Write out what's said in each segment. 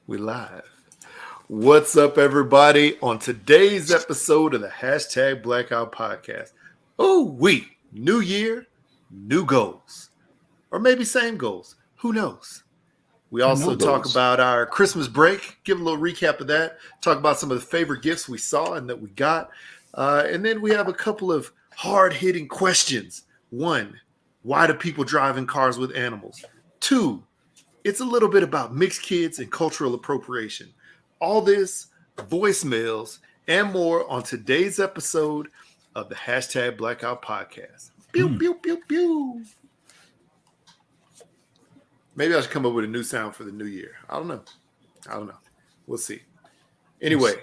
We live. What's up, everybody? On today's episode of the Blackout podcast. New year, new goals. Or maybe same goals. Who knows? We I also know talk those. about our Christmas break, give a little recap of that, talk about some of the favorite gifts we saw and that we got. And then we have a couple of hard hitting questions. One, why do people drive in cars with animals? Two, it's a little bit about mixed kids and cultural appropriation. All this, voicemails, and more on today's episode of the Blackout podcast. Pew, Mm. pew, pew, pew. Maybe I should come up with a new sound for the new year. I don't know. We'll see. Anyway,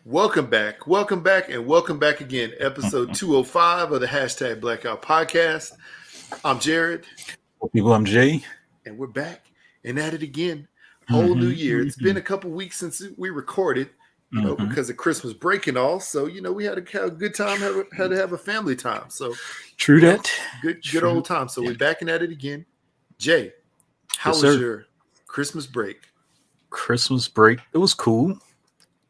welcome back, and welcome back again. Episode 205 of the Blackout podcast. I'm Jared. People, I'm Jay. And we're back and at it again. Whole new year. It's been a Mm-hmm. couple weeks since we recorded, because of Christmas break and all. So, we had to have a good time, had to have a family time. So, True that. Good old time. So, we're back and at it again. Jay, how Yes, was sir. your Christmas break? Christmas break. It was cool.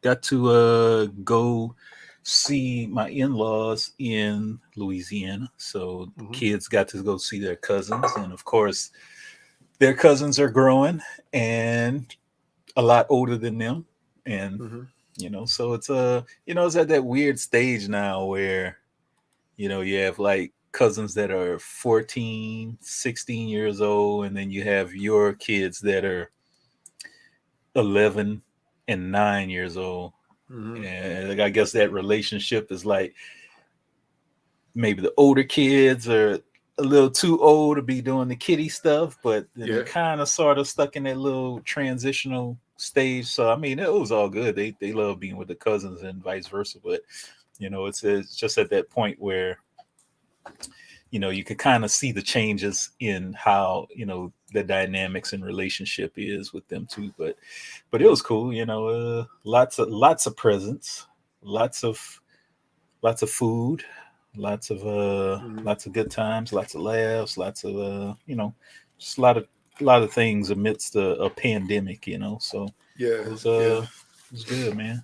Got to go see my in-laws in Louisiana. So kids got to go see their cousins. And of course, their cousins are growing and a lot older than them. And, so it's it's at that weird stage now where, you have like cousins that are 14, 16 years old, and then you have your kids that are 11 and 9 years old. And I guess that relationship is like maybe the older kids are a little too old to be doing the kiddie stuff, but then they're kind of sort of stuck in that little transitional stage. So I mean, it was all good. They love being with the cousins and vice versa. But it's just at that point where you could kind of see the changes in how the dynamics and relationship is with them too. But it was cool. Lots of presents, lots of food, lots of good times, lots of laughs, lots of just a lot of things amidst a pandemic. So it was good, man.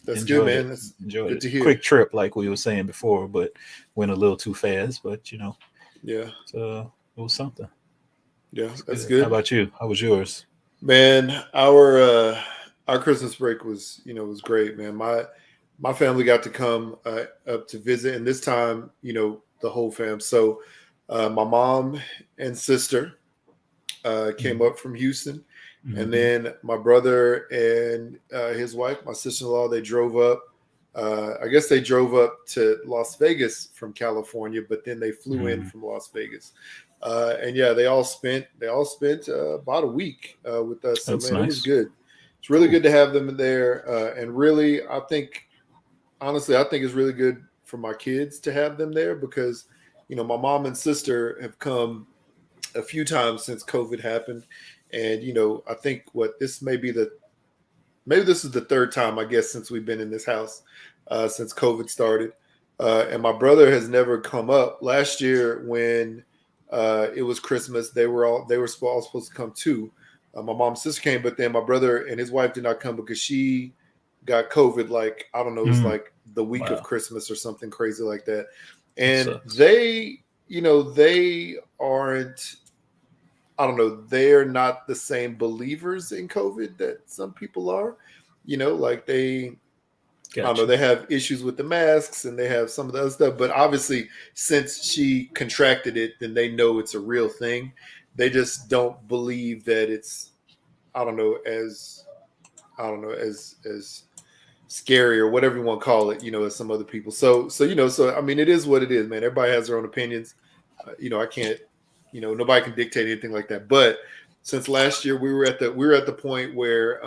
That's Enjoyed good, it. man. That's Enjoyed good it. to hear. Quick trip, like we were saying before, but went a little too fast. But so it was something. Yeah, It's that's good. How good. about you? How was yours? Man, our Christmas break was was great, man. My family got to come up to visit, and this time, the whole fam. So, my mom and sister came up from Houston, and then my brother and his wife, my sister-in-law, they drove up. I guess they drove up to Las Vegas from California, but then they flew in from Las Vegas. And yeah, they all spent about a week with us. So That's man, it was nice. good. It's really good to have them in there, and really, honestly, I think it's really good for my kids to have them there because, my mom and sister have come a few times since COVID happened, and I think maybe this is the third time, I guess, since we've been in this house since COVID started. And my brother has never come up. Last year when it was Christmas, they were all supposed to come too. My mom's sister came, but then my brother and his wife did not come because she got COVID. Like, I don't know, it was like the week of Christmas or something crazy like that. And they aren't. I don't know. They're not the same believers in COVID that some people are. Like I don't know, they have issues with the masks and they have some of the other stuff. But obviously, since she contracted it, then they know it's a real thing. They just don't believe that it's, as scary or whatever you want to call it, as some other people. So I mean, it is what it is, man. Everybody has their own opinions. I can't, nobody can dictate anything like that. But since last year, we were at the point where,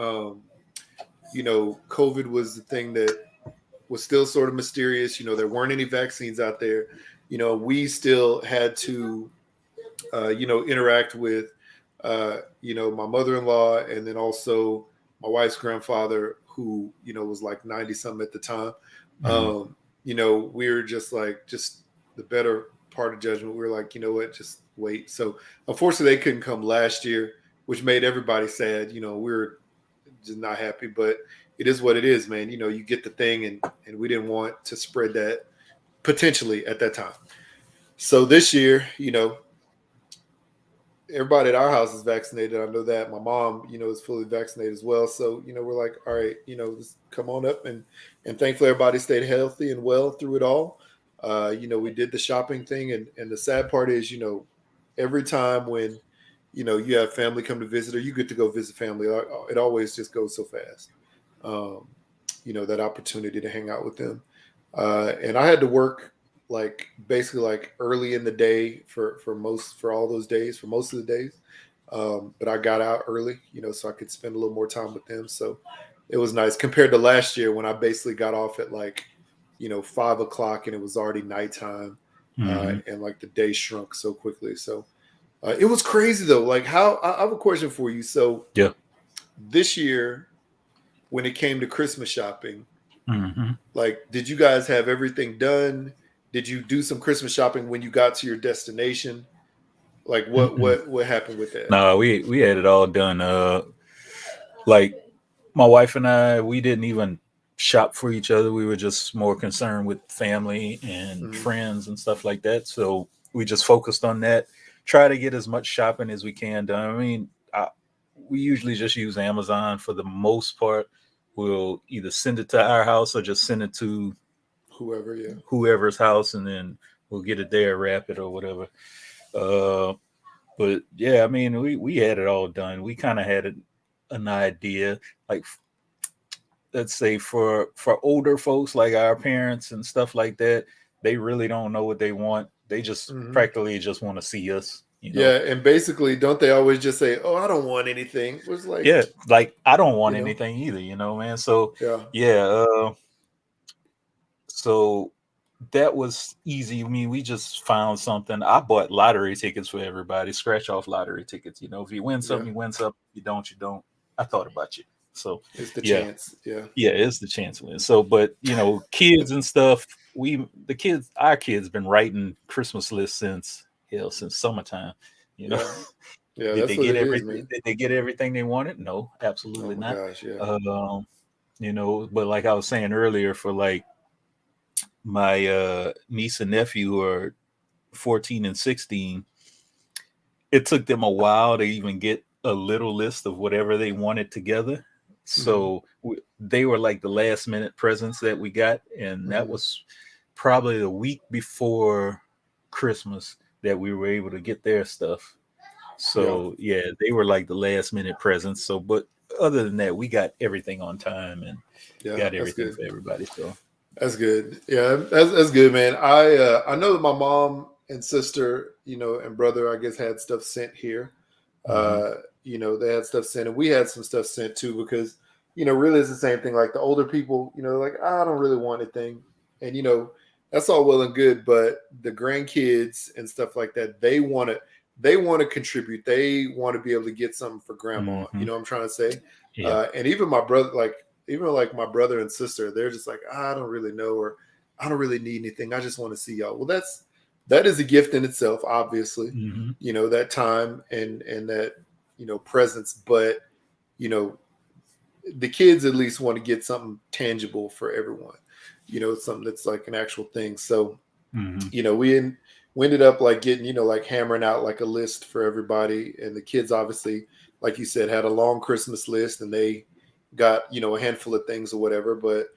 COVID was the thing that was still sort of mysterious. There weren't any vaccines out there. We still had to, interact with, my mother-in-law and then also my wife's grandfather, who, was like 90 something at the time. We were just the better part of judgment. We were like, you know what, just wait. So unfortunately they couldn't come last year. which made everybody sad. We were just not happy, but it is what it is, man. You get the thing, and we didn't want to spread that potentially at that time. So this year, everybody at our house is vaccinated. I know that my mom, is fully vaccinated as well. So, we're like, all right, just come on up, and thankfully everybody stayed healthy and well through it all. We did the shopping thing, and the sad part is, every time when, you have family come to visit or you get to go visit family, it always just goes so fast. Um, that opportunity to hang out with them. And I had to work like basically like early in the day for all those days, for most of the days. But I got out early, so I could spend a little more time with them. So it was nice compared to last year when I basically got off at like 5 o'clock and it was already nighttime, and like the day shrunk so quickly. So it was crazy though. Like I have a question for you. So Yeah. this year, when it came to Christmas shopping, Mm-hmm. like, did you guys have everything done? Did you do some Christmas shopping when you got to your destination? Like, what happened with that? No, we had it all done. Like my wife and I, we didn't even shop for each other. We were just more concerned with family and friends and stuff like that. So we just focused on that. Try to get as much shopping as we can done. I mean, we usually just use Amazon for the most part. We'll either send it to our house or just send it to whoever's house, and then we'll get it there, wrap it or whatever. But yeah, I mean, we had it all done. We kind of had an idea, like let's say for older folks like our parents and stuff like that, they really don't know what they want. They just practically just want to see us. Yeah, and basically, don't they always just say, "Oh, I don't want anything"? It was like, yeah, like I don't want anything either, man. So yeah, so that was easy. I mean, we just found something. I bought lottery tickets for everybody, scratch off lottery tickets. If you win something, you win something. If you don't. I thought about you. So it's the chance. Yeah, it's the chance to win. So, but kids and stuff, our kids been writing Christmas lists since summertime. Yeah, Did they get everything? Did they get everything they wanted? No, absolutely not. Gosh, yeah. But like I was saying earlier, for like my niece and nephew who are 14 and 16, it took them a while to even get a little list of whatever they wanted together. So they were like the last minute presents that we got, and that was probably the week before Christmas that we were able to get their stuff. So yeah, they were like the last minute presents. So, but other than that, we got everything on time and got everything for everybody. So that's good. Yeah, that's good, man. I know that my mom and sister, and brother, I guess, had stuff sent here. They had stuff sent, and we had some stuff sent too, because really it's the same thing. Like the older people, like, I don't really want anything, and that's all well and good, but the grandkids and stuff like that, they want to contribute. They want to be able to get something for grandma. You know what I'm trying to say? Yeah. And even my brother, even my brother and sister, they're just like, I don't really know, or I don't really need anything. I just want to see y'all. Well, that is a gift in itself, obviously. That time and that presence, but the kids at least want to get something tangible for everyone. Something that's like an actual thing. So we ended up like getting like hammering out like a list for everybody, and the kids obviously, like you said, had a long Christmas list, and they got a handful of things or whatever. But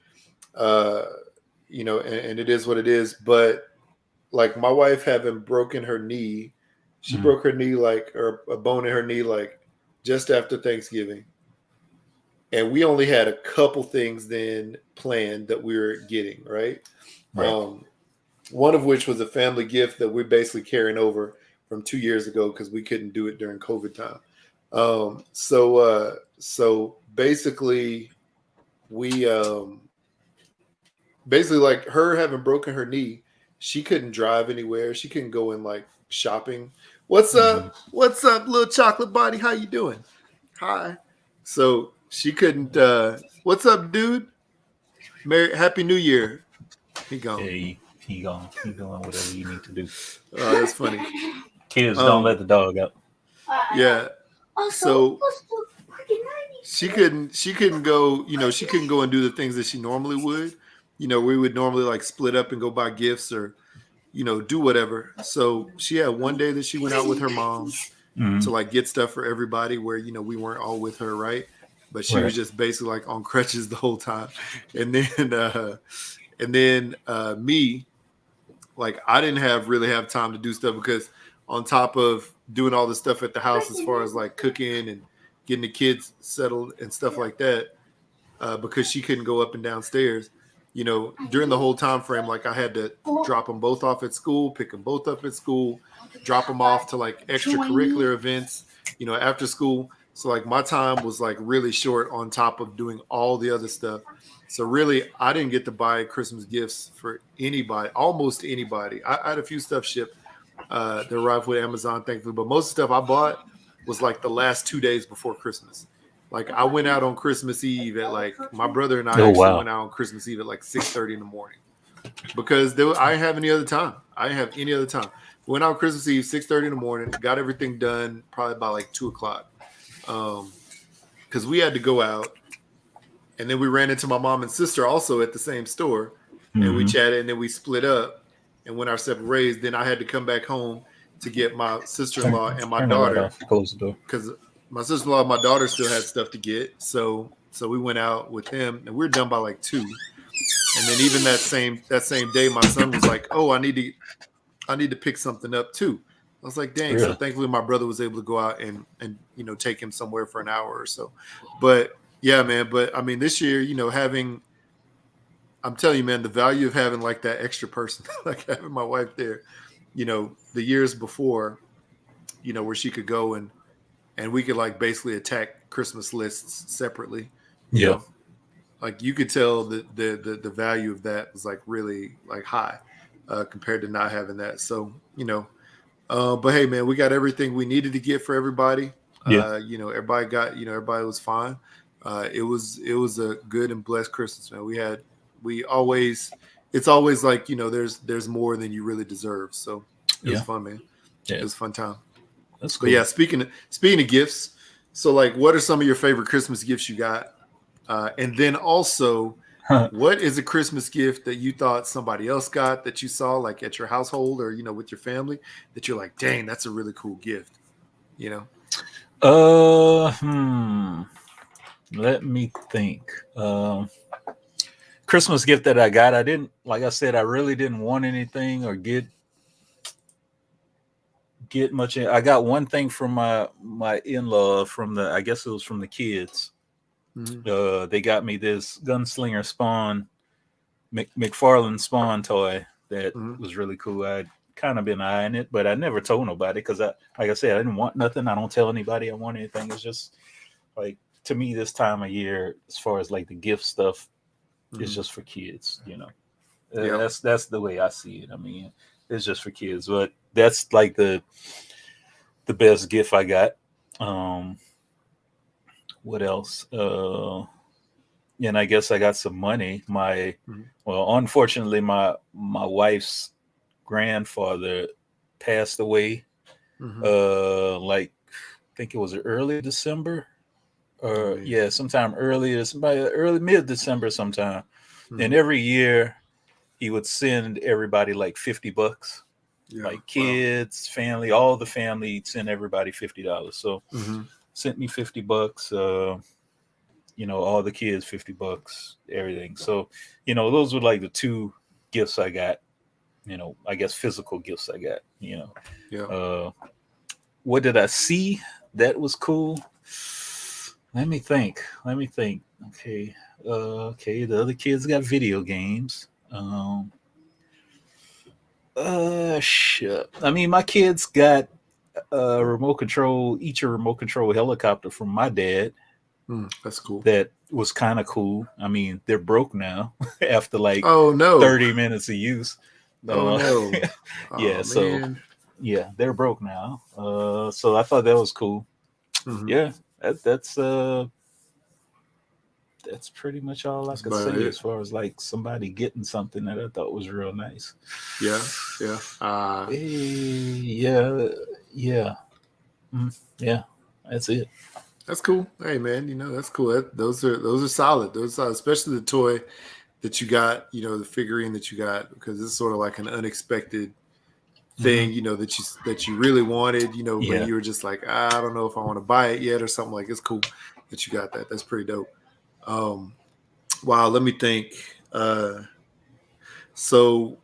and it is what it is. But like my wife having broken her knee, she broke her knee or a bone in her knee like just after Thanksgiving. And we only had a couple things then planned that we were getting, right? One of which was a family gift that we're basically carrying over from 2 years ago because we couldn't do it during COVID time. So basically we basically like her having broken her knee, she couldn't drive anywhere. She couldn't go in like shopping. What's up? What's up, little chocolate body? How you doing? Hi. So she couldn't. What's up, dude? Happy New Year. He gone. Yeah, he gone. He doing whatever you need to do. That's funny. Kids, don't let the dog out. Yeah. So she couldn't go, she couldn't go and do the things that she normally would. We would normally like split up and go buy gifts or, do whatever. So she had one day that she went out with her mom to like get stuff for everybody where, we weren't all with her, right? But she was just basically like on crutches the whole time. And then me, like I didn't really have time to do stuff because on top of doing all the stuff at the house as far as like cooking and getting the kids settled and stuff like that, because she couldn't go up and downstairs, during the whole time frame, like I had to drop them both off at school, pick them both up at school, drop them off to like extracurricular events, after school. So like my time was like really short on top of doing all the other stuff. So really, I didn't get to buy Christmas gifts for anybody, almost anybody. I had a few stuff shipped that arrived with Amazon, thankfully, but most stuff I bought was like the last 2 days before Christmas. Like I went out on Christmas Eve at like my brother and I went out on Christmas Eve at like 6:30 in the morning because I didn't have any other time. I didn't have any other time. Went out Christmas Eve 6:30 in the morning. Got everything done probably by like 2:00. Because we had to go out, and then we ran into my mom and sister also at the same store, and we chatted, and then we split up and went our separate ways. Then I had to come back home to get my sister-in-law and my daughter. Close the door. Because my sister-in-law and my daughter still had stuff to get. So we went out with them, and we were done by like 2. And then even that same day, my son was like, "Oh, I need to pick something up too." I was like, "Dang!" Really? So thankfully, my brother was able to go out and take him somewhere for an hour or so. But yeah, man. But I mean, this year, I'm telling you, man, the value of having like that extra person, like having my wife there, the years before, where she could go and we could like basically attack Christmas lists separately. You know? Like you could tell the value of that was like really like high compared to not having that. So, but hey, man, we got everything we needed to get for everybody. Everybody got, everybody was fine. It was a good and blessed Christmas, man. It's always like, there's more than you really deserve. So it was fun, man. Yeah. It was a fun time. That's cool. But yeah, speaking of gifts, so like, what are some of your favorite Christmas gifts you got? And then also, what is a Christmas gift that you thought somebody else got that you saw like at your household or, with your family that you're like, dang, that's a really cool gift, Let me think. Christmas gift that I got, like I said, I really didn't want anything or get much. I got one thing from my in-law I guess it was from the kids. Mm-hmm. They got me this Gunslinger Spawn, McFarlane Spawn toy that was really cool. I'd kind of been eyeing it, but I never told nobody because like I said, I didn't want nothing. I don't tell anybody I want anything. It's just like, to me, this time of year, as far as like the gift stuff, it's just for kids, That's the way I see it. I mean, it's just for kids, but that's like the best gift I got. What else? And I guess I got some money. Well, unfortunately, my wife's grandfather passed away. Like, I think it was early December, or sometime early mid-December sometime. And every year he would send everybody like $50, like kids, family, all the family. He'd send everybody $50. So sent me $50. All the kids $50, everything. So, those were like the two gifts I got. I guess physical gifts I got. What did I see that was cool? Let me think. Okay. The other kids got video games. Shit. I mean, my kids got each a remote control helicopter from my dad. That's cool. That was kind of cool. I mean, they're broke now after like 30 minutes of use. Yeah. So yeah, they're broke now. So I thought that was cool. Yeah, that's pretty much all I could say as far as like somebody getting something that I thought was real nice. Yeah. Yeah. That's it. That's cool. Hey man, that's cool. Those are solid. Those are, especially the toy that you got, the figurine that you got, because it's sort of like an unexpected thing, that you really wanted, but Yeah. you were just like, I don't know if I want to buy it yet or something. Like, it's cool that you got that. That's pretty dope. Wow, let me think. So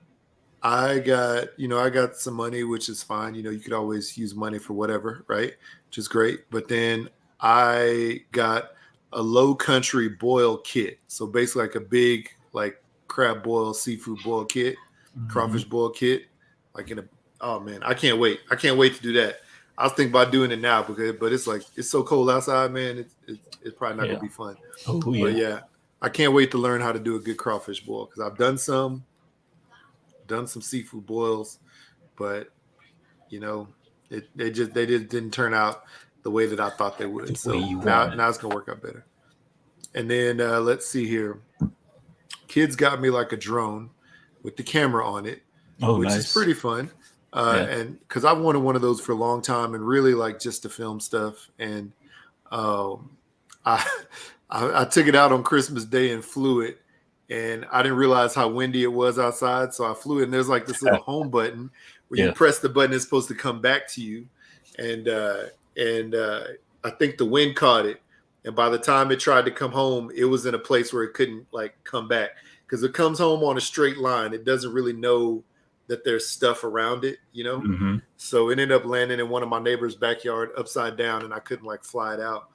I got some money, which is fine. You could always use money for whatever, right? Which is great. But then I got a low country boil kit. So basically like a big like crab boil, seafood boil kit, Mm-hmm. crawfish boil kit, like in a oh man, I can't wait. I can't wait to do that. I was thinking about doing it now but it's like it's so cold outside, man. It's probably not Yeah. gonna be fun. Oh But yeah. yeah, I can't wait to learn how to do a good crawfish boil because I've done some seafood boils, but you know, they just didn't turn out the way that I thought they would. The way So you now want it. now it's gonna work out better. And then let's see here. Kids got me like a drone with the camera on it, Oh, which is nice. pretty fun. Yeah. And because I wanted one of those for a long time and really like just to film stuff. And um, I, I took it out on Christmas Day and flew it, and I didn't realize how windy it was outside. So I flew it, and there's like this little home button where you Yeah. press the button, it's supposed to come back to you, and I think the wind caught it, and by the time it tried to come home, it was in a place where it couldn't like come back because it comes home on a straight line. It doesn't really know that there's stuff around it. Mm-hmm. So it ended up landing in one of my neighbor's backyard upside down, and I couldn't like fly it out.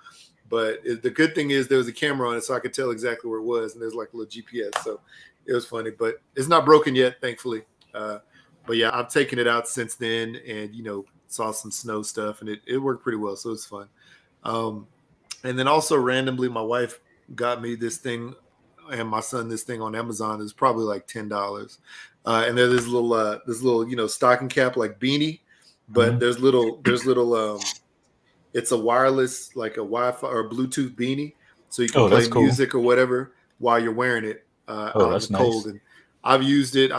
But the good thing is there was a camera on it, so I could tell exactly where it was, and there's like a little GPS, so it was funny. But it's not broken yet, thankfully. But yeah, I've taken it out since then, and saw some snow stuff, and it worked pretty well, so it's fun. Um, and then also randomly, my wife got me this thing, and my son this thing on Amazon. It's probably like $10, and there's this little stocking cap like beanie, but Mm-hmm. there's little it's a wireless, like a Wi-Fi or a Bluetooth beanie, so you can Oh, play that's cool. music or whatever while you're wearing it Oh, out in the that's cold. nice. And I've used it.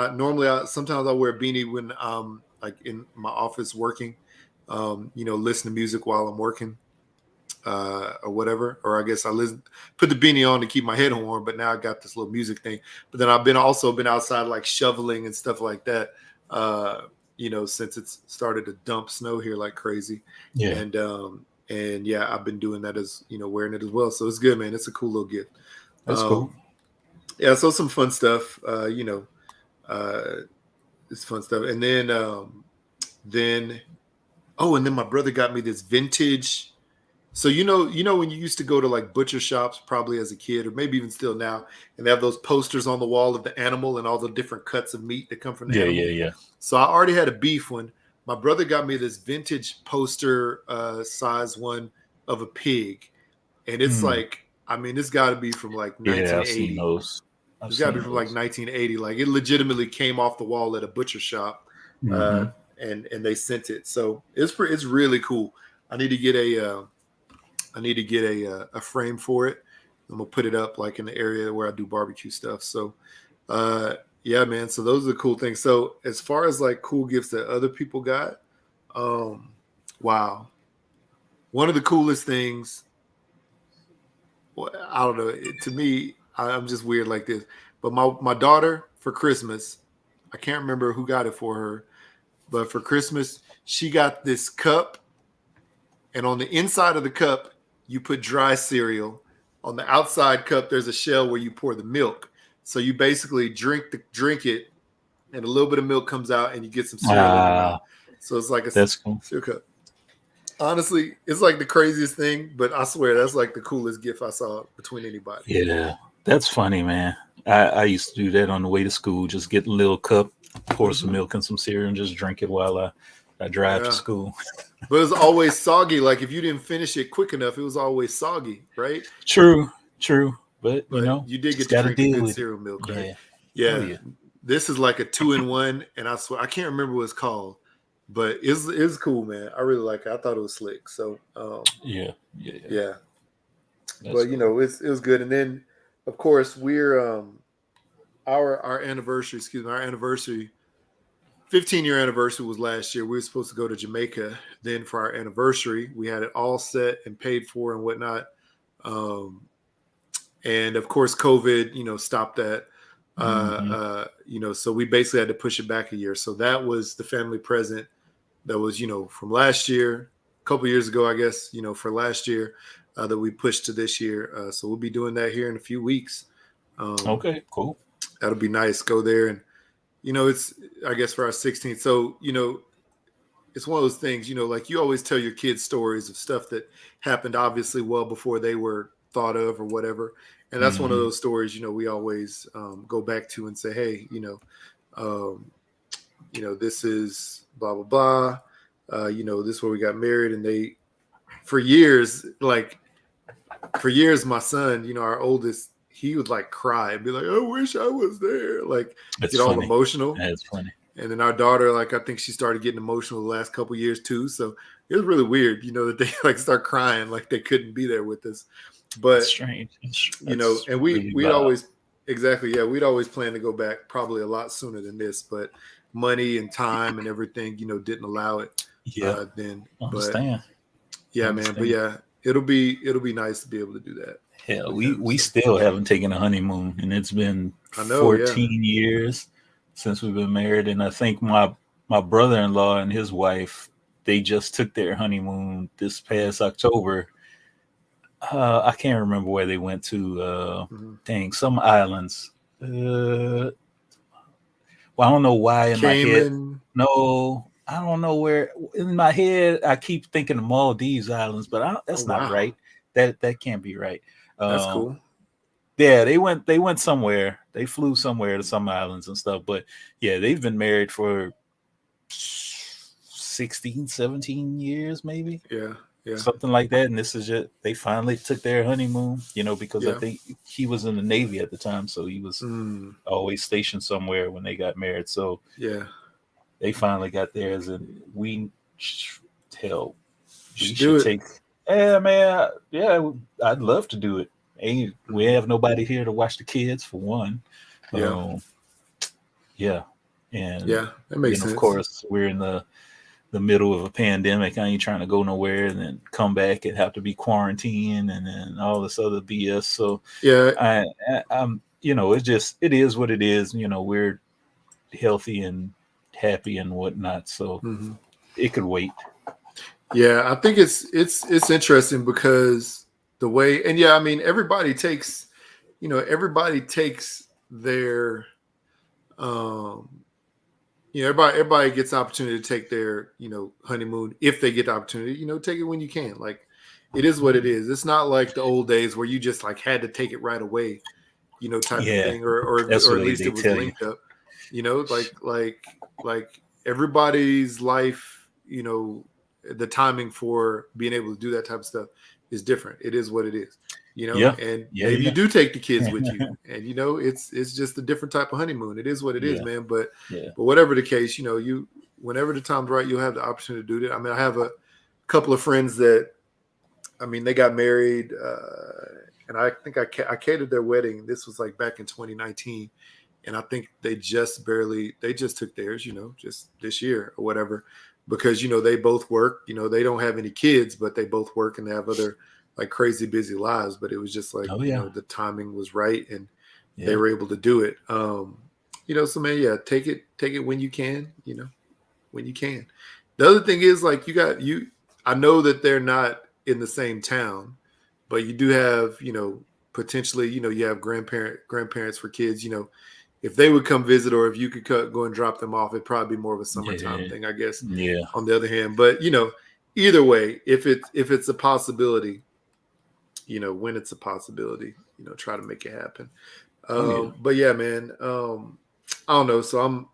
Sometimes I wear a beanie when like in my office working, listen to music while I'm working or whatever. Or I guess put the beanie on to keep my head warm. But now I got this little music thing. But then I've also been outside like shoveling and stuff like that. Since it's started to dump snow here like crazy, Yeah. and yeah, I've been doing that as wearing it as well. So it's good, man. It's a cool little gift. That's cool. Yeah, so some fun stuff. Uh, it's fun stuff. And then and then my brother got me this vintage. So when you used to go to like butcher shops, probably as a kid, or maybe even still now, and they have those posters on the wall of the animal and all the different cuts of meat that come from the Yeah. animal. Yeah. Yeah. So I already had a beef one. My brother got me this vintage poster size one of a pig, and it's Mm. like, I mean, it's got to be from like Yeah. I've seen 1980. those. I've It's got to be seen from like those. 1980. Like it legitimately came off the wall at a butcher shop, Mm-hmm. and they sent it. So it's really cool. I need to get a frame for it. I'm gonna put it up like in the area where I do barbecue stuff. So yeah, man. So those are the cool things. So as far as like cool gifts that other people got, wow. One of the coolest things, well, I don't know. To me, I'm just weird like this. But my daughter for Christmas, I can't remember who got it for her, but for Christmas, she got this cup, and on the inside of the cup, you put dry cereal. On the outside cup, there's a shell where you pour the milk. So you basically drink it, and a little bit of milk comes out, and you get some cereal in your mouth. So it's like a That's cool. cereal cup. Honestly, it's like the craziest thing, but I swear that's like the coolest gift I saw between anybody. Yeah. That's funny, man. I used to do that on the way to school. Just get a little cup, pour some milk and some cereal, and just drink it while I drive to Yeah. school. But it was always soggy. Like if you didn't finish it quick enough, it was always soggy, right? True. But But you did just get to got to drink a deal good with it. cereal milk, right? Yeah. Oh Yeah. yeah. This is like a 2-in-1, and I swear I can't remember what it's called, but it's cool, man. I really like it. I thought it was slick. So Yeah. yeah. That's But cool. it was good. And then of course we're our anniversary, excuse me, our anniversary 15-year anniversary was last year. We were supposed to go to Jamaica then for our anniversary. We had it all set and paid for and whatnot. And of course, COVID, stopped that. So we basically had to push it back a year. So that was the family present that was, from last year, a couple years ago, I guess, for last year that we pushed to this year. So we'll be doing that here in a few weeks. Okay, cool. That'll be nice. Go there and, it's, I guess, for our 16th. So, it's one of those things, like you always tell your kids stories of stuff that happened obviously well before they were thought of or whatever. And that's one of those stories, we always go back to and say, hey, this is blah, blah, blah. This is where we got married. And for years, my son, our oldest, he would like cry and be like, I wish I was there. Like, That's get all funny. emotional. That's funny. And then our daughter, I think she started getting emotional the last couple of years too. So it was really weird, that they start crying like they couldn't be there with us. But that's strange. And we'd always we'd always plan to go back probably a lot sooner than this, but money and time and everything, didn't allow it. Yeah. Then understand. Man. But yeah, it'll be nice to be able to do that. Hell, we still haven't taken a honeymoon, and it's been 14 years since we've been married. And I think my brother-in-law and his wife, they just took their honeymoon this past October. I can't remember where they went to. Some islands. Well, I don't know why in my head. No, I don't know where. In my head, I keep thinking of Maldives Islands, but that's not right. That can't be right. That's cool. Yeah, they went somewhere. They flew somewhere to some islands and stuff. But yeah, they've been married for 16, 17 years, maybe. Yeah. Something like that. And this is it. They finally took their honeymoon, because I think he was in the Navy at the time. So he was always stationed somewhere when they got married. So yeah, they finally got theirs, and we should take. Yeah, man. Yeah, I'd love to do it. We have nobody here to watch the kids for one. Yeah. And that makes sense. Of course, we're in the middle of a pandemic. I ain't trying to go nowhere and then come back and have to be quarantined and then all this other BS. So yeah, I'm it is what it is. We're healthy and happy and whatnot. So it could wait. Yeah, I think it's interesting because the way, and I mean, everybody takes their, everybody gets the opportunity to take their, honeymoon if they get the opportunity, take it when you can. Like, it is what it is. It's not like the old days where you just like had to take it right away, type of thing, or at least it was linked up, like everybody's life, the timing for being able to do that type of stuff is different. It is what it is, and maybe you do take the kids with you and, it's just a different type of honeymoon. It is what it is, man. But whatever the case, whenever the time's right, you'll have the opportunity to do that. I mean, I have a couple of friends that, they got married, and I think I catered their wedding. This was like back in 2019. And I think they just took theirs, just this year or whatever. Because, they both work, they don't have any kids, but they both work and they have other like crazy busy lives. But it was just like, the timing was right and they were able to do it. So man, take it when you can, when you can. The other thing is like I know that they're not in the same town, but you do have, potentially, you have grandparents for kids, if they would come visit, or if you could go and drop them off, it'd probably be more of a summertime thing, I guess. Yeah. On the other hand, but either way, if it's a possibility, when it's a possibility, try to make it happen. But yeah, man, I don't know. So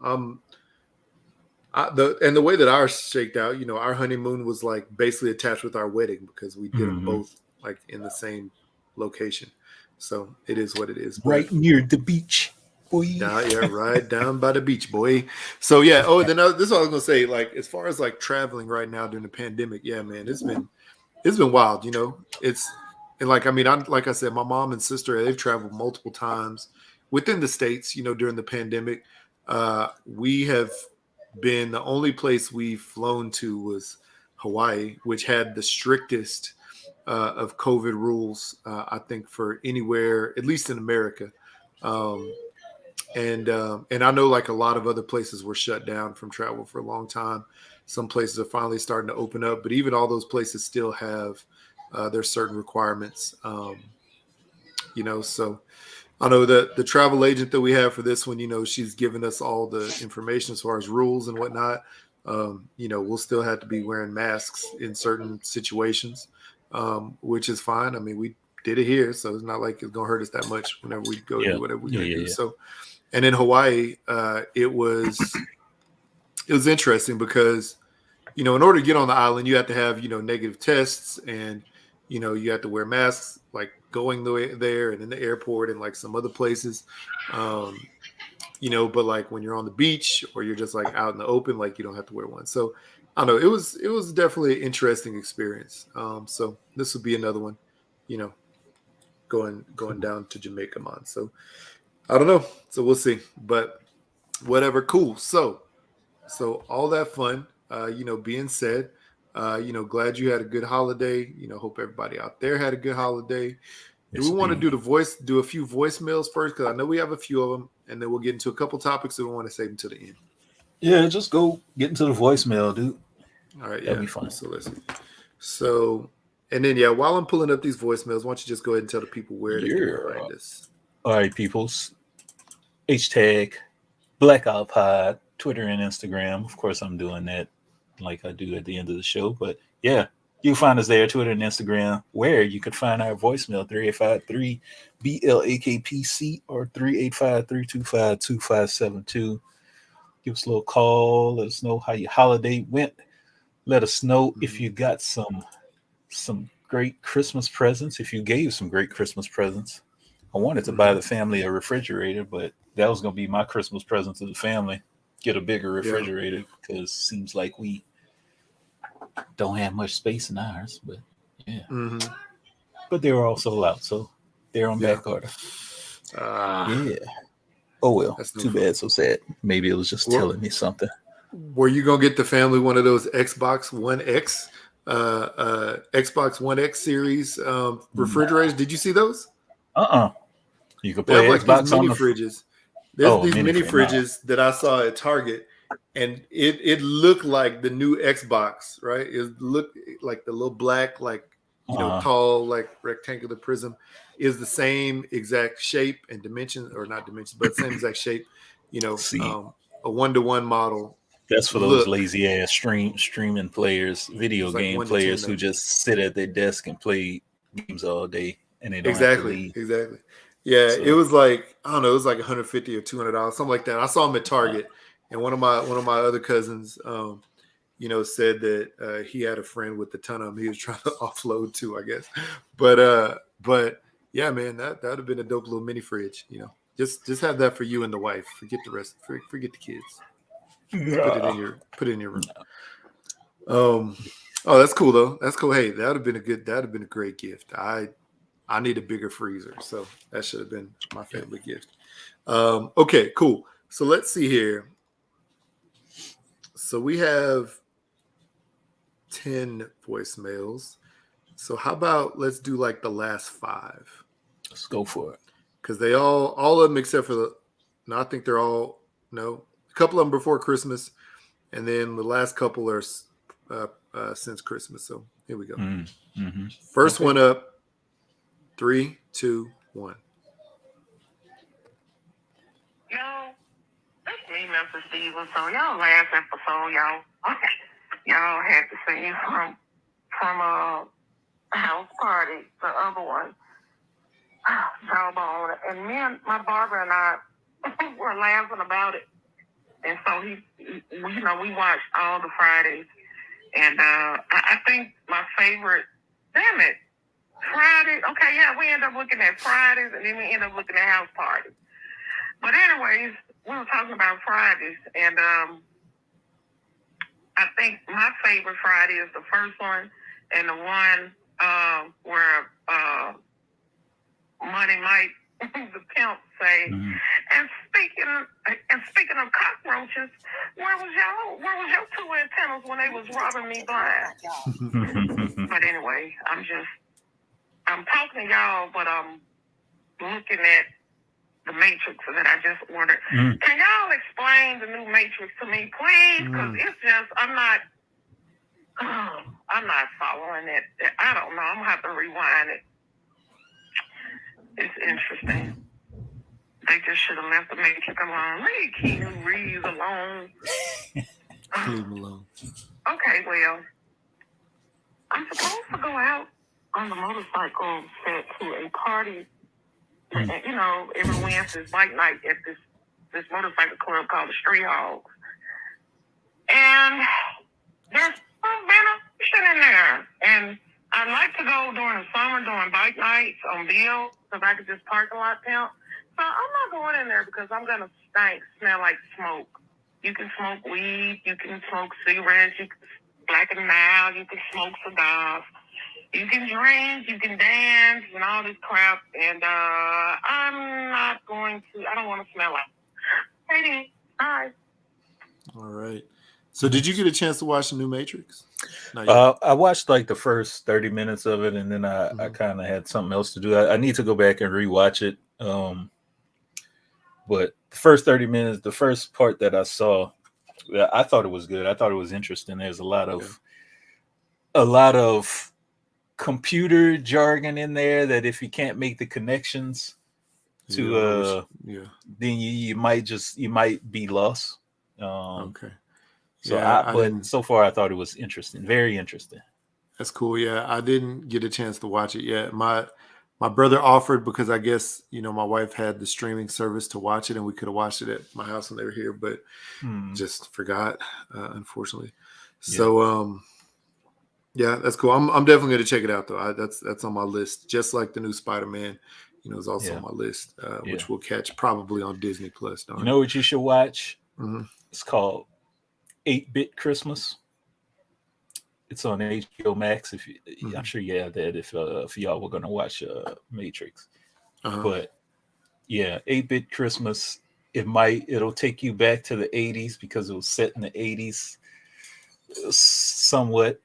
the way that ours shaked out, our honeymoon was like basically attached with our wedding because we did them both like in the same location. So it is what it is. Right near the beach. Boy. Right down by the beach, boy. So yeah. Oh, then this is what I was gonna say. Like, as far as like traveling right now during the pandemic, yeah, man, it's been wild. It's and like like I said, my mom and sister, they've traveled multiple times within the states. During the pandemic, we have been, the only place we've flown to was Hawaii, which had the strictest of COVID rules, I think, for anywhere, at least in America. And I know like a lot of other places were shut down from travel for a long time. Some places are finally starting to open up, but even all those places still have their certain requirements. So I know that the travel agent that we have for this one, she's given us all the information as far as rules and whatnot. We'll still have to be wearing masks in certain situations, which is fine. I mean, we did it here, so it's not like it's gonna hurt us that much whenever we go Yeah. do whatever we're Yeah, gonna yeah, do. yeah. So, and in Hawaii, it was interesting because in order to get on the island, you have to have negative tests, and you have to wear masks, like going the way there and in the airport and like some other places. But like when you're on the beach or you're just like out in the open, like you don't have to wear one. So I don't know. It was definitely an interesting experience. So this will be another one, you know, going down to Jamaica, man. So I don't know. So we'll see. But whatever, cool. So all that fun, being said, glad you had a good holiday. Hope everybody out there had a good holiday. Do we Yes, want to indeed. do a few voicemails first? Because I know we have a few of them, and then we'll get into a couple topics that we want to save them to the end. Yeah, just go get into the voicemail, dude. All right, That'll yeah. be fun. So let's see. So, and then yeah, while I'm pulling up these voicemails, why don't you just go ahead and tell the people where they can Yeah. find us? All right, peoples. Hashtag Blackout Pod, Twitter and Instagram. Of course, I'm doing that like I do at the end of the show. But yeah, you can find us there, Twitter and Instagram, where you could find our voicemail 3853 BLAKPC or 385-325-2572. Give us a little call. Let us know how your holiday went. Let us know if Mhm. you got some great Christmas presents. If you gave some great Christmas presents. I wanted to buy Mhm. the family a refrigerator, but that was going to be my Christmas present to the family. Get a bigger Yeah. refrigerator because it seems like we don't have much space in ours. But yeah, Mhm. but they were all sold out, so they're on Yeah. back order. Ah, Yeah. Oh well, that's no too fun. bad, so sad. Maybe it was just Were, telling me something. were you gonna get the family one of those Xbox One X, Xbox One X series refrigerators? Did you see those? Uh. You could They have play like these Xbox on mini the. fridges. There's Oh, these mini mini fridge. No. fridges that I saw at Target, and it looked like the new Xbox, right? It looked like the little black, like Uh. tall, like rectangular prism is the same exact shape and dimension, or not dimensions, but same exact shape. You know, See, a 1-to-1 model. that's for those Look, lazy ass streaming players, video it's like game 1 to 10 players who though. just sit at their desk and play games all day and they don't have to Exactly, leave. exactly. Yeah, it So was like I don't know, it was like 150 or $200, something like that. I saw him at uh, Target, and one of my other cousins, said that he had a friend with a ton of them. He was trying to offload too, I guess. But yeah, man, that'd have been a dope little mini fridge. Just have that for you and the wife. Forget the rest. Forget the kids. yeah. Put it in your room. Um. Oh, that's cool though. That's cool. Hey, that'd have been a great gift. I need a bigger freezer, so that should have been my family gift. Okay, cool. So let's see here. So we have 10 voicemails. So how about let's do like the last five? Let's go for it. Because they all of them except for no, I think they're all, no, a couple of them before Christmas, and then the last couple are since Christmas. So here we go. Mm-hmm. First Okay. one up, 3, 2, 1. Y'all, that's me, Memphis Steven. So y'all last episode, y'all had to sing from a house party, the other one, Jawbone, and me and my barber and I were laughing about it. And so we watched all the Fridays, and I think my favorite, damn it, Friday. Okay, yeah, we end up looking at Fridays, and then we end up looking at house parties. But anyways, we were talking about Fridays, and I think my favorite Friday is the first one, and the one where Money Mike, the pimp, say, Mm-hmm. speaking of cockroaches, where was your two antennas when they was robbing me blind? But anyway, I'm talking to y'all, but I'm looking at the Matrix that I just ordered. Can y'all explain the new Matrix to me, please? Because it's just I'm not following it. I don't know. I'm gonna have to rewind it. It's interesting. They just should have left the Matrix alone. Leave Keanu Reeves alone. Leave him alone. Okay, well, I'm supposed to go out on the motorcycle set to a party. You know, every Wednesday's bike night at this motorcycle club called the Street Hogs. And there's been a shit in there. And I like to go during the summer, during bike nights on Bill, because I could just parking lot pimp. So I'm not going in there because I'm going to smell like smoke. You can smoke weed, you can smoke cigarettes, you can black and mild, you can smoke cigars, you can drink, you can dance, and all this crap. And I'm not going to, I don't want to smell like. Hey, bye. All right. So did you get a chance to watch the new Matrix? I watched like the first 30 minutes of it, and then I kind of had something else to do. I need to go back and rewatch it. But the first 30 minutes, the first part that I saw, I thought it was good. I thought it was interesting. There's a lot of computer jargon in there that if you can't make the connections to then you might be lost. Okay. But so far I thought it was interesting. Very interesting. That's cool. Yeah, I didn't get a chance to watch it yet. My brother offered because I guess, you know, my wife had the streaming service to watch it and we could have watched it at my house when they were here, but just forgot, unfortunately. Yeah. So, yeah, that's cool. I'm definitely going to check it out though. That's on my list. Just like the new Spider-Man, you know, is also on my list, which we'll catch probably on Disney Plus. You know what you should watch? It's called 8-Bit Christmas. It's on HBO Max. I'm sure you have that if y'all were gonna watch Matrix. But yeah, 8-Bit Christmas. It'll take you back to the 80s because it was set in the 80s somewhat,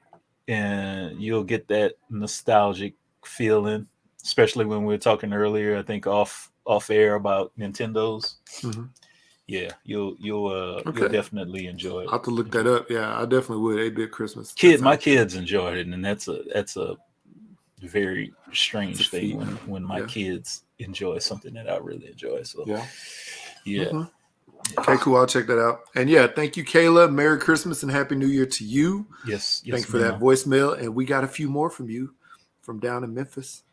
and you'll get that nostalgic feeling, especially when we were talking earlier, I think off air about Nintendos. Yeah, you'll definitely enjoy it. I'll have to look that up. Yeah, I definitely would. 8-Bit Christmas. My kids enjoyed it, and that's a very strange thing when my kids enjoy something that I really enjoy. So yeah. Okay, cool. I'll check that out. And yeah, thank you, Kayla. Merry Christmas and Happy New Year to you. Yes. Thanks for that voicemail. And we got a few more from you from down in Memphis.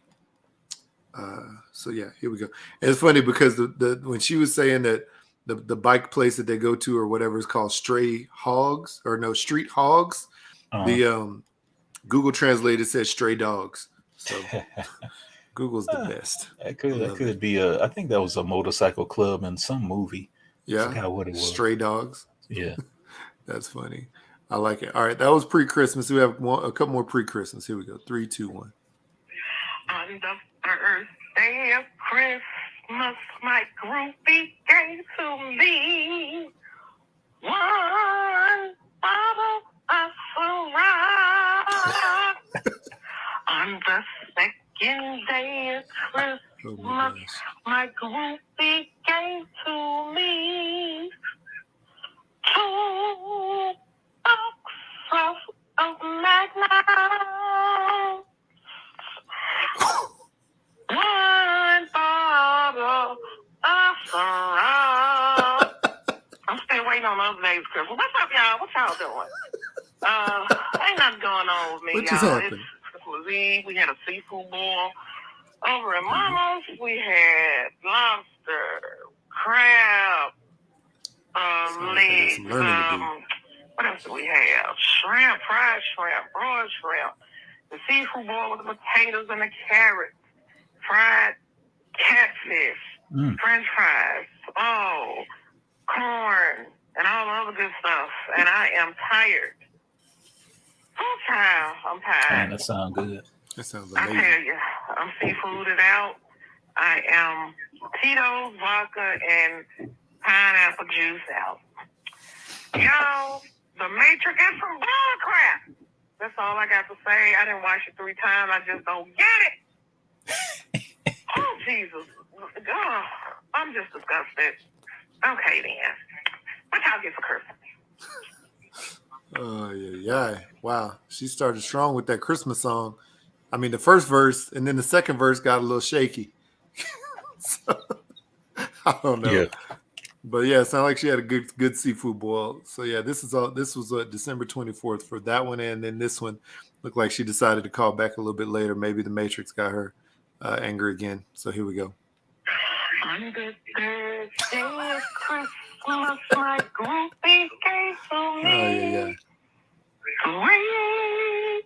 So yeah, here we go. And it's funny because the when she was saying that the bike place that they go to or whatever is called Street Hogs, the Google Translated says stray dogs. So Google's the best. That could be I think that was a motorcycle club in some movie. Yeah. I forgot what it was. Stray dogs. Yeah. That's funny. I like it. All right. That was pre-Christmas. We have a couple more pre-Christmas. Here we go. 3, 2, 1. On the first day of Christmas, my groupie gave to me one bottle of Ciroc. On the second day of Christmas, my groupie gave to me 2 boxes of Magnum. 1 bottle of Ciroc. I'm still waiting on those days, Christmas. What's up, y'all? What y'all doing? Ain't nothing going on with me, what y'all. Just happened? It's Christmas Eve. We had a seafood boil over at Mama's. We had lobster, crab, legs. What else do we have? Shrimp, fried shrimp, broiled shrimp. The seafood boil with the potatoes and the carrots, fried catfish, French fries, corn, and all the other good stuff. And I am tired. I'm tired. Man, that sounds good. That sounds amazing. I tell you, I'm seafooded out. I am Tito's vodka and pineapple juice out. Yo, the Matrix is some bull crap. That's all I got to say. I didn't watch it 3 times. I just don't get it. Oh, Jesus. God, I'm just disgusted. Okay, then. What y'all get for Christmas? Oh, yeah. Wow. She started strong with that Christmas song. I mean, the first verse and then the second verse got a little shaky. So, I don't know. Yeah. But yeah, it sounded like she had a good seafood boil. So yeah, this was December 24th for that one, and then this one looked like she decided to call back a little bit later. Maybe the Matrix got her angry again. So here we go. On the third day of Christmas, my groupie came to me. Oh yeah. Three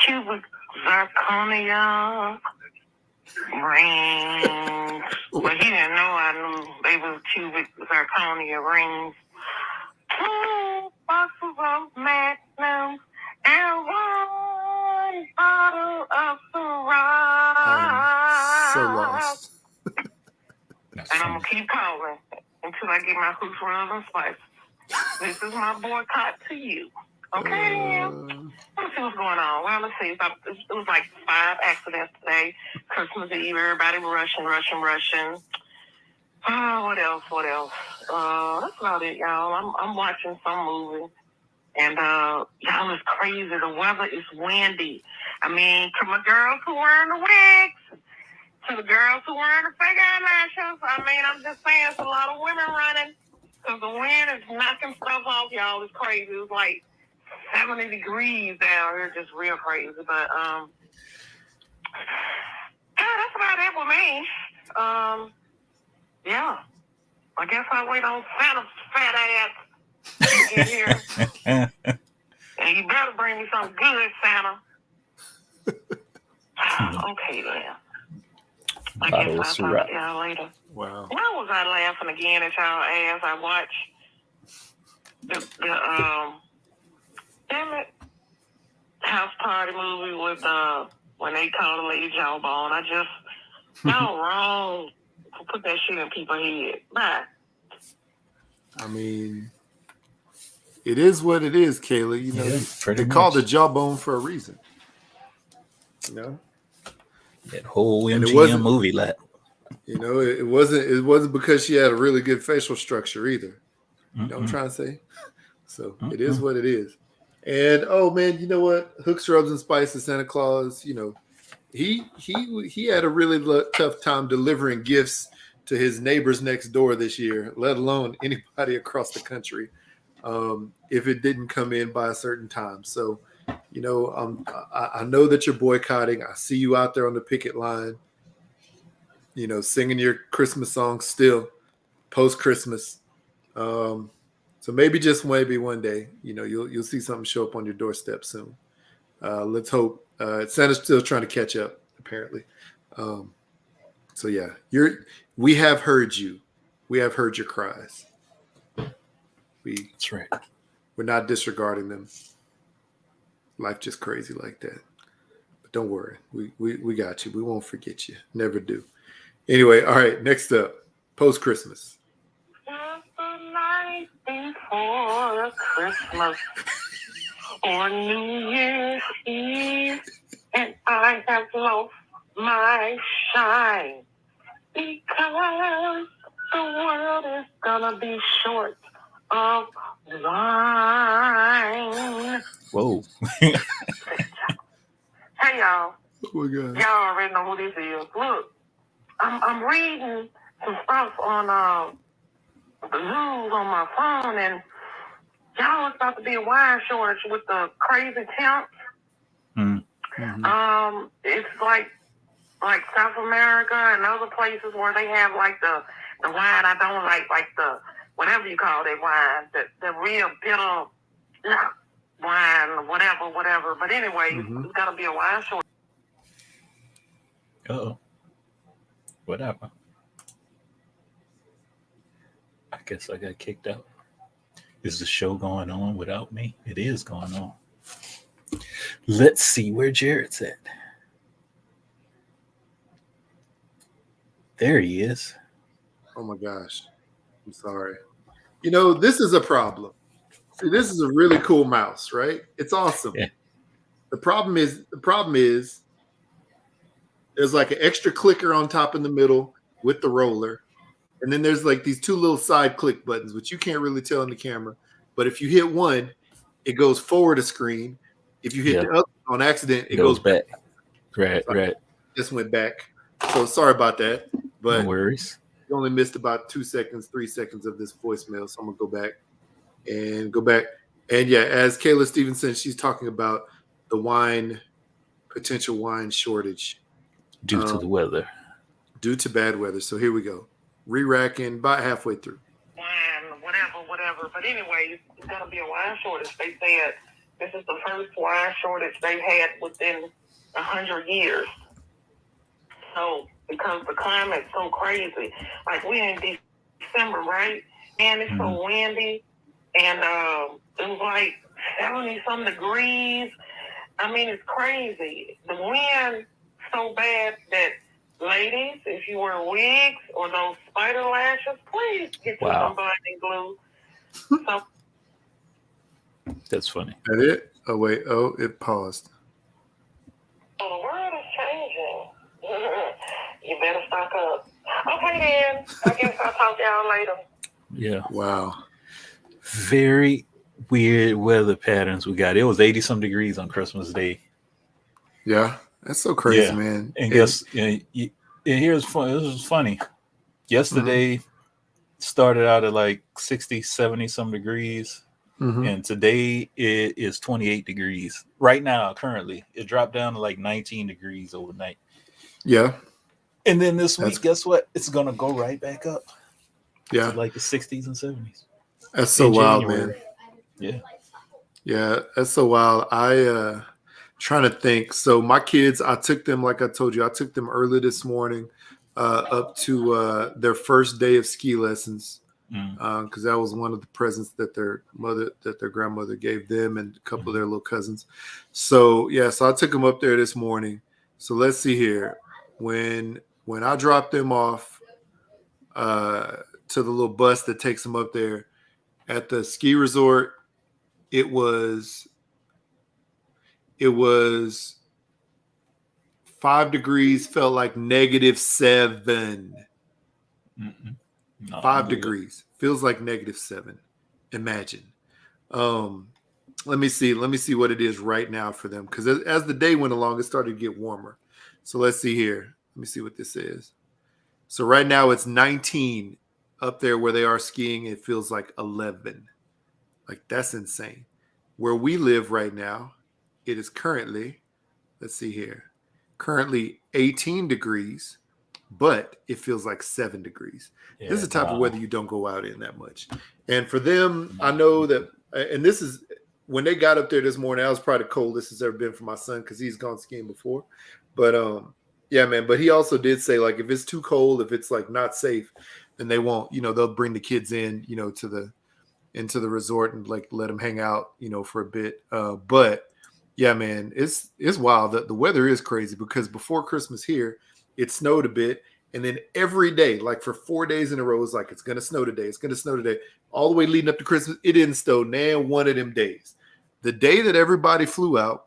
cubic zirconia rings. But he didn't know I knew they was cubic zirconia rings. 2 boxes of Magnum and 1 bottle of Ciroc. So lost. That's And I'm funny. gonna keep calling until I get my hoops, rubs, and spices. This is my boycott to you. Okay? Let's see what's going on. Well, let's see. It was like 5 accidents today. Christmas Eve, everybody rushing. Oh, what else? That's about it, y'all. I'm watching some movie. And, y'all, it's crazy. The weather is windy. I mean, to my girls who wearing the wigs, to the girls who wearing the fake eyelashes, I mean, I'm just saying it's a lot of women running. Because the wind is knocking stuff off, y'all. It's crazy. It's like 70 degrees down here, just real crazy. But yeah, that's about it with me. Yeah, I guess I'll wait on Santa's fat ass to get here. And you better bring me something good, Santa. Okay, then. I guess I'll talk to y'all later. Wow. Why was I laughing again at y'all ass? I watched the damn it, house party movie with when they call the lady jawbone. I just y'all wrong to put that shit in people's head. Bye. I mean, it is what it is, Kayla. You know, Yeah, they call the jawbone for a reason. You know, that whole And it MGM wasn't- movie lap. you know, it wasn't because she had a really good facial structure either. You know what I'm trying to say? So it is what it is. And oh man, you know what? Hooks, Rubs, and Spices, Santa Claus. You know, he had a really tough time delivering gifts to his neighbors next door this year, let alone anybody across the country, if it didn't come in by a certain time. So, you know, I know that you're boycotting. I see you out there on the picket line, you know, singing your Christmas songs still post Christmas. So maybe just maybe one day, you know, you'll see something show up on your doorstep soon. Let's hope. Santa's still trying to catch up, apparently. So yeah, we have heard you. We have heard your cries. That's right. We're not disregarding them. Life just crazy like that. But don't worry. We got you. We won't forget you. Never do. Anyway, all right, next up, post Christmas. The night before Christmas or New Year's Eve, and I have lost my shine because the world is gonna be short of wine. Whoa. Hey y'all, Oh my God. y'all already know who this is. Look, I'm reading some stuff on the news on my phone, and y'all, it's about to be a wine shortage with the crazy temps. Mm-hmm. It's like South America and other places where they have like the wine I don't like the whatever you call that wine, the real bitter wine, whatever. But anyway, It's gonna be a wine shortage. Uh-oh. Whatever. I guess I got kicked out. Is the show going on without me? It is going on. Let's see where Jared's at. There he is. Oh my gosh. I'm sorry. You know, this is a problem. See, this is a really cool mouse, right? It's awesome. Yeah. The problem is there's like an extra clicker on top in the middle with the roller. And then there's like these two little side click buttons, which you can't really tell in the camera. But if you hit one, it goes forward a screen. If you hit the other on accident, it goes back. Right, so right. Just went back. So sorry about that. But no worries. You only missed about 2 seconds, 3 seconds of this voicemail. So I'm gonna go back. And yeah, as Kayla Stevenson, she's talking about the potential wine shortage. Due to the weather. Due to bad weather. So here we go. Re-racking about halfway through. Wine, whatever. But anyway, it's going to be a wine shortage. They said this is the first wine shortage they've had within 100 years. So, because the climate's so crazy. Like, we're in December, right? And it's so windy. And it was like 70-some degrees. I mean, it's crazy. The wind so bad that ladies, if you wear wigs or those spider lashes, please get you some binding glue. So, that's funny. That it? Oh wait. Oh, it paused. the world is changing. You better stock up. Okay, then. I guess I'll talk to y'all later. Yeah. Wow. Very weird weather patterns we got. It was 80-some degrees on Christmas Day. Yeah. That's so crazy, man. And guess, here's fun. This was funny. Yesterday started out at like 60, 70-some degrees. And today it is 28 degrees. Right now, currently, it dropped down to like 19 degrees overnight. Yeah. And then this week, guess what? It's going to go right back up. Yeah. To like the 60s and 70s. That's so wild, man. Yeah. Yeah, that's so wild. I trying to think. So my kids, I took them, like I told you, I took them early this morning up to their first day of ski lessons. Because that was one of the presents that their grandmother gave them and a couple of their little cousins. So so I took them up there this morning. So let's see here. When I dropped them off to the little bus that takes them up there at the ski resort, it was 5 degrees, felt like -7. 5 degrees feels like -7. Imagine. Let me see what it is right now for them, because as the day went along, it started to get warmer. So let's see here. Let me see what this is. So right now it's 19 up there where they are skiing. It feels like 11. Like, that's insane. Where we live right now, it is currently, let's see here, currently 18 degrees. But it feels like 7 degrees. This is the type of weather you don't go out in that much. And for them, I know that, and this is, when they got up there this morning, that was probably the coldest it's ever been for my son, because he's gone skiing before. But yeah, man. But he also did say, like, if it's too cold, if it's like not safe, then they won't, they'll bring the kids in, into the resort and like let them hang out, for a bit. But yeah, man, it's wild. The weather is crazy, because before Christmas here, it snowed a bit, and then every day, like for 4 days in a row, it's like, it's going to snow today. It's going to snow today. All the way leading up to Christmas, it didn't snow one of them days. The day that everybody flew out,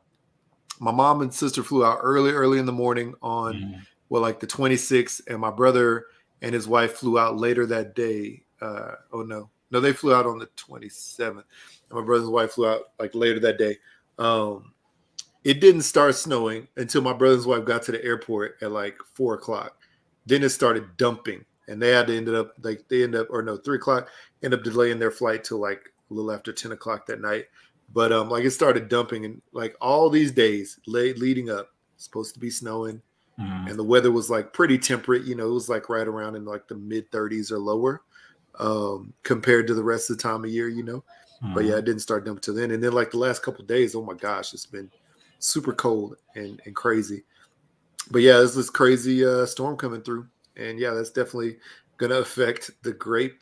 my mom and sister flew out early in the morning on, like the 26th, and my brother and his wife flew out later that day. No, they flew out on the 27th, and my brother's wife flew out like later that day. It didn't start snowing until my brother's wife got to the airport at like 4 o'clock. Then it started dumping, and they had to end up 3 o'clock, end up delaying their flight till like a little after 10 o'clock that night. But like it started dumping, and like all these days leading up, it's supposed to be snowing, and the weather was like pretty temperate. It was like right around in like the mid 30s or lower compared to the rest of the time of year. But yeah, it didn't start dumping till then. And then like the last couple of days, oh my gosh, it's been super cold and crazy. But yeah, there's this crazy storm coming through, and yeah, that's definitely gonna affect the grape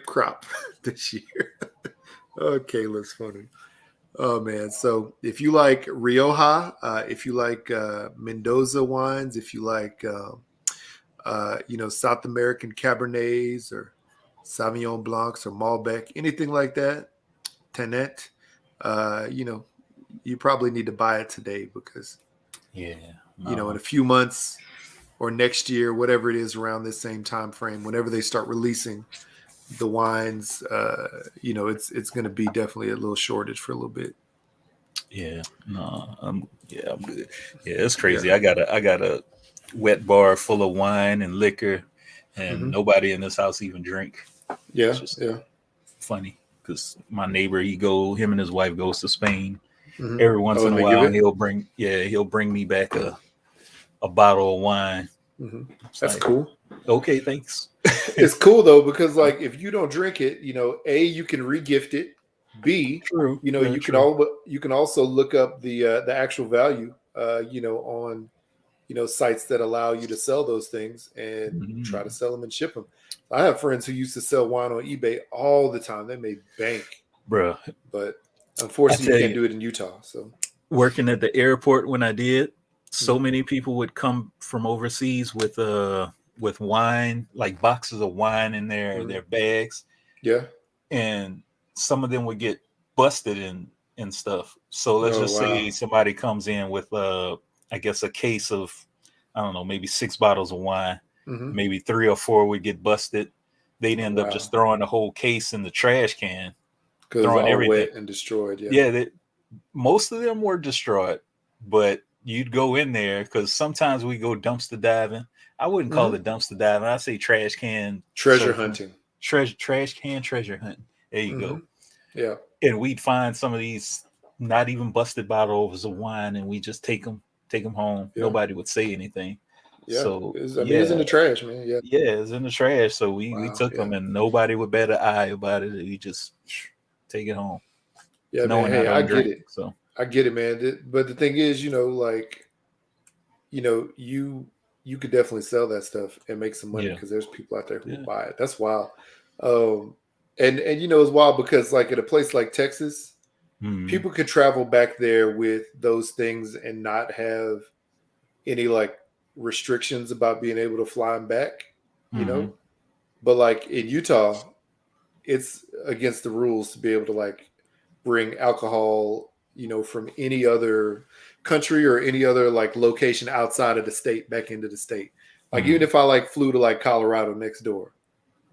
crop this year. Oh, Kayla's funny. Oh man, so if you like Rioja, if you like Mendoza wines, if you like South American Cabernets or Sauvignon Blancs or Malbec, anything like that, Tenet, you probably need to buy it today because, in a few months or next year, whatever it is around this same time frame, whenever they start releasing the wines, it's going to be definitely a little shortage for a little bit. Yeah, no, I'm good. Yeah, it's crazy. Yeah. I got a wet bar full of wine and liquor, and nobody in this house even drink. Yeah, it's just funny because my neighbor, him and his wife goes to Spain every once in a while, and he'll bring me back a bottle of wine. That's cool. Okay, thanks. It's cool though because like if you don't drink it, A, you can re-gift it. B, true. You can also look up the actual value, on sites that allow you to sell those things and try to sell them and ship them. I have friends who used to sell wine on eBay all the time. They made bank, bro. But unfortunately, you can't do it in Utah. So working at the airport when I did, so many people would come from overseas with wine, like boxes of wine in their bags. Yeah. And some of them would get busted and stuff. So let's just say somebody comes in with I guess a case of, I don't know, maybe 6 bottles of wine. Maybe 3 or 4 would get busted. They'd end up just throwing the whole case in the trash can, throwing everything wet and destroyed. Yeah, most of them were destroyed, but you'd go in there because sometimes we go dumpster diving. I wouldn't call it dumpster diving. I say trash can treasure hunting. Trash can treasure hunting. There you go. Yeah. And we'd find some of these not even busted bottles of wine, and we just take them home. Yeah. Nobody would say anything. Yeah. So it's in the trash, man. Yeah. Yeah, it's in the trash. So we took them, and nobody would bat an eye about it. We just take it home. Yeah, man. Hey, I get it. So I get it, man. But the thing is, you could definitely sell that stuff and make some money because there's people out there who will buy it. That's wild. And it's wild because like at a place like Texas, people could travel back there with those things and not have any like restrictions about being able to fly them back, but like in Utah, it's against the rules to be able to like bring alcohol, from any other country or any other like location outside of the state back into the state. Like even if I like flew to like Colorado next door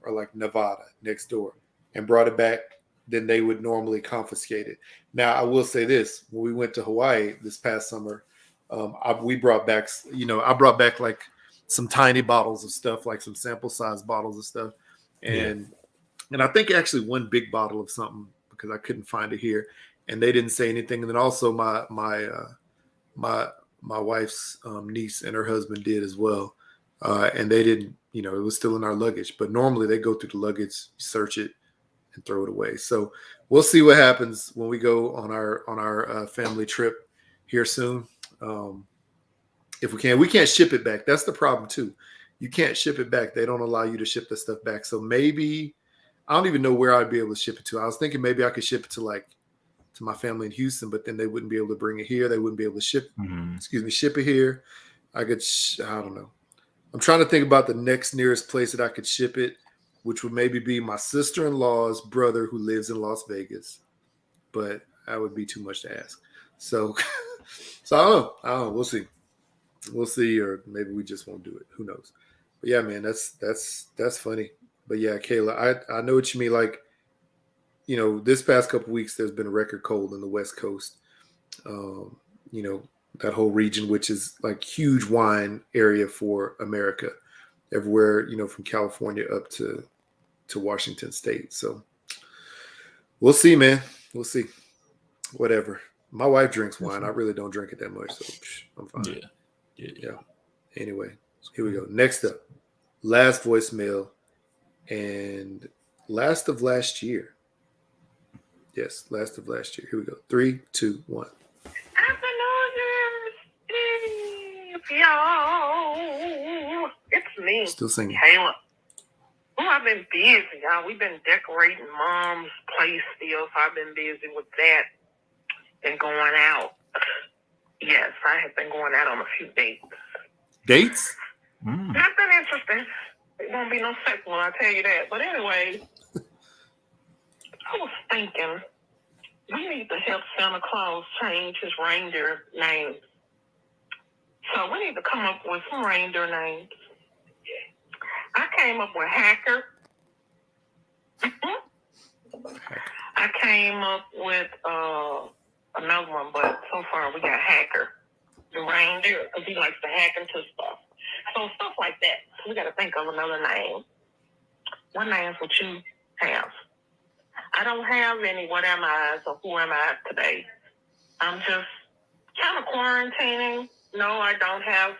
or like Nevada next door and brought it back, then they would normally confiscate it. Now, I will say this: when we went to Hawaii this past summer, we brought back, I brought back like some tiny bottles of stuff, like some sample size bottles of stuff, and I think actually one big bottle of something because I couldn't find it here, and they didn't say anything. And then also my wife's niece and her husband did as well, and they didn't. It was still in our luggage, but normally they go through the luggage, search it, and throw it away. So we'll see what happens when we go on our family trip here soon. If we can't ship it back. That's the problem too. You can't ship it back. They don't allow you to ship the stuff back. So maybe I don't even know where I'd be able to ship it to. I was thinking maybe I could ship it to my family in Houston, but then they wouldn't be able to bring it here. They wouldn't be able to ship it here. I don't know. I'm trying to think about the next nearest place that I could ship it, which would maybe be my sister-in-law's brother who lives in Las Vegas, but that would be too much to ask. So I don't know. We'll see, or maybe we just won't do it. Who knows? But yeah, man, that's funny. But yeah, Kayla, I know what you mean. Like, this past couple of weeks, there's been a record cold in the West Coast. That whole region, which is like huge wine area for America, everywhere, from California up to Washington State. So we'll see, man. We'll see. Whatever. My wife drinks wine. I really don't drink it that much, so I'm fine. Yeah. Anyway, here we go. Next up, last voicemail and last of last year. Yes, last of last year. Here we go. 3, 2, 1. Yo, it's me. Still singing. Kayla. Oh, I've been busy, y'all. We've been decorating Mom's place still, so I've been busy with that and going out. Yes, I have been going out on a few dates. Dates? Nothing interesting. It won't be no second one, I'll tell you that. But anyway, I was thinking we need to help Santa Claus change his reindeer name. So we need to come up with some reindeer names. I came up with Hacker. I came up with another one, but so far we got Hacker, the reindeer, because he likes to hack into stuff. So stuff like that. We got to think of another name. What names would you have? I don't have any what am I or who am I today. I'm just kind of quarantining. No, I don't have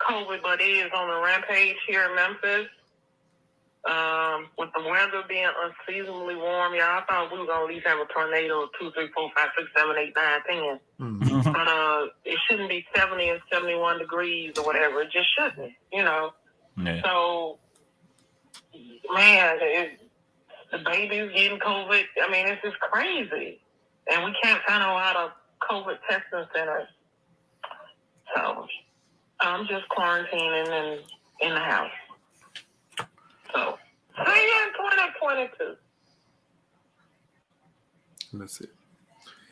COVID, but it is on a rampage here in Memphis. With the weather being unseasonably warm, y'all, I thought we were going to at least have a tornado of 2, 3, 4, 5, 6, 7, 8, 9, 10. Mm-hmm. But it shouldn't be 70 and 71 degrees or whatever. It just shouldn't, you know. Yeah. So, man, the baby's getting COVID. I mean, it's just crazy. And we can't find a lot of COVID testing centers. So, I'm just quarantining and in the house. So, see you in 2022. That's it.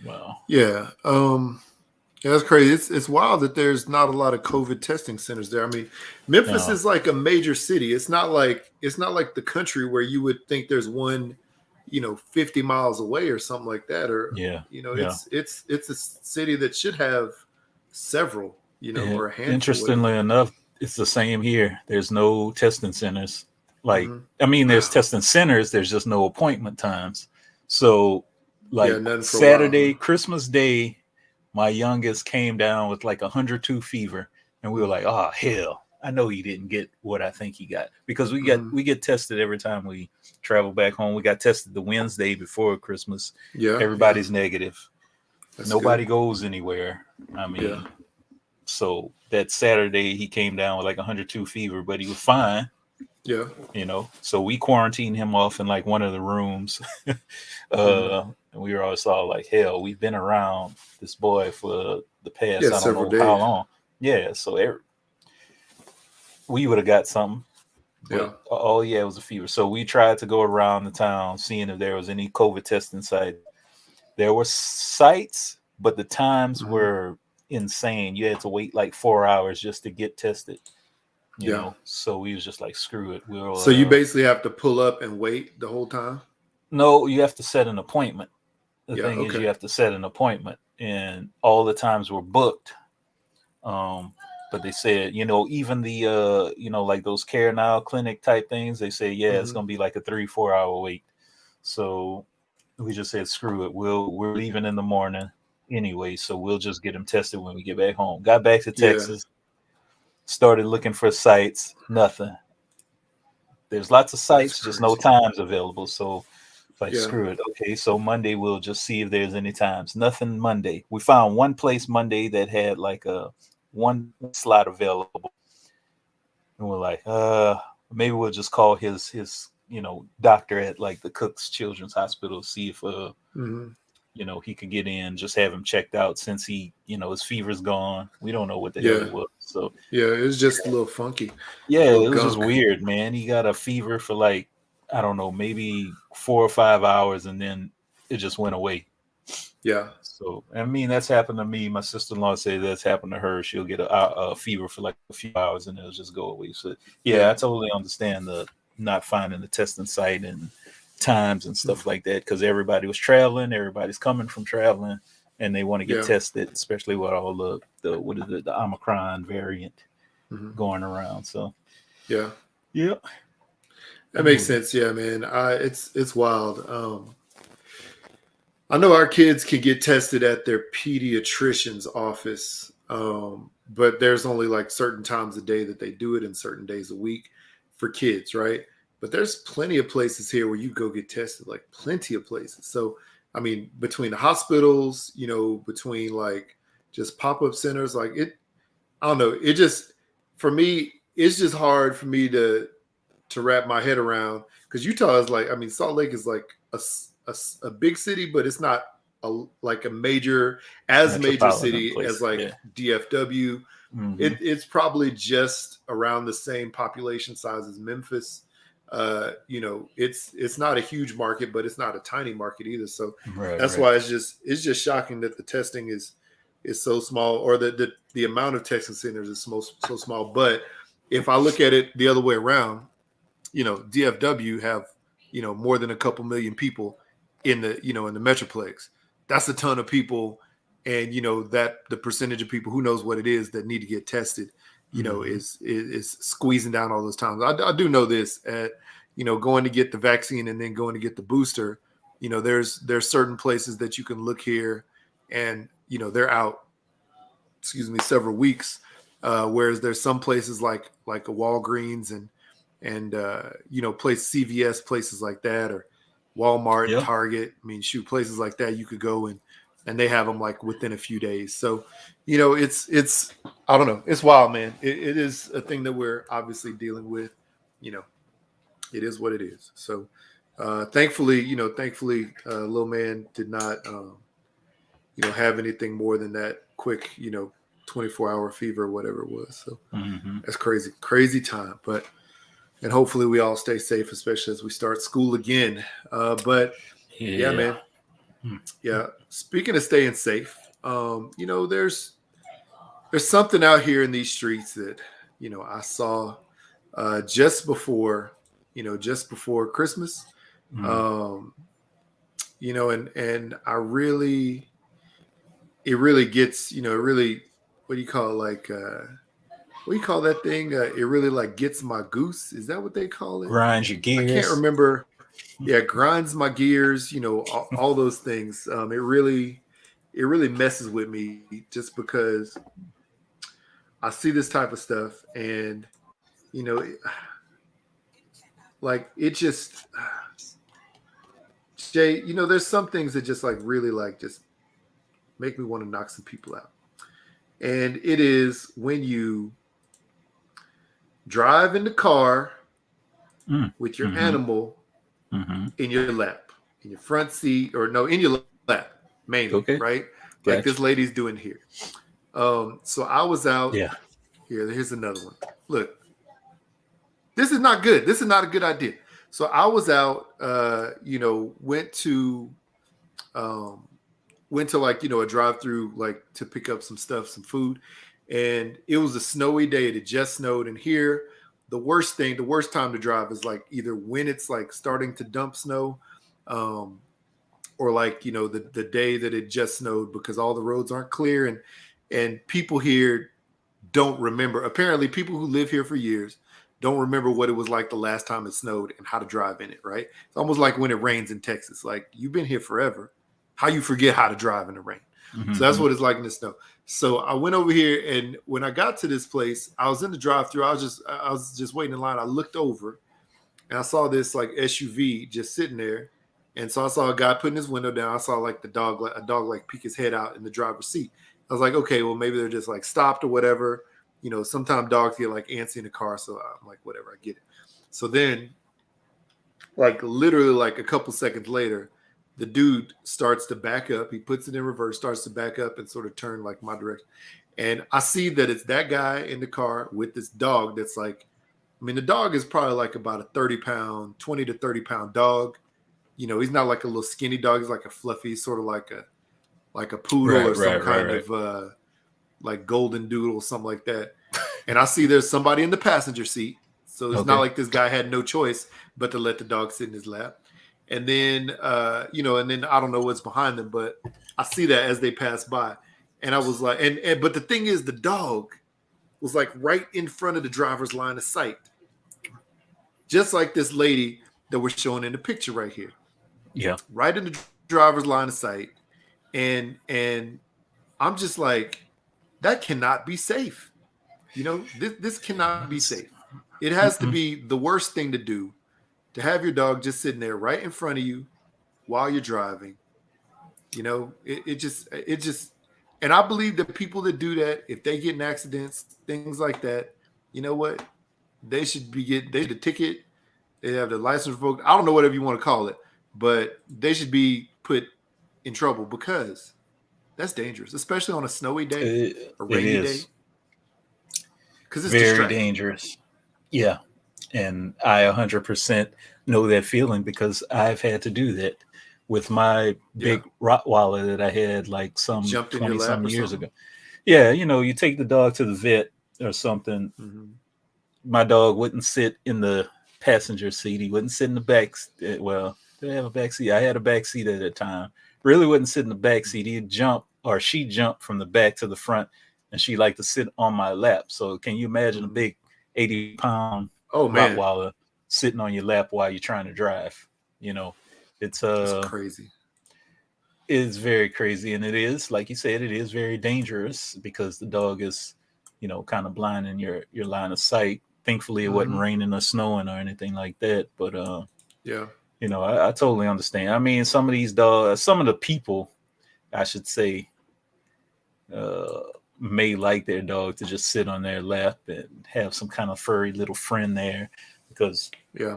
Wow. Yeah. Yeah, that's crazy. It's wild that there's not a lot of COVID testing centers there. I mean, Memphis is like a major city. It's not like the country where you would think there's one, 50 miles away or something like that. Or it's a city that should have several, or a handful. Interestingly enough, it's the same here. There's no testing centers. Like, I mean, there's testing centers. There's just no appointment times. So, like Saturday, Christmas Day, my youngest came down with like 102 fever, and we were like, "Oh hell, I know he didn't get what I think he got," because we get tested every time we travel back home. We got tested the Wednesday before Christmas. Yeah, everybody's negative. That's Nobody good. goes anywhere. I mean, so that Saturday he came down with like 102 fever, but he was fine. Yeah. So we quarantined him off in like one of the rooms. And we were always all like, hell, we've been around this boy for the past, I don't know how long. Yeah. So we would have got something. But, it was a fever. So we tried to go around the town, seeing if there was any COVID testing site. There were sites, but the times were insane. You had to wait like 4 hours just to get tested. You know, so we was just like, screw it. So you basically have to pull up and wait the whole time? No, you have to set an appointment. The thing is, you have to set an appointment, and all the times were booked. But they said, even the, like those Care Now clinic type things, they say, it's going to be like a 3-4 hour wait. So we just said, screw it. We're leaving in the morning anyway. So we'll just get them tested when we get back home. Got back to Texas. Started looking for sites, nothing. There's lots of sites, just no times available. So screw it. Okay, so Monday we'll just see if there's any times. Nothing Monday. We found one place Monday that had like a one slot available. And we're like, maybe we'll just call his doctor at like the Cook's Children's Hospital, see if he could get in, just have him checked out since he, his fever's gone. We don't know what the hell it was. So it was just a little funky. Yeah, it was just weird, man. He got a fever for like, I don't know, maybe 4 or 5 hours, and then it just went away. Yeah. So, I mean, that's happened to me. My sister-in-law said that's happened to her. She'll get a fever for like a few hours, and it'll just go away. So, I totally understand the not finding the testing site and times and stuff like that, because everybody was traveling, everybody's coming from traveling, and they want to get tested, especially with all the Omicron variant going around. So that Mm-hmm. makes sense. Yeah, man. It's wild. I know our kids can get tested at their pediatrician's office, but there's only like certain times a day that they do it and certain days a week for kids, right? But there's plenty of places here where you go get tested, like plenty of places. So, I mean, between the hospitals, between like just pop-up centers, like I don't know. It just, for me, it's just hard for me to wrap my head around, because Utah is like, I mean, Salt Lake is like a big city, but it's not like a major city place. as like DFW. It's probably just around the same population size as Memphis. It's not a huge market, but it's not a tiny market either. So that's why it's just shocking that the testing is so small, or the amount of testing centers is so small. But if I look at it the other way around, DFW have more than a couple million people in the in the Metroplex. That's a ton of people, and that the percentage of people, who knows what it is, that need to get tested, is squeezing down all those times. I do know this at going to get the vaccine and then going to get the booster. There's certain places that you can look here, and they're out, several weeks, whereas there's some places like a Walgreens and CVS, places like that, or Walmart, Target. I mean, places like that you could go and they have them like within a few days. So, it's I don't know, it's wild, man. It is a thing that we're obviously dealing with. It is what it is. So, thankfully, little man did not, have anything more than that quick, 24-hour fever or whatever it was. So that's crazy time. And hopefully we all stay safe, especially as we start school again. Yeah, man. Yeah. Speaking of staying safe, there's something out here in these streets that, I saw just before Christmas. And I really, it really gets, what do you call it? Like, what do you call that thing? It really like gets my goose. Is that what they call it? Grinds your gears. I can't remember. Yeah, grinds my gears. All those things. It really messes with me, just because I see this type of stuff, and it just, Jay. There's some things that just like really like just make me want to knock some people out, and it is when you drive in the car with your animal in your lap, in your front seat, or no, in your lap mainly, right? Like this lady's doing here. So I was out. Yeah. Here's another one. Look, this is not good. This is not a good idea. So I was out. Went to like a drive-through, like to pick up some stuff, some food. And it was a snowy day. It had just snowed. And here, the worst time to drive is like either when it's like starting to dump snow, or like, the day that it just snowed, because all the roads aren't clear. And people here don't remember. Apparently, people who live here for years don't remember what it was like the last time it snowed and how to drive in it, right? It's almost like when it rains in Texas. Like, you've been here forever. How you forget how to drive in the rain? So that's what it's like in the snow. So I went over here, and when I got to this place, I was in the drive-thru. I was just waiting in line. I looked over, and I saw this like SUV just sitting there. And so I saw a guy putting his window down. I saw like a dog like peek his head out in the driver's seat. I was like, okay, well, maybe they're just like stopped or whatever. Sometimes dogs get like antsy in the car. So I'm like, whatever, I get it. So then, like literally like a couple seconds later, the dude starts to back up. He puts it in reverse, starts to back up and sort of turn like my direction. And I see that it's that guy in the car with this dog that's like, the dog is probably like about a 20 to 30 pound dog. He's not like a little skinny dog. He's like a fluffy, sort of like a poodle or some kind of like golden doodle, something like that. And I see there's somebody in the passenger seat. So it's not like this guy had no choice but to let the dog sit in his lap. And then, and then I don't know what's behind them, but I see that as they pass by. And I was like, but the thing is, the dog was like right in front of the driver's line of sight. Just like this lady that we're showing in the picture right here. Yeah. Right in the driver's line of sight. And I'm just like, that cannot be safe. This cannot be safe. It has to be the worst thing to do, to have your dog just sitting there right in front of you while you're driving. It just, and I believe that people that do that, if they get in accidents, things like that, you know what? They should get a ticket. They have the license revoked. I don't know, whatever you want to call it, but they should be put in trouble because that's dangerous, especially on a snowy day, It a rainy day, is because it's very distracting. dangerous. Yeah. And I 100% know that feeling because I've had to do that with my Yeah, big Rottweiler that I had like some jumped in your 20 lap some or years something. ago. Yeah, you take the dog to the vet or something. Mm-hmm. My dog wouldn't sit in the passenger seat. He wouldn't sit in the back. Well, did I have a back seat? I had a back seat at that time. Really wouldn't sit in the back seat. He'd jump or she jumped from the back to the front, and she liked to sit on my lap. So can you imagine a Mm-hmm. big 80-pound Oh man, Rottweiler sitting on your lap while you're trying to drive? You know, it's that's crazy. it's very crazy, and it is, like you said, it is very dangerous because the dog is, kind of blind in your line of sight. Thankfully, it wasn't Mm-hmm. raining or snowing or anything like that. But Yeah, I totally understand. I mean, some of these dogs, some of the people, I should say, uh, may like their dog to just sit on their lap and have some kind of furry little friend there, because yeah.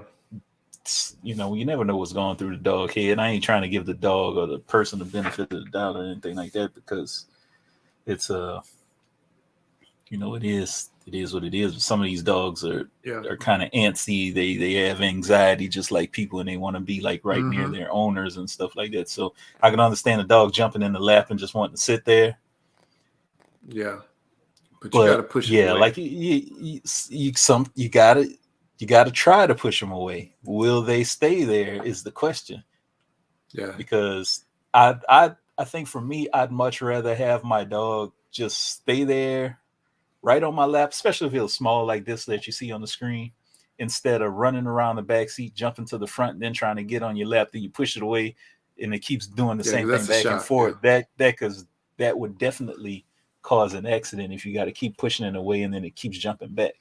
you never know what's going through the dog head. I ain't trying to give the dog or the person the benefit of the doubt or anything like that, because it's it is what it is. Some of these dogs are Yeah. kind of antsy. They have anxiety just like people, and they want to be like right near Mm-hmm. their owners and stuff like that. So I can understand a dog jumping in the lap and just wanting to sit there. Yeah. But you got to But push them yeah, away. like you gotta try to push them away. Will they stay there is the question. Yeah. Because I think for me, I'd much rather have my dog just stay there right on my lap, especially if it was small like this that you see on the screen, instead of running around the back seat, jumping to the front, and then trying to get on your lap. Then you push it away, and it keeps doing the Yeah, same because thing that's a back and shot. Yeah. forth. That would definitely cause an accident if you got to keep pushing it away and then it keeps jumping back.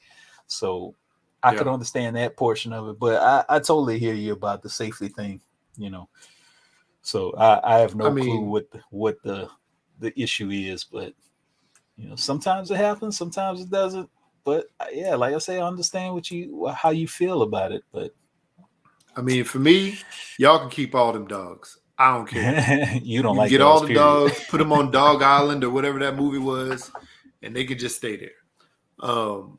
So I could Yeah. understand that portion of it, but I totally hear you about the safety thing. You know, so I have I no clue mean, what the issue is, but sometimes it happens, sometimes it doesn't. But yeah, like I say, I understand how you feel about it, but for me, y'all can keep all them dogs. I don't care. you don't You can like get all dogs, the period. dogs, put them on Dog Island or whatever that movie was, and they can just stay there. Um,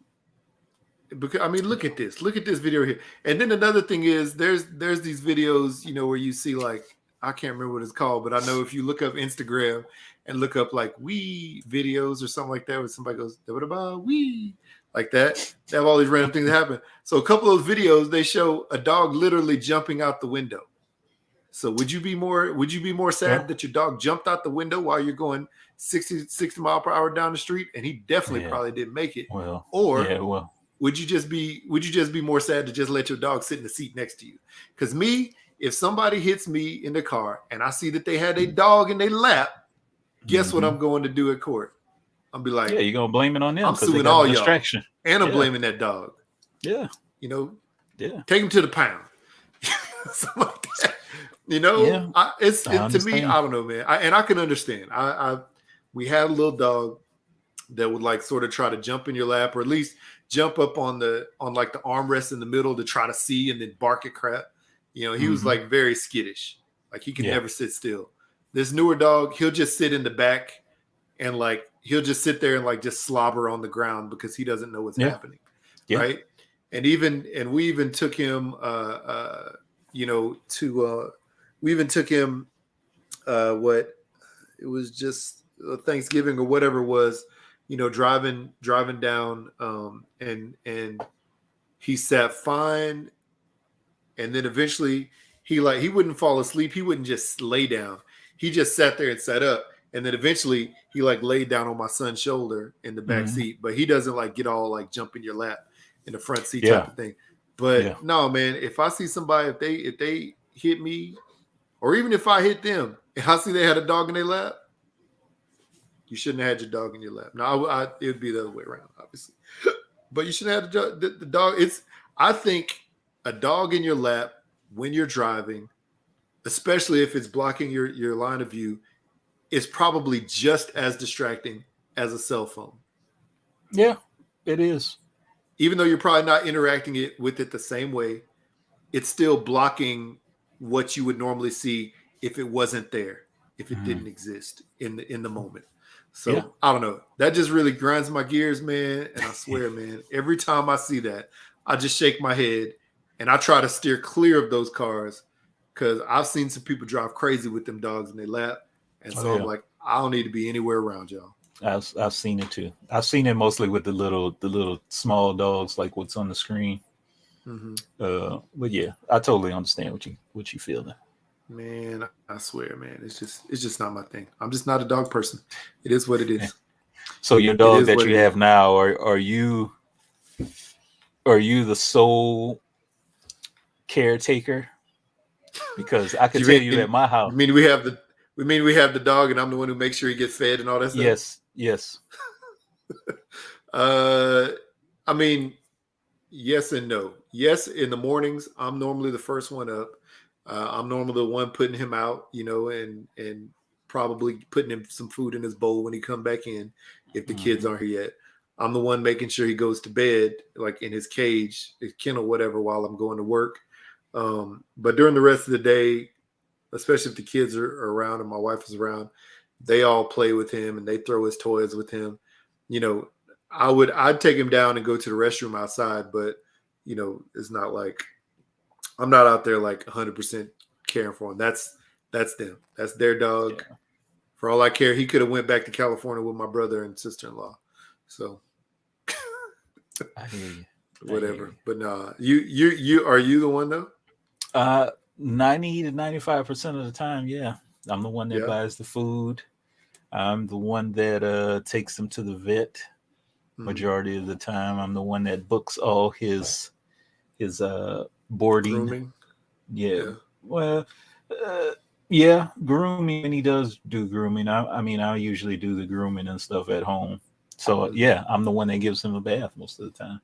because look at this. Look at this video here. And then another thing is, there's these videos, where you see like I can't remember what it's called, but I know if you look up Instagram and look up like wee videos or something like that, where somebody goes, "What about wee?" like that. They have all these random things that happen. So a couple of those videos, they show a dog literally jumping out the window. So would you be more Yeah, sad that your dog jumped out the window while you're going 60 mile per hour down the street, and he definitely yeah. probably didn't make it? Well, Or yeah, well, would you just be more sad to just let your dog sit in the seat next to you? Because me, if somebody hits me in the car and I see that they had a dog in their lap, guess what hmm I'm going to do at court? I'll be like, yeah, you're gonna blame it on them I'm because they suing got a all y'all, distraction. and I'm Yeah, blaming that dog. yeah, You know, yeah, take him to the pound. Something like that. yeah. I To me, understand. I don't know, man. And I can understand. We had a little dog that would like sort of try to jump in your lap, or at least jump up on like the armrest in the middle to try to see and then bark at crap. He was Hmm. like very skittish. Like he could Yeah, never sit still. This newer dog, he'll just sit in the back and like he'll just sit there and like just slobber on the ground because he doesn't know what's yeah, happening. yeah. Right. And we even took him to we even took him what it was just Thanksgiving or whatever it was, driving down, and he sat fine, and then eventually he wouldn't fall asleep. He wouldn't just lay down. He just sat there and sat up, and then eventually he like laid down on my son's shoulder in the back Hmm. seat. But he doesn't like get all like jump in your lap in the front seat type Yeah, of thing. yeah. But no, man, if I see somebody, if they hit me, or even if I hit them, and I see they had a dog in their lap, you shouldn't have had your dog in your lap. No, it would be the other way around, obviously. But you shouldn't have the dog. I think a dog in your lap when you're driving, especially if it's blocking your line of view, is probably just as distracting as a cell phone. Yeah, it is. Even though you're probably not interacting with it the same way, it's still blocking what you would normally see if it wasn't there. if it didn't exist in the moment. So Yeah. I don't know. That just really grinds my gears, man. And I swear, man, every time I see that, I just shake my head and I try to steer clear of those cars because I've seen some people drive crazy with them dogs in their lap. And so I'm like, I don't need to be anywhere around y'all. I've seen it too. I've seen it mostly with the little small dogs, like what's on the screen. But yeah, I totally understand what you feeling. Man, I swear, man, it's just not my thing. I'm just not a dog person. It is what it is. So your dog that you have now, are you the sole caretaker? Because I could tell you at my house. You mean we have the dog, and I'm the one who makes sure he gets fed and all that stuff? Yes. I mean, yes and no. Yes, in the mornings, I'm normally the first one up. I'm normally the one putting him out, and probably putting him some food in his bowl when he come back in, if the kids aren't here yet. I'm the one making sure he goes to bed, like in his cage, his kennel, whatever, while I'm going to work. But during the rest of the day, especially if the kids are around and my wife is around, they all play with him and they throw his toys with him. I'd take him down and go to the restroom outside, but it's not like I'm not out there like 100% caring for him. That's them. That's their dog. Yeah. For all I care, he could have went back to California with my brother and sister-in-law. So I hear you. Whatever. But nah, you are you the one though? 90 to 95% of the time, yeah. I'm the one that buys the food. I'm the one that takes him to the vet. Majority of the time, I'm the one that books all his boarding. Grooming. Yeah. Well, yeah, grooming. And he does do grooming. I usually do the grooming and stuff at home. So yeah, I'm the one that gives him a bath most of the time.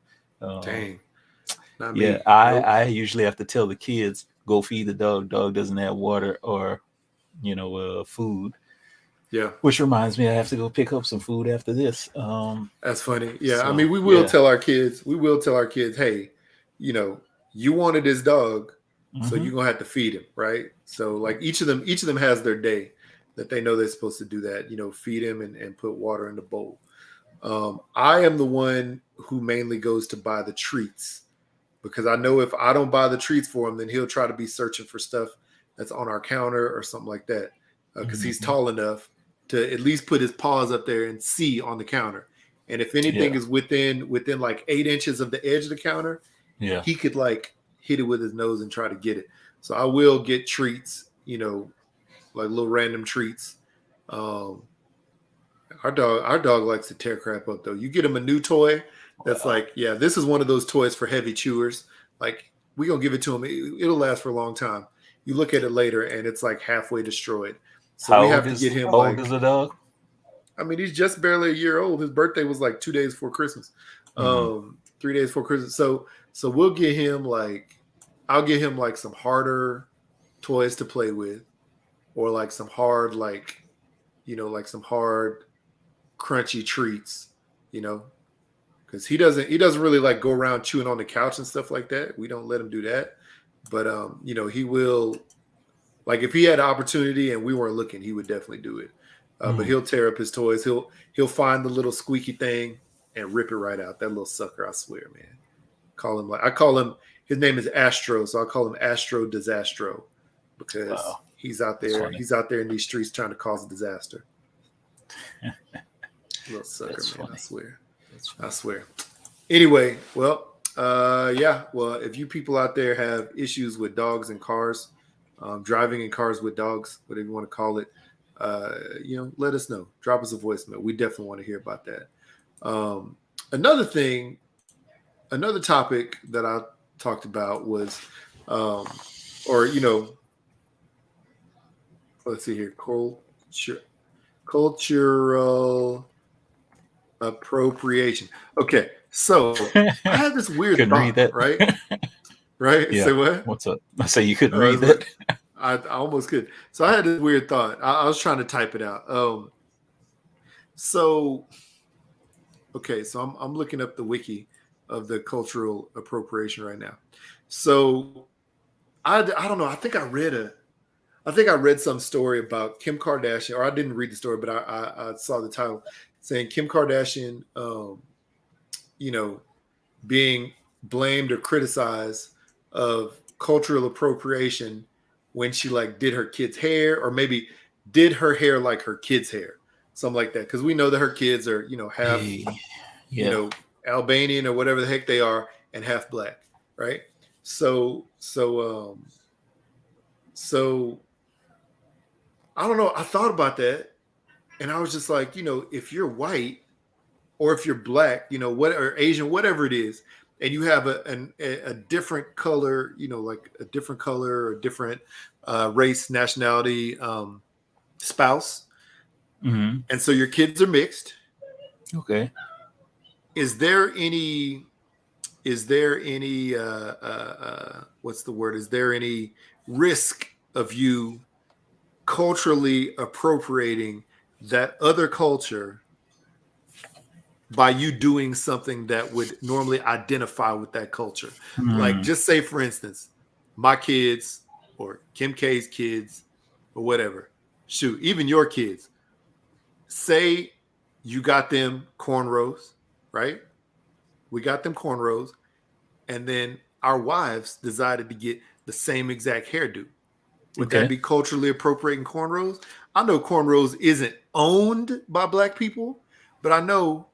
Dang. Not yeah, me. I usually have to tell the kids, go feed the dog. Dog doesn't have water or, food. Yeah. Which reminds me, I have to go pick up some food after this. That's funny. Yeah. So, we will tell our kids, hey, you wanted this dog, so you're going to have to feed him. Right. So like each of them has their day that they know they're supposed to do that, feed him and put water in the bowl. I am the one who mainly goes to buy the treats, because I know if I don't buy the treats for him, then he'll try to be searching for stuff that's on our counter or something like that. Because he's tall enough to at least put his paws up there and see on the counter. And if anything is within like 8 inches of the edge of the counter, he could like hit it with his nose and try to get it. So I will get treats, like little random treats. Our dog likes to tear crap up though. You get him a new toy that's like, this is one of those toys for heavy chewers. Like, we gonna give it to him. It'll last for a long time. You look at it later and it's like halfway destroyed. So we have to get him. How old is the dog? I mean, he's just barely a year old. His birthday was like 2 days before Christmas. 3 days before Christmas. So we'll get him I'll get him like some harder toys to play with, or like some hard, like some hard crunchy treats, because he doesn't really like go around chewing on the couch and stuff like that. We don't let him do that. But he will, like, if he had an opportunity and we weren't looking, he would definitely do it. But he'll tear up his toys. He'll find the little squeaky thing and rip it right out. That little sucker, I swear, man. I call him. His name is Astro, so I call him Astro Disastro, because he's out there. He's out there in these streets trying to cause a disaster. Little sucker, that's man. Funny. I swear. Anyway, well, if you people out there have issues with dogs and cars, driving in cars with dogs, whatever you want to call it, let us know. Drop us a voicemail. We definitely want to hear about that. Another topic that I talked about was, let's see here, cultural appropriation. Okay, so I had this weird thought, right? Right? Yeah. Say what? What's up? I say you couldn't read that. I almost could. So I had this weird thought. I was trying to type it out. So I'm looking up the wiki of the cultural appropriation right now. So I don't know. I think I read I think I read some story about Kim Kardashian, or I didn't read the story, but I saw the title saying Kim Kardashian, you know, being blamed or criticized of cultural appropriation when she like did her kid's hair, or maybe did her hair like her kid's hair, something like that. Because we know that her kids are, half, Albanian or whatever the heck they are, and half black, right? So I don't know. I thought about that, and I was just like, if you're white or if you're black, what, or Asian, whatever it is, and you have a different color, like a different color or different race, nationality, spouse, Mm-hmm. and so your kids are mixed. Okay. Is there any what's the word? Is there any risk of you culturally appropriating that other culture by you doing something that would normally identify with that culture? Like, just say, for instance, my kids or Kim K's kids or whatever, shoot, even your kids, say you got them cornrows, right? We got them cornrows, and then our wives decided to get the same exact hairdo. Would that be culturally appropriating cornrows? I know cornrows isn't owned by black people, but I know,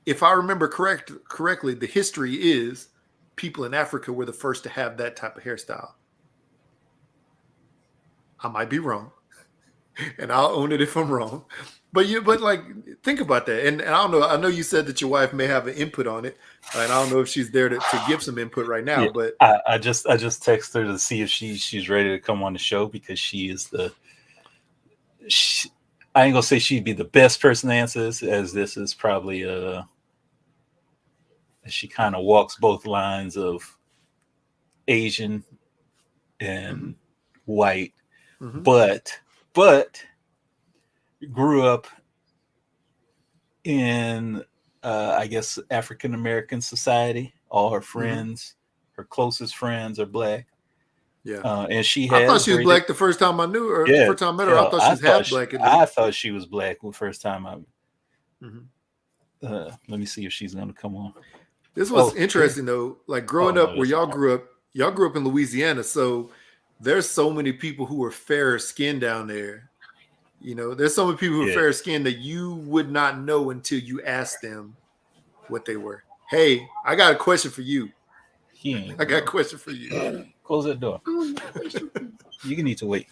if I remember correctly, the history is people in Africa were the first to have that type of hairstyle. I might be wrong, and I'll own it if I'm wrong. But like, think about that. And I don't know. I know you said that your wife may have an input on it, and I don't know if she's there to give some input right now. Yeah, but I just text her to see if she's ready to come on the show, because she is I ain't gonna say she'd be the best person to answer this, as this is probably she kind of walks both lines of Asian and white, but grew up in I guess African American society. All her friends, her closest friends, are black. Yeah, and she I thought she was black the first time I knew her. The first time I met her, I thought she was half black. I thought she was black the first time I. Let me see if she's going to come on. This was interesting though. Like, growing up where y'all grew up in Louisiana, so there's so many people who are fairer skinned down there. There's so many people who are fair skinned that you would not know until you asked them what they were. Hey, I got a question for you. I got a question for you. Close that door. You can need to wait.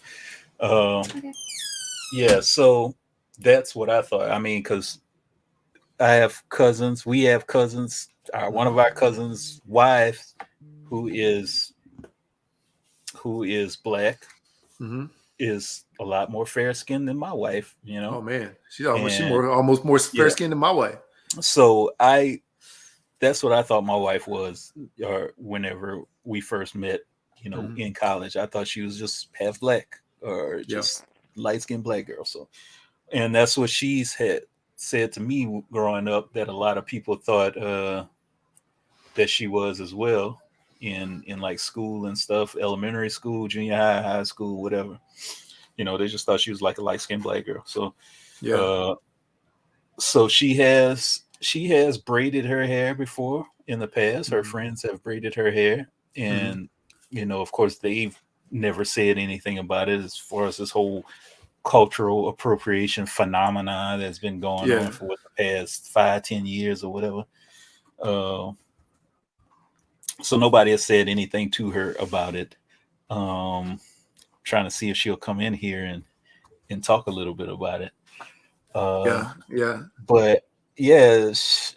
Yeah, so that's what I thought. I mean, because I have cousins. We have cousins. One of our cousins' wives, who is black, is a lot more fair skinned than my wife. Oh man, she's almost more fair skinned than my wife. So that's what I thought my wife was, or whenever we first met, in college. I thought she was just half black, or just light skinned black girl. So, and that's what she's had said to me growing up, that a lot of people thought that she was as well in like school and stuff, elementary school, junior high school, whatever. They just thought she was like a light skinned black girl. So, so she has braided her hair before in the past. Her friends have braided her hair, and of course, they've never said anything about it as far as this whole cultural appropriation phenomena that's been going on for the past 5-10 years or whatever. So nobody has said anything to her about it. Trying to see if she'll come in here and talk a little bit about it. But yes,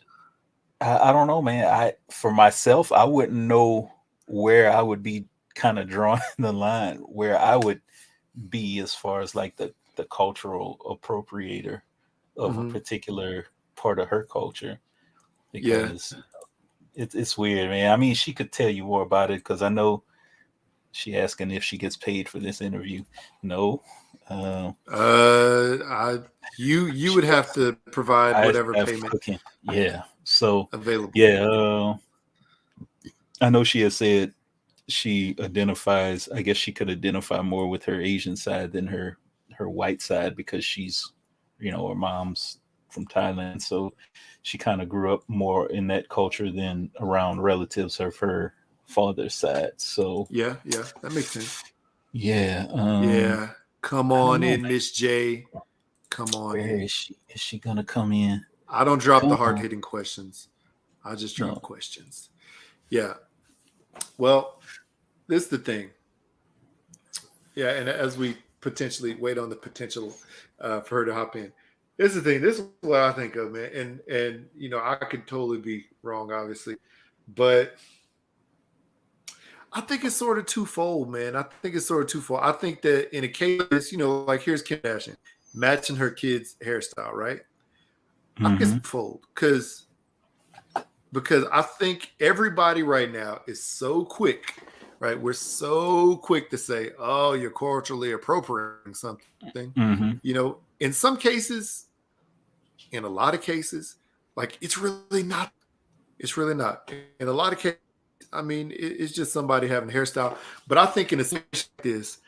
I don't know, man. For myself, I wouldn't know where I would be kind of drawing the line, where I would be as far as like the cultural appropriator of a particular part of her culture, because it's weird, man. I mean, she could tell you more about it, because I know she asking if she gets paid for this interview. No. You would have to provide whatever payment. So available. I know she has said she identifies, I guess she could identify more with her Asian side than her white side, because she's, her mom's from Thailand, so she kind of grew up more in that culture than around relatives of her father's side. So yeah, that makes sense. yeah, Yeah, come on in, Miss J. Come on where in. is she? Is she gonna come in? I don't drop the Come hard on. hitting questions. I just drop No. questions. Yeah. Well, this is the thing. Yeah, and as we potentially wait on the potential for her to hop in, this is the thing. This is what I think of, man. And I could totally be wrong, obviously, but I think it's sort of twofold, man. I think it's sort of twofold. I think that in a case, like here's Kim Kardashian matching her kid's hairstyle, right? I think it's twofold because I think everybody right now is so quick, right? We're so quick to say, "Oh, you're culturally appropriating something." In some cases, in a lot of cases, like it's really not. It's really not. In a lot of cases, I mean, it's just somebody having a hairstyle. But I think in a situation like this,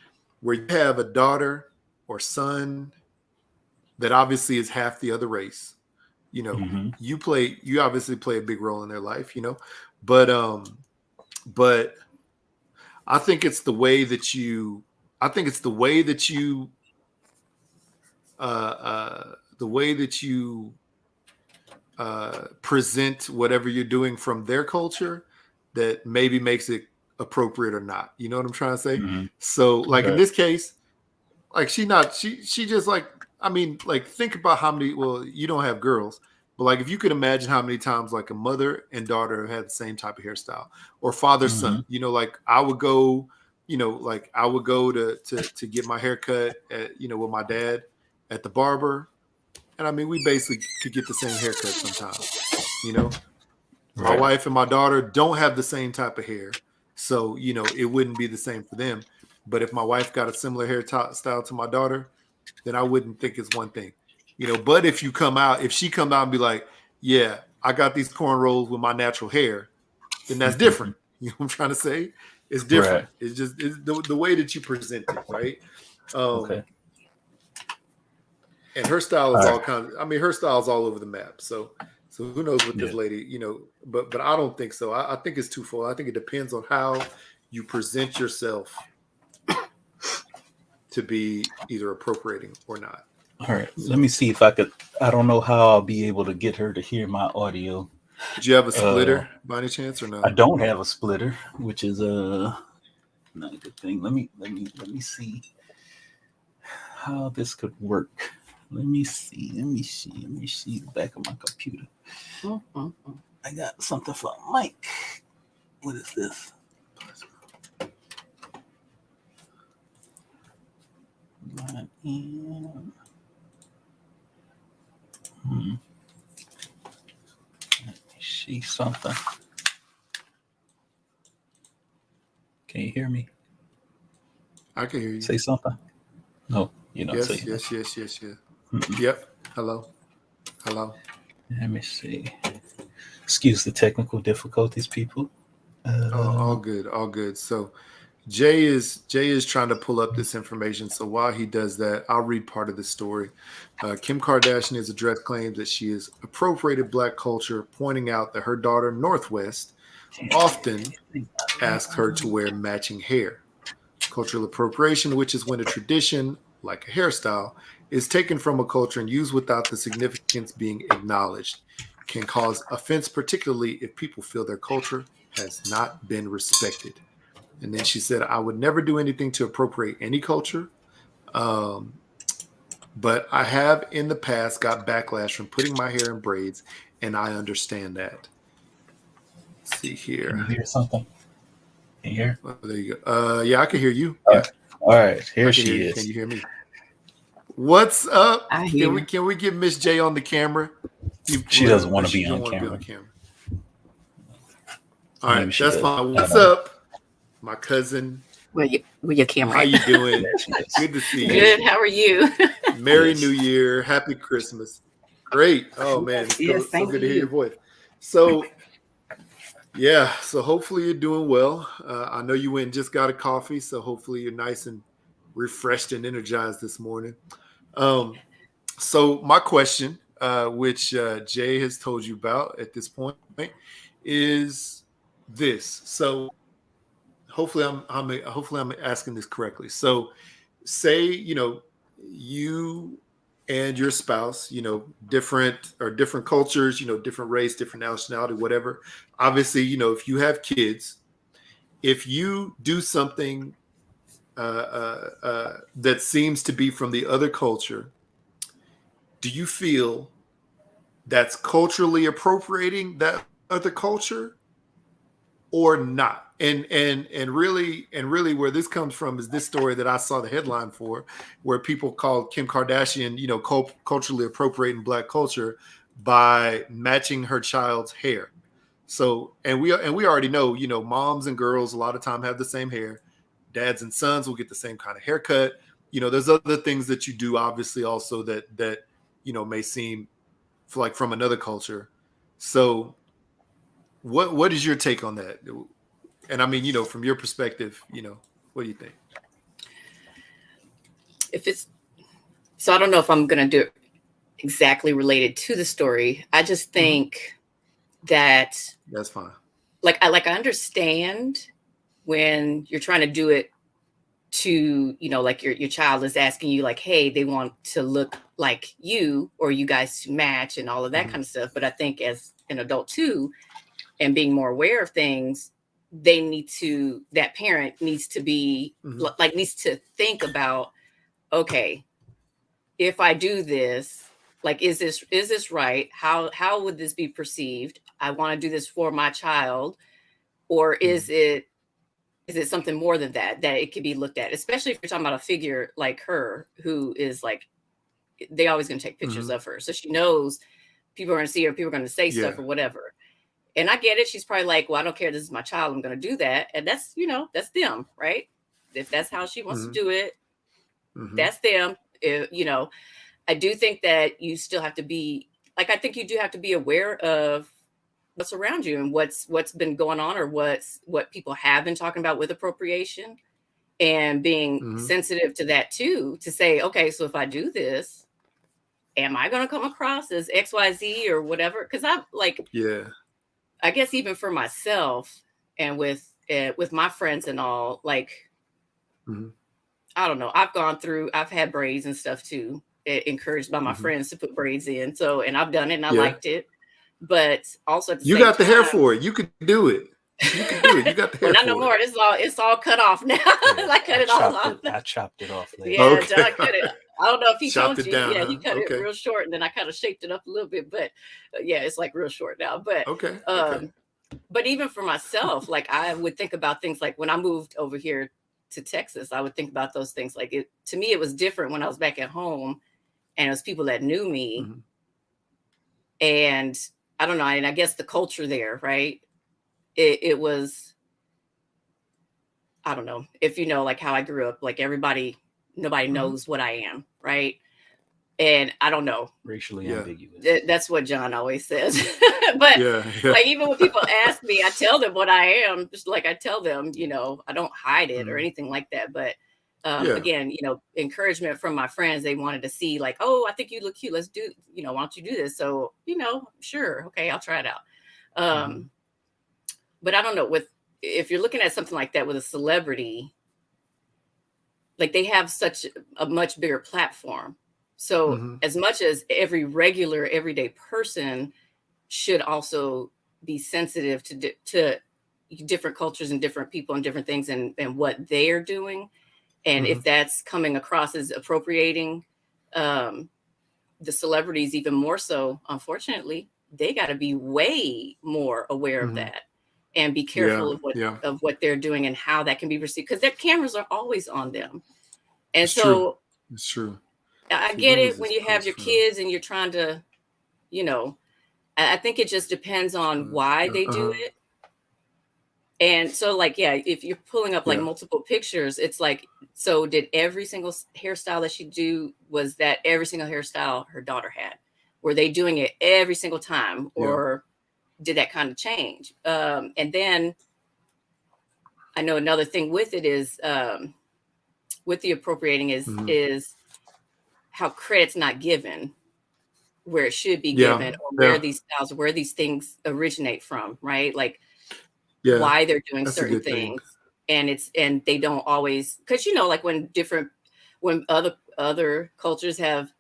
where you have a daughter or son that obviously is half the other race, you obviously play a big role in their life, but I think it's the way that you present whatever you're doing from their culture that maybe makes it appropriate or not. You know what I'm trying to say? So like in this case, like she just like, I mean, like think about how many, well, you don't have girls, but like if you could imagine how many times like a mother and daughter have had the same type of hairstyle, or father son, like I would go to get my hair cut at, with my dad at the barber. And I mean, we basically could get the same haircut sometimes, My wife and my daughter don't have the same type of hair. So, it wouldn't be the same for them. But if my wife got a similar hairstyle to my daughter, then I wouldn't think it's one thing, But if she come out and be like, yeah, I got these cornrows with my natural hair, then that's different. You know what I'm trying to say? It's different. Right. It's just the way that you present it, right? Okay. And her style is all kinds. I mean, her style is all over the map. So who knows what this lady, But I don't think so. I think it's twofold. I think it depends on how you present yourself to be either appropriating or not. All right. Let me see if I could. I don't know how I'll be able to get her to hear my audio. Do you have a splitter by any chance or no? I don't have a splitter, which is not a good thing. Let me see how this could work. Let me see the back of my computer. I got something for Mike. What is this? Let me see something. Can you hear me? I can hear you. Say something. No, you don't say anything. Yes. Yep. Hello. Let me see. Excuse the technical difficulties, people. All good. So Jay is trying to pull up this information. So while he does that, I'll read part of the story. Kim Kardashian has addressed claims that she has appropriated Black culture, pointing out that her daughter Northwest often asks her to wear matching hair. Cultural appropriation, which is when a tradition, like a hairstyle, is taken from a culture and used without the significance being acknowledged, can cause offense, particularly if people feel their culture has not been respected. And then she said, I would never do anything to appropriate any culture. But I have in the past got backlash from putting my hair in braids, and I understand that. Let's see here. Can you hear something? Can you hear? Oh, there you go. Yeah, I can hear you. Yeah. All right. Here she is. Can you hear me? What's up? Can we get Miss J on the camera? She doesn't want to be on camera. All right, that's fine. What's up, my cousin? Where your camera? How you doing? Good to see you. Good. How are you? Merry New Year. Happy Christmas. Great. Oh man, it's so good to hear your voice. So Yeah, so hopefully you're doing well. I know you went and just got a coffee, so hopefully you're nice and refreshed and energized this morning. Um, so my question, which Jay has told you about at this point, is this. So hopefully I'm asking this correctly. So say you and your spouse, different cultures, different race, different nationality, whatever. Obviously, if you have kids, if you do something that seems to be from the other culture, do you feel that's culturally appropriating that other culture or not? And really where this comes from is this story that I saw the headline for, where people called Kim Kardashian, culturally appropriating Black culture by matching her child's hair. So, and we already know, moms and girls a lot of time have the same hair. Dads and sons will get the same kind of haircut. There's other things that you do, obviously, also that may seem like from another culture. So, what is your take on that? And I mean, from your perspective, what do you think? If it's so, I don't know if I'm going to do it exactly related to the story. I just think that That's fine. Like I understand when you're trying to do it to, like your child is asking you like, hey, they want to look like you or you guys to match and all of that kind of stuff. But I think as an adult too, and being more aware of things, that parent needs to be needs to think about, okay, if I do this, like, is this right? How would this be perceived? I want to do this for my child, or is it something more than that it could be looked at, especially if you're talking about a figure like her, who is like, they always going to take pictures of her. So she knows people are going to see her, people are going to say stuff or whatever. And I get it. She's probably like, well, I don't care. This is my child. I'm going to do that. And that's, that's them, right? If that's how she wants to do it, that's them. I do think that you still have to be like, I think you do have to be aware of what's around you and what's been going on, or what people have been talking about with appropriation, and being sensitive to that too, to say, okay, so if I do this, am I going to come across as XYZ or whatever? Because I'm like, I guess even for myself and with my friends and all, like, I don't know. I've had braids and stuff too, encouraged by my friends to put braids in. So, and I've done it and I liked it, but also at the you same got the time, hair for it. You could do it. You can do it. You got the hair. Not no more. It's all cut off now. I cut it all off. I chopped it off later. Yeah, John cut it. I don't know if he Chopped told it you. down, Yeah, he cut it okay. real short, and then I kind of shaped it up a little bit. But yeah, it's like real short now. But okay. But even for myself, like, I would think about things like when I moved over here to Texas, I would think about those things. Like, to me, it was different when I was back at home, and it was people that knew me, and I don't know. And I guess the culture there, right? It was, I don't know if you know, like how I grew up, like nobody knows what I am, right? And I don't know. Racially ambiguous. That's what John always says. But like, even when people ask me, I tell them what I am. Just like I tell them, I don't hide it or anything like that. But again, encouragement from my friends. They wanted to see like, oh, I think you look cute. Let's do, why don't you do this? So, sure. Okay, I'll try it out. But I don't know, if you're looking at something like that with a celebrity, like, they have such a much bigger platform. So as much as every regular, everyday person should also be sensitive to different cultures and different people and different things and what they are doing. And if that's coming across as appropriating, the celebrities even more so, unfortunately, they got to be way more aware of that and be careful of what they're doing and how that can be received, because their cameras are always on them. And it's true. I get it when you have your kids and you're trying to, I think it just depends on why they do it. And so, like, if you're pulling up like multiple pictures, it's like, so did every single hairstyle that she do, was that every single hairstyle her daughter had? Were they doing it every single time? Or did that kind of change. And then I know another thing with it is with the appropriating is how credit's not given where it should be given, or where these styles, where these things originate from, right? Like why they're doing certain things. And they don't always, because like when other cultures have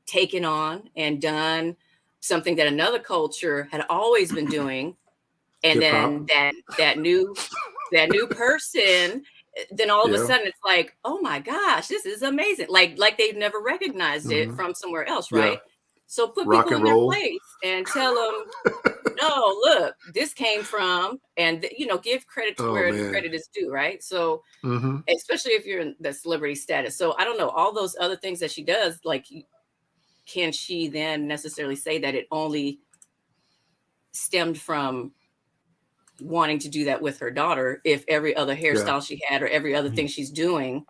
taken on and done something that another culture had always been doing, and then that new person, then all of a sudden it's like, oh my gosh, this is amazing, like they've never recognized it from somewhere else, right? So put people in their place and tell them, no, look, this came from, and give credit to where the credit is due, right? So especially if you're in the celebrity status. So I don't know, all those other things that she does, like, can she then necessarily say that it only stemmed from wanting to do that with her daughter, if every other hairstyle she had or every other thing she's doing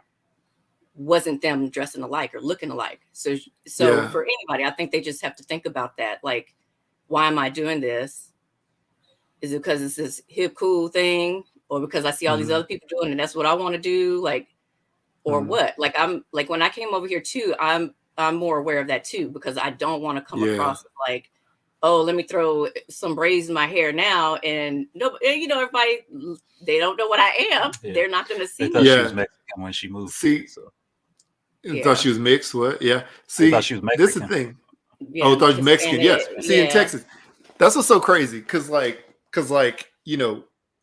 wasn't them dressing alike or looking alike? So for anybody, I think they just have to think about that. Like, why am I doing this? Is it because it's this hip, cool thing, or because I see all these other people doing it and that's what I want to do? Like, or what? Like, I'm like, when I came over here too, I'm more aware of that too, because I don't want to come across as like, oh, let me throw some braids in my hair now, and everybody, they don't know what I am. They're not going to see. They thought she was Mexican when she moved. See, thought she was mixed. What? Yeah. See, thought she was Mexican. This is the thing. Thought she was Mexican. Yes. See, in Texas, that's what's so crazy. Because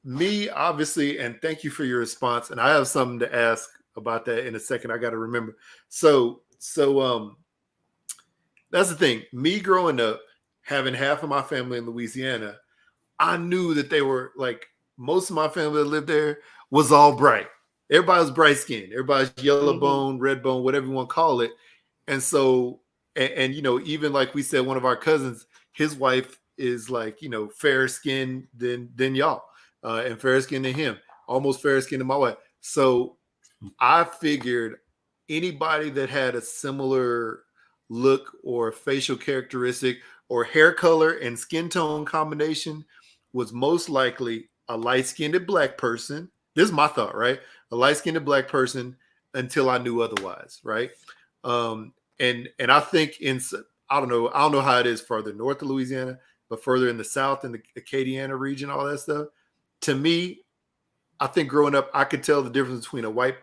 me, obviously, and thank you for your response. And I have something to ask about that in a second. I got to remember. So that's the thing. Me growing up, having half of my family in Louisiana, I knew that they were like, most of my family that lived there was all bright. Everybody was bright skinned. Everybody's yellow bone, red bone, whatever you want to call it. And so, and even like we said, one of our cousins, his wife is like, fairer skinned than y'all, and fairer skinned than him, almost fairer skinned than my wife. So I figured anybody that had a similar look or facial characteristic or hair color and skin tone combination was most likely a light-skinned black person. This is my thought, right? A light-skinned black person until I knew otherwise, right? And I think I don't know how it is further north of Louisiana, but further in the south, in the Acadiana region, all that stuff. To me, I think growing up, I could tell the difference between a white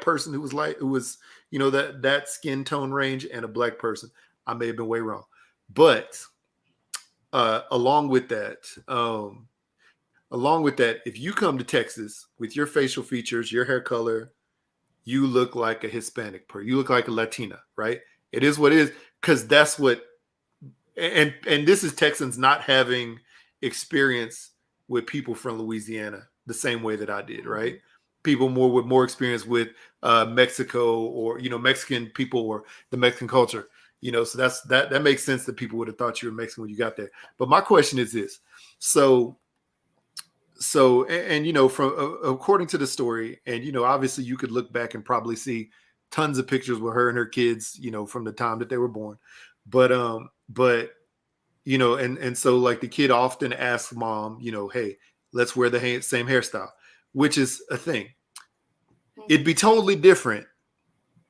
person who was that skin tone range and a black person. I may have been way wrong. But along with that, if you come to Texas with your facial features, your hair color, you look like a Hispanic person. You look like a Latina, right? It is what it is, because that's what. And this is Texans not having experience with people from Louisiana the same way that I did, right? People with more experience with Mexico, or Mexican people, or the Mexican culture. So that makes sense that people would have thought you were Mexican when you got there. But my question is this: so from according to the story, and obviously you could look back and probably see tons of pictures with her and her kids, from the time that they were born. But and so like the kid often asks mom, hey, let's wear the same hairstyle, which is a thing. It'd be totally different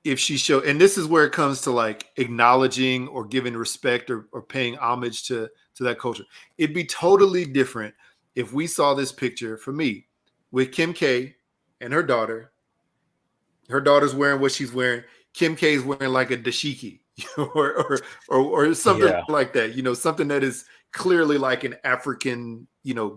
if she showed, and this is where it comes to like acknowledging or giving respect or paying homage to that culture. It'd be totally different if we saw this picture, for me, with Kim K and her daughter. Her daughter's wearing what she's wearing. Kim K is wearing like a dashiki or something like that. Something that is clearly like an African,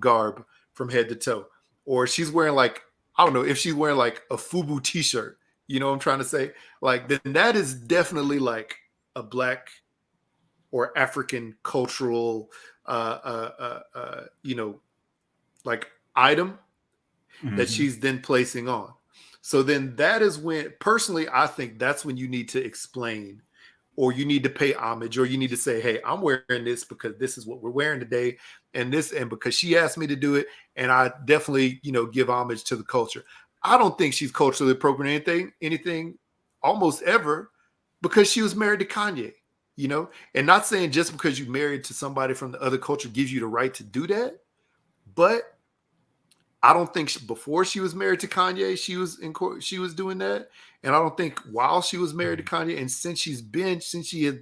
garb from head to toe. Or she's wearing like, I don't know, if she's wearing like a FUBU t-shirt. You know what I'm trying to say? Like, then that is definitely like a black or African cultural, like item that she's then placing on. So then that is when, personally, I think that's when you need to explain, or you need to pay homage, or you need to say, hey, I'm wearing this because this is what we're wearing today. And because she asked me to do it. And I definitely, give homage to the culture. I don't think she's culturally appropriate anything almost ever, because she was married to Kanye. you know, and not saying just because you're married to somebody from the other culture gives you the right to do that, but I don't think before she was married to Kanye, she was doing that, and I don't think while she was married to Kanye, and since she had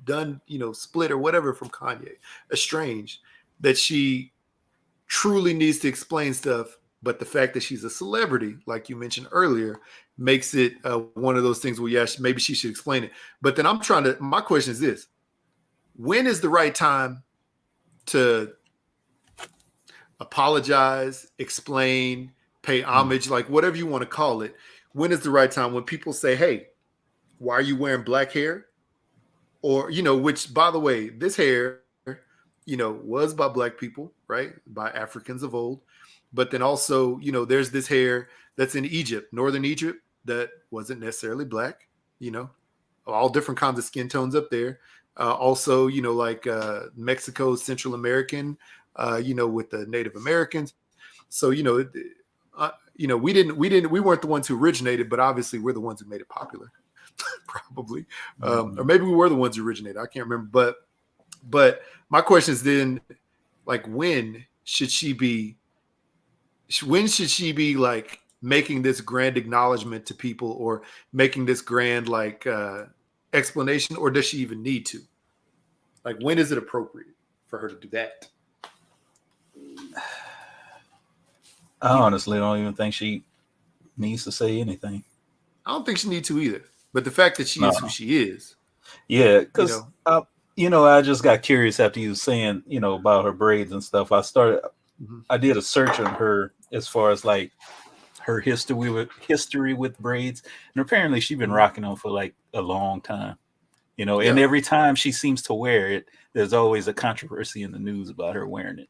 done, you know, split or whatever from Kanye, estranged, that she truly needs to explain stuff. But the fact that she's a celebrity, like you mentioned earlier, makes it one of those things where, yeah, maybe she should explain it. But then my question is this: when is the right time to apologize, explain, pay homage, like whatever you want to call it? When is the right time when people say, hey, why are you wearing black hair? Or, you know, which, by the way, this hair, you know, was by black people, right? By Africans of old. But then also, you know, there's this hair that's in Egypt, northern Egypt, that wasn't necessarily black, you know, all different kinds of skin tones up there. Also, you know, like Mexico, Central American, you know, with the Native Americans. So, you know, we weren't the ones who originated, but obviously we're the ones who made it popular, probably. Or maybe we were the ones who originated. I can't remember. But my question is then, like, when should she be like making this grand acknowledgement to people, or making this grand like explanation, or does she even need to? Like, when is it appropriate for her to do that? I honestly don't even think she needs to say anything. I don't think she needs to either. But the fact that she is who she is. Yeah, because you know, I just got curious after you saying, you know, about her braids and stuff. I did a search on her as far as like her history with braids, and apparently she's been rocking them for like a long time, you know. And every time she seems to wear it, there's always a controversy in the news about her wearing it.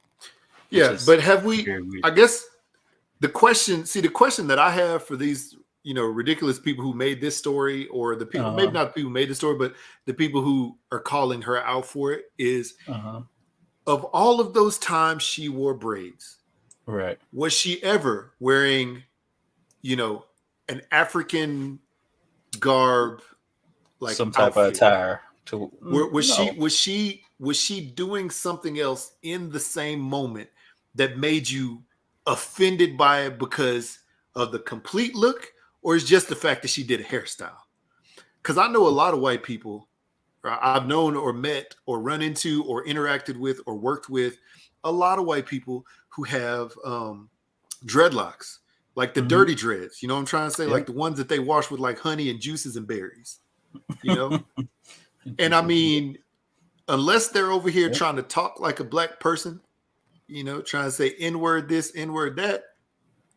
Yeah, but have we? I guess the question that I have for these, you know, ridiculous people who made this story, or the people, maybe not the people who made the story, but the people who are calling her out for it, is of all of those times she wore braids, right? Was she ever wearing, you know, an African garb, like some type of attire? Was she doing something else in the same moment that made you offended by it because of the complete look, or is just the fact that she did a hairstyle? Because I know a lot of white people, I've known or met or run into or interacted with or worked with a lot of white people who have dreadlocks, like the dirty dreads. You know what I'm trying to say? Like the ones that they wash with like honey and juices and berries, you know? And I mean, unless they're over here trying to talk like a black person, you know, trying to say N-word this, N-word that,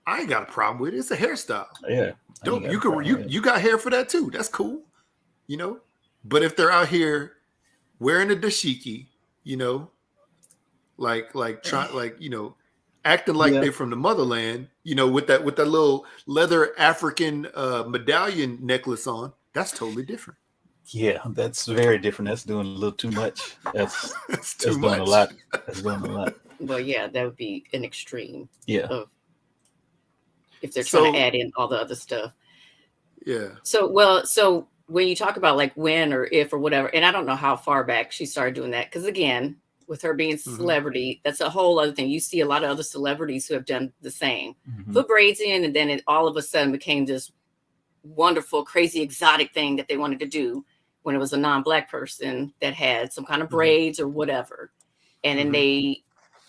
I ain't got a problem with it. It's a hairstyle. Yeah. You got hair for that too. That's cool. You know? But if they're out here wearing a dashiki, you know, like you know, acting like they're from the motherland, you know, with that little leather African medallion necklace on, that's totally different. Yeah, that's very different. That's doing a little too much. That's doing a lot. That's doing a lot. Well, yeah, that would be an extreme. Yeah. If they're trying to add in all the other stuff. Yeah. So when you talk about like when or if or whatever, and I don't know how far back she started doing that, because again, with her being a celebrity, that's a whole other thing. You see a lot of other celebrities who have done the same. Put braids in, and then it all of a sudden became this wonderful, crazy, exotic thing that they wanted to do when it was a non-black person that had some kind of braids or whatever. And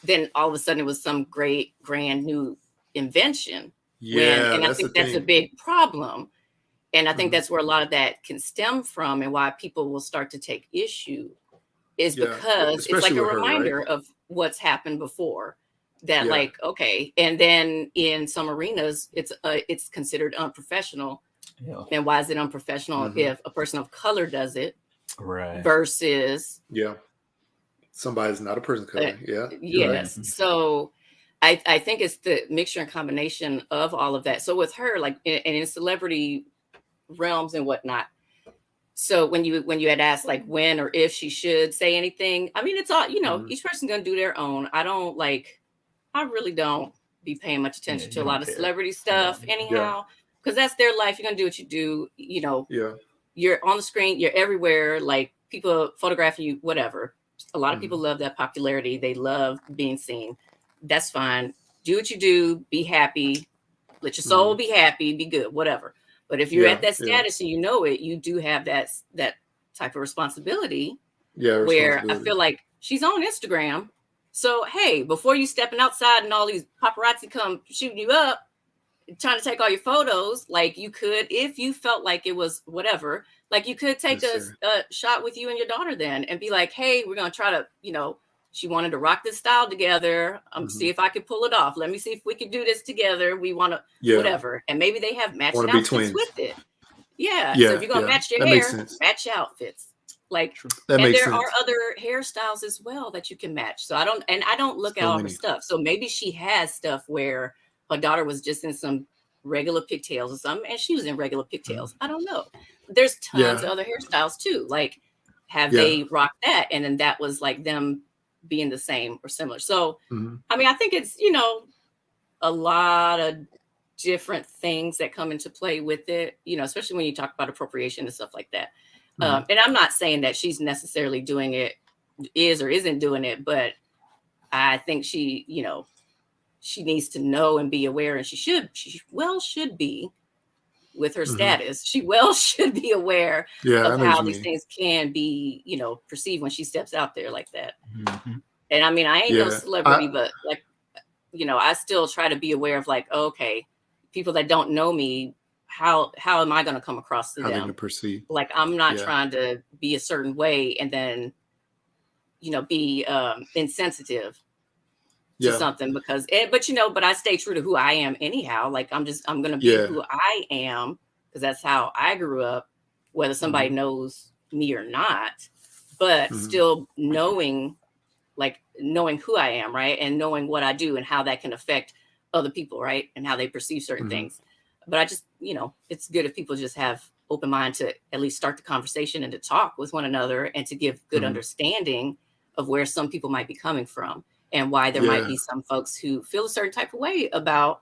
then all of a sudden it was some great, grand new invention. And I think that's a big problem. And I think that's where a lot of that can stem from, and why people will start to take issue is because it's like a reminder of what's happened before. That like, okay. And then in some arenas, it's considered unprofessional. Yeah. And why is it unprofessional if a person of color does it? Right. Versus somebody's not a person of color. Yes. Right. So I think it's the mixture and combination of all of that. So with her, like in celebrity realms and whatnot. So when you had asked like when or if she should say anything, I mean, it's all, you know, each person's going to do their own. I really don't be paying much attention to a lot of celebrity stuff anyhow, because that's their life. You're going to do what you do, you know, you're on the screen, you're everywhere. Like people photographing you, whatever. A lot of people love that popularity. They love being seen. That's fine. Do what you do. Be happy. Let your soul be happy. Be good. Whatever. But if you're at that status and you know it, you do have that type of responsibility. Yeah. Where I feel like she's on Instagram. So hey, before you stepping outside and all these paparazzi come shooting you up, trying to take all your photos, like you could, if you felt like it was whatever, like you could take a shot with you and your daughter then and be like, hey, we're going to try to, she wanted to rock this style together. See if I could pull it off. Let me see if we can do this together. We want to, whatever. And maybe they have matching outfits with it. Yeah. So if you're going to match your hair, match your outfits. Like, and there are other hairstyles as well that you can match. So I don't look at all her stuff. So maybe she has stuff where her daughter was just in some regular pigtails or something, and she was in regular pigtails. I don't know. There's tons of other hairstyles too. Like, have they rocked that? And then that was like them being the same or similar. So, I mean, I think it's, a lot of different things that come into play with it, especially when you talk about appropriation and stuff like that. And I'm not saying that she's necessarily doing it, is or isn't doing it, but I think she needs to know and be aware, and she should be with her status. She should be aware of how these things can be, perceived when she steps out there like that. And I mean, I ain't no celebrity, but like, I still try to be aware of like, okay, people that don't know me, how am I going to come across to them? Perceive. Like, I'm not trying to be a certain way and then, be insensitive to something because but I stay true to who I am anyhow. Like, I'm going to be who I am because that's how I grew up, whether somebody knows me or not, but still knowing who I am, right? And knowing what I do and how that can affect other people, right? And how they perceive certain things. But I just, it's good if people just have open mind to at least start the conversation and to talk with one another and to give good understanding of where some people might be coming from and why there might be some folks who feel a certain type of way about,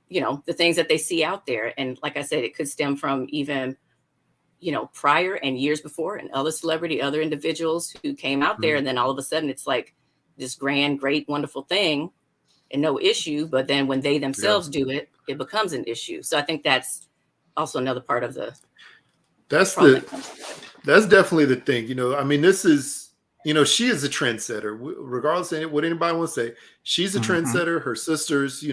the things that they see out there. And like I said, it could stem from even, prior and years before and other individuals who came out there. And then all of a sudden it's like this grand, great, wonderful thing and no issue. But then when they themselves do it, it becomes an issue. So I think that's also another part of the. That's definitely the thing. I mean, this is, she is a trendsetter, regardless of what anybody wants to say. She's a trendsetter. Her sisters,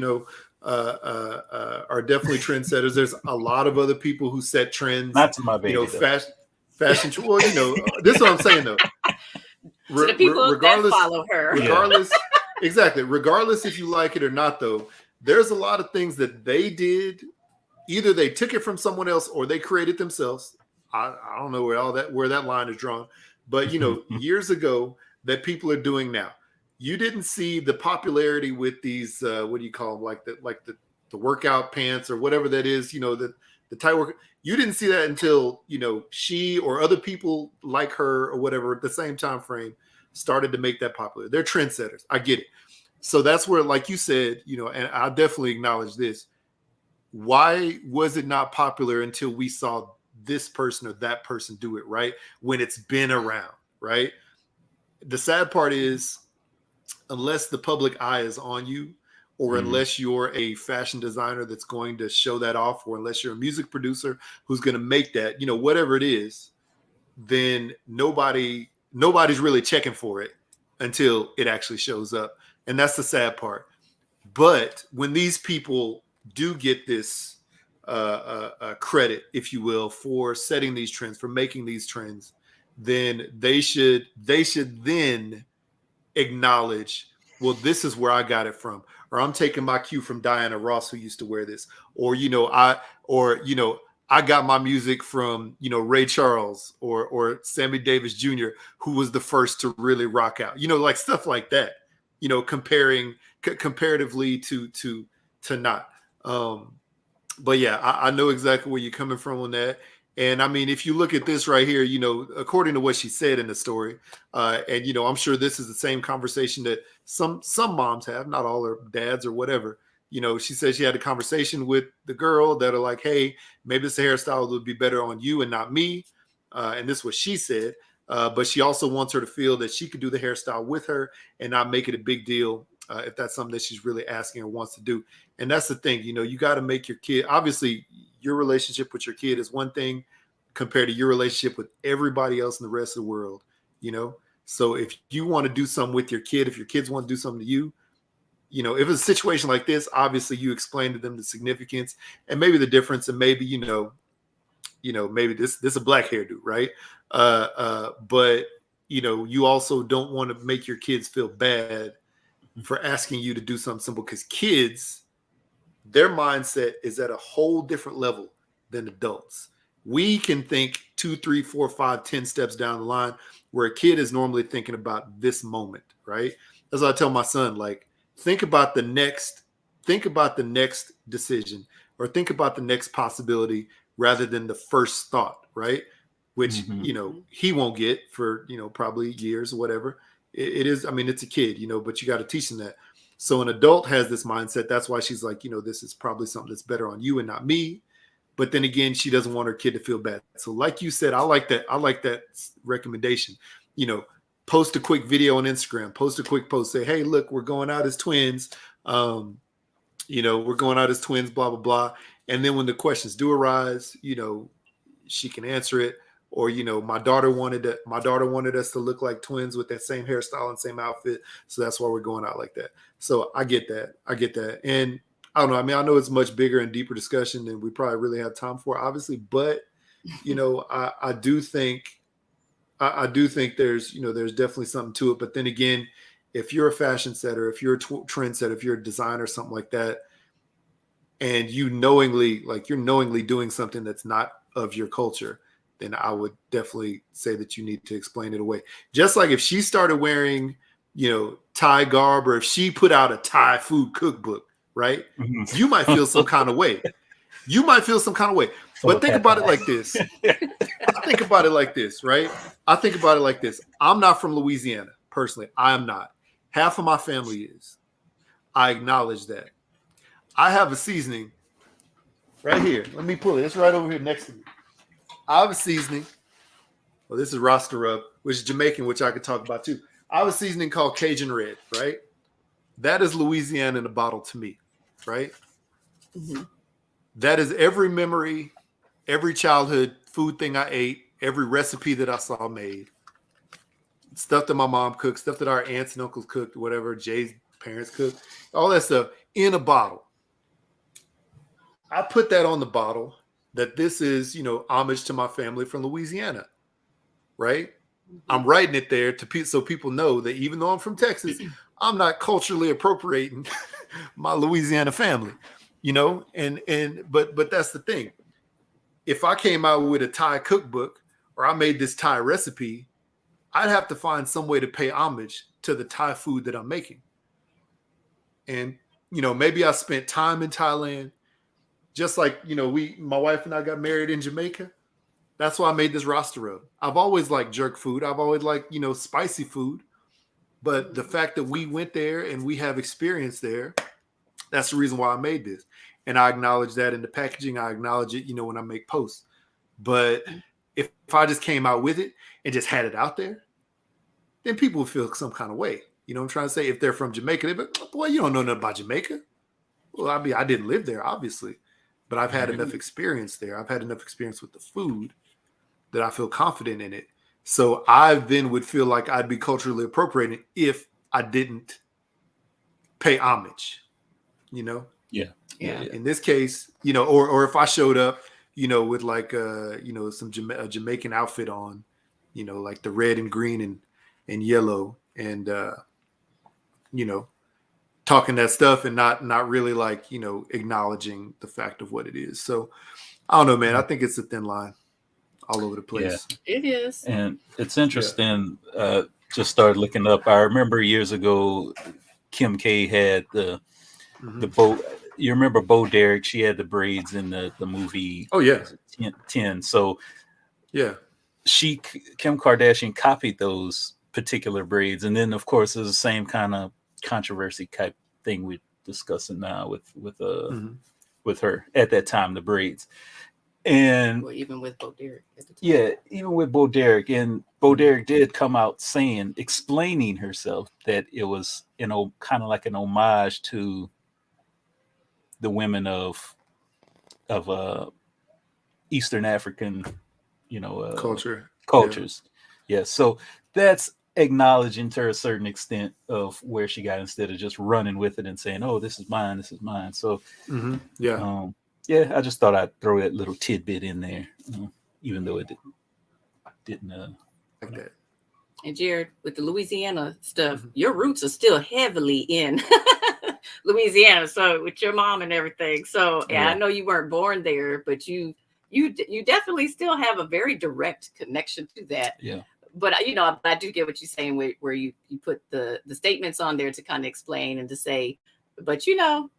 are definitely trendsetters. There's a lot of other people who set trends. Not to my baby. Fashion. Well, this is what I'm saying though. To the people that follow her. Regardless, exactly. Regardless if you like it or not, though, there's a lot of things that they did. Either they took it from someone else or they created themselves. I don't know where that line is drawn, but years ago that people are doing now. You didn't see the popularity with these what do you call them, like the workout pants or whatever that is, the tight work. You didn't see that until she or other people like her or whatever at the same time frame started to make that popular. They're trendsetters. I get it. So that's where, like you said, and I definitely acknowledge this. Why was it not popular until we saw this person or that person do it, right? When it's been around, right? The sad part is, unless the public eye is on you, or unless you're a fashion designer that's going to show that off, or unless you're a music producer who's going to make that, whatever it is, then nobody's really checking for it until it actually shows up. And that's the sad part. But when these people do get this credit, if you will, for setting these trends, for making these trends, then they should then acknowledge, well, this is where I got it from, or I'm taking my cue from Diana Ross, who used to wear this, or I got my music from Ray Charles or Sammy Davis Jr., who was the first to really rock out, like stuff like that, comparatively to not. But yeah, I know exactly where you're coming from on that. And I mean, if you look at this right here, according to what she said in the story, and I'm sure this is the same conversation that some moms have, not all their dads or whatever. She said she had a conversation with the girl that are like, hey, maybe this hairstyle would be better on you and not me. And this is what she said. but she also wants her to feel that she could do the hairstyle with her and not make it a big deal if that's something that she's really asking or wants to do. And that's the thing, you got to make your kid, obviously your relationship with your kid is one thing compared to your relationship with everybody else in the rest of the world, So if you want to do something with your kid, if your kids want to do something to you, if it's a situation like this, obviously you explain to them the significance and maybe the difference, and maybe, maybe this is a black hairdo, right? But you also don't want to make your kids feel bad for asking you to do something simple, because kids, their mindset is at a whole different level than adults. We can think 2, 3, 4, 5, 10 steps down the line, where a kid is normally thinking about this moment, right? As I tell my son, like, think about the next decision, or think about the next possibility rather than the first thought, right? Which, he won't get for, probably years or whatever. It is, I mean, it's a kid, but you got to teach them that. So an adult has this mindset. That's why she's like, this is probably something that's better on you and not me. But then again, she doesn't want her kid to feel bad. So like you said, I like that recommendation. Post a quick video on Instagram, post a quick post, say, hey, look, we're going out as twins. We're going out as twins, blah, blah, blah. And then when the questions do arise, she can answer it. Or, my daughter wanted us to look like twins with that same hairstyle and same outfit. So that's why we're going out like that. So I get that. And I don't know. I mean, I know it's much bigger and deeper discussion than we probably really have time for, obviously. But, I do think there's definitely something to it. But then again, if you're a fashion setter, if you're a trend setter, if you're a designer, something like that, and you're knowingly doing something that's not of your culture, then I would definitely say that you need to explain it away. Just like if she started wearing, Thai garb, or if she put out a Thai food cookbook, right? Mm-hmm. You might feel some kind of way. But think about it like this. I think about it like this, right? I'm not from Louisiana, personally. I am not. Half of my family is. I acknowledge that. I have a seasoning right here. Let me pull it. It's right over here next to me. I have a seasoning. Well, this is Rasta Rub, which is Jamaican, which I could talk about too. I have a seasoning called Cajun Red, right? That is Louisiana in a bottle to me, right? Mm-hmm. That is every memory, every childhood food thing I ate, every recipe that I saw made, stuff that my mom cooked, stuff that our aunts and uncles cooked, whatever Jay's parents cooked, all that stuff in a bottle. I put that on the bottle, that this is, homage to my family from Louisiana, right? Mm-hmm. I'm writing it there so people know that even though I'm from Texas, I'm not culturally appropriating my Louisiana family, but that's the thing. If I came out with a Thai cookbook, or I made this Thai recipe, I'd have to find some way to pay homage to the Thai food that I'm making. And, maybe I spent time in Thailand. Just like, my wife and I got married in Jamaica. That's why I made this Rasta Rub. I've always liked jerk food. I've always liked, spicy food. But the fact that we went there and we have experience there, that's the reason why I made this. And I acknowledge that in the packaging. I acknowledge it, when I make posts. But if I just came out with it and just had it out there, then people would feel some kind of way. You know what I'm trying to say? If they're from Jamaica, they'd be like, boy, you don't know nothing about Jamaica. Well, I didn't live there, obviously. But I've had enough experience there. I've had enough experience with the food that I feel confident in it. So I then would feel like I'd be culturally appropriating if I didn't pay homage, Yeah. In this case, or if I showed up, with like, some Jamaican outfit on, like the red and green and yellow and, talking that stuff and not really like, acknowledging the fact of what it is. So I don't know, man. I think it's a thin line all over the place. Yeah, it is. And it's interesting. Just started looking up. I remember years ago, Kim K had the Bo. You remember Bo Derek? She had the braids in the movie. Oh yeah, 10. So yeah, Kim Kardashian copied those particular braids, and then of course it's the same kind of controversy type thing we're discussing now with her at that time, the braids. And Or even with Bo Derek at the time. yeah, even with Bo Derek, and Bo Derek did come out explaining herself that it was, kind of like an homage to the women of Eastern African, cultures. Yeah. So that's acknowledging to a certain extent of where she got, instead of just running with it and saying, "Oh, this is mine, this is mine." So yeah, I just thought I'd throw that little tidbit in there, even though it didn't like that. And Jared, with the Louisiana stuff, your roots are still heavily in Louisiana. So with your mom and everything. So I know you weren't born there, but you definitely still have a very direct connection to that. Yeah. But I do get what you're saying, where you put the statements on there to kind of explain and to say, but your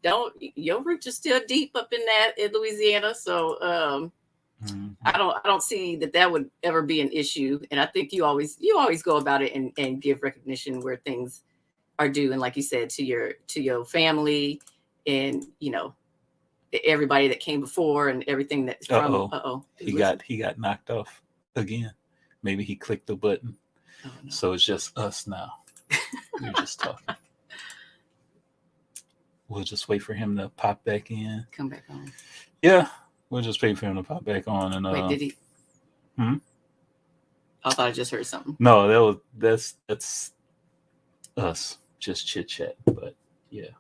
roots are still deep up in Louisiana. So I don't see that would ever be an issue. And I think you always go about it and give recognition where things are due. And like you said, to your family and, everybody that came before and everything that's from. He got knocked off again. Maybe he clicked the button. Oh, no. So it's just us now. We're just talking. We'll just wait for him to pop back in. Come back on. Yeah. We'll just wait for him to pop back on. And wait, did he? I thought I just heard something. No, that's us just chit chat. But yeah,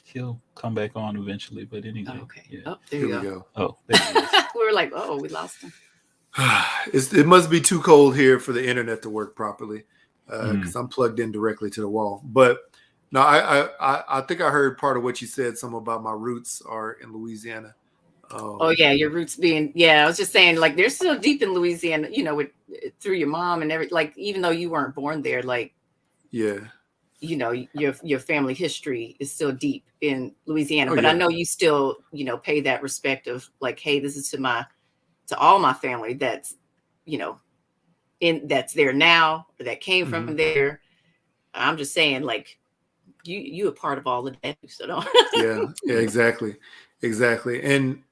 he'll come back on eventually. But anyway, okay. Yeah. Oh, there you go. Oh, there he is. We were like, oh, we lost him. It must be too cold here for the internet to work properly, because I'm plugged in directly to the wall. But no, I think I heard part of what you said. Something about my roots are in Louisiana. Oh yeah, your roots being I was just saying, like, they're still deep in Louisiana, through your mom and everything. Like, even though you weren't born there, like, your family history is still deap in Louisiana. But I know you still pay that respect of, like, hey, this is to all my family that's that's there now, or that came from there. I'm just saying, like, you a part of all of that, so don't. yeah, exactly. And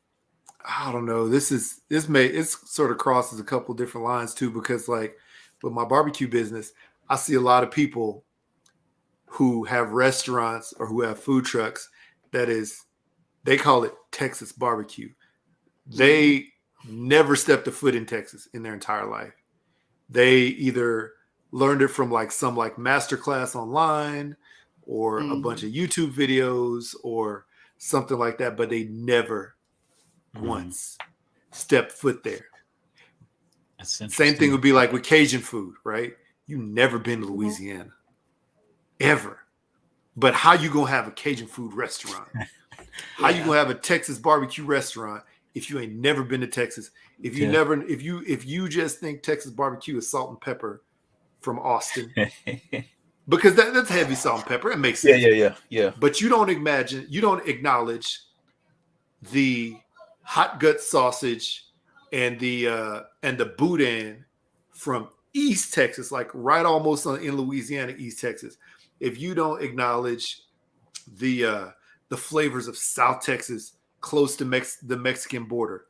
I don't know, it's sort of crosses a couple different lines too, because like with my barbecue business, I see a lot of people who have restaurants or who have food trucks they call it Texas barbecue. They never stepped a foot in Texas in their entire life. They either learned it from some masterclass online or a bunch of YouTube videos or something like that, but they never once stepped foot there. Same thing would be like with Cajun food, right? You never been to Louisiana, ever. But how you gonna have a Cajun food restaurant? How you gonna have a Texas barbecue restaurant if you ain't never been to Texas? If you just think Texas barbecue is salt and pepper from Austin, because that's heavy salt and pepper. It makes sense. Yeah. But you don't acknowledge the hot gut sausage and the boudin from East Texas, like right almost in Louisiana, East Texas. If you don't acknowledge the flavors of South Texas, close to the Mexican border,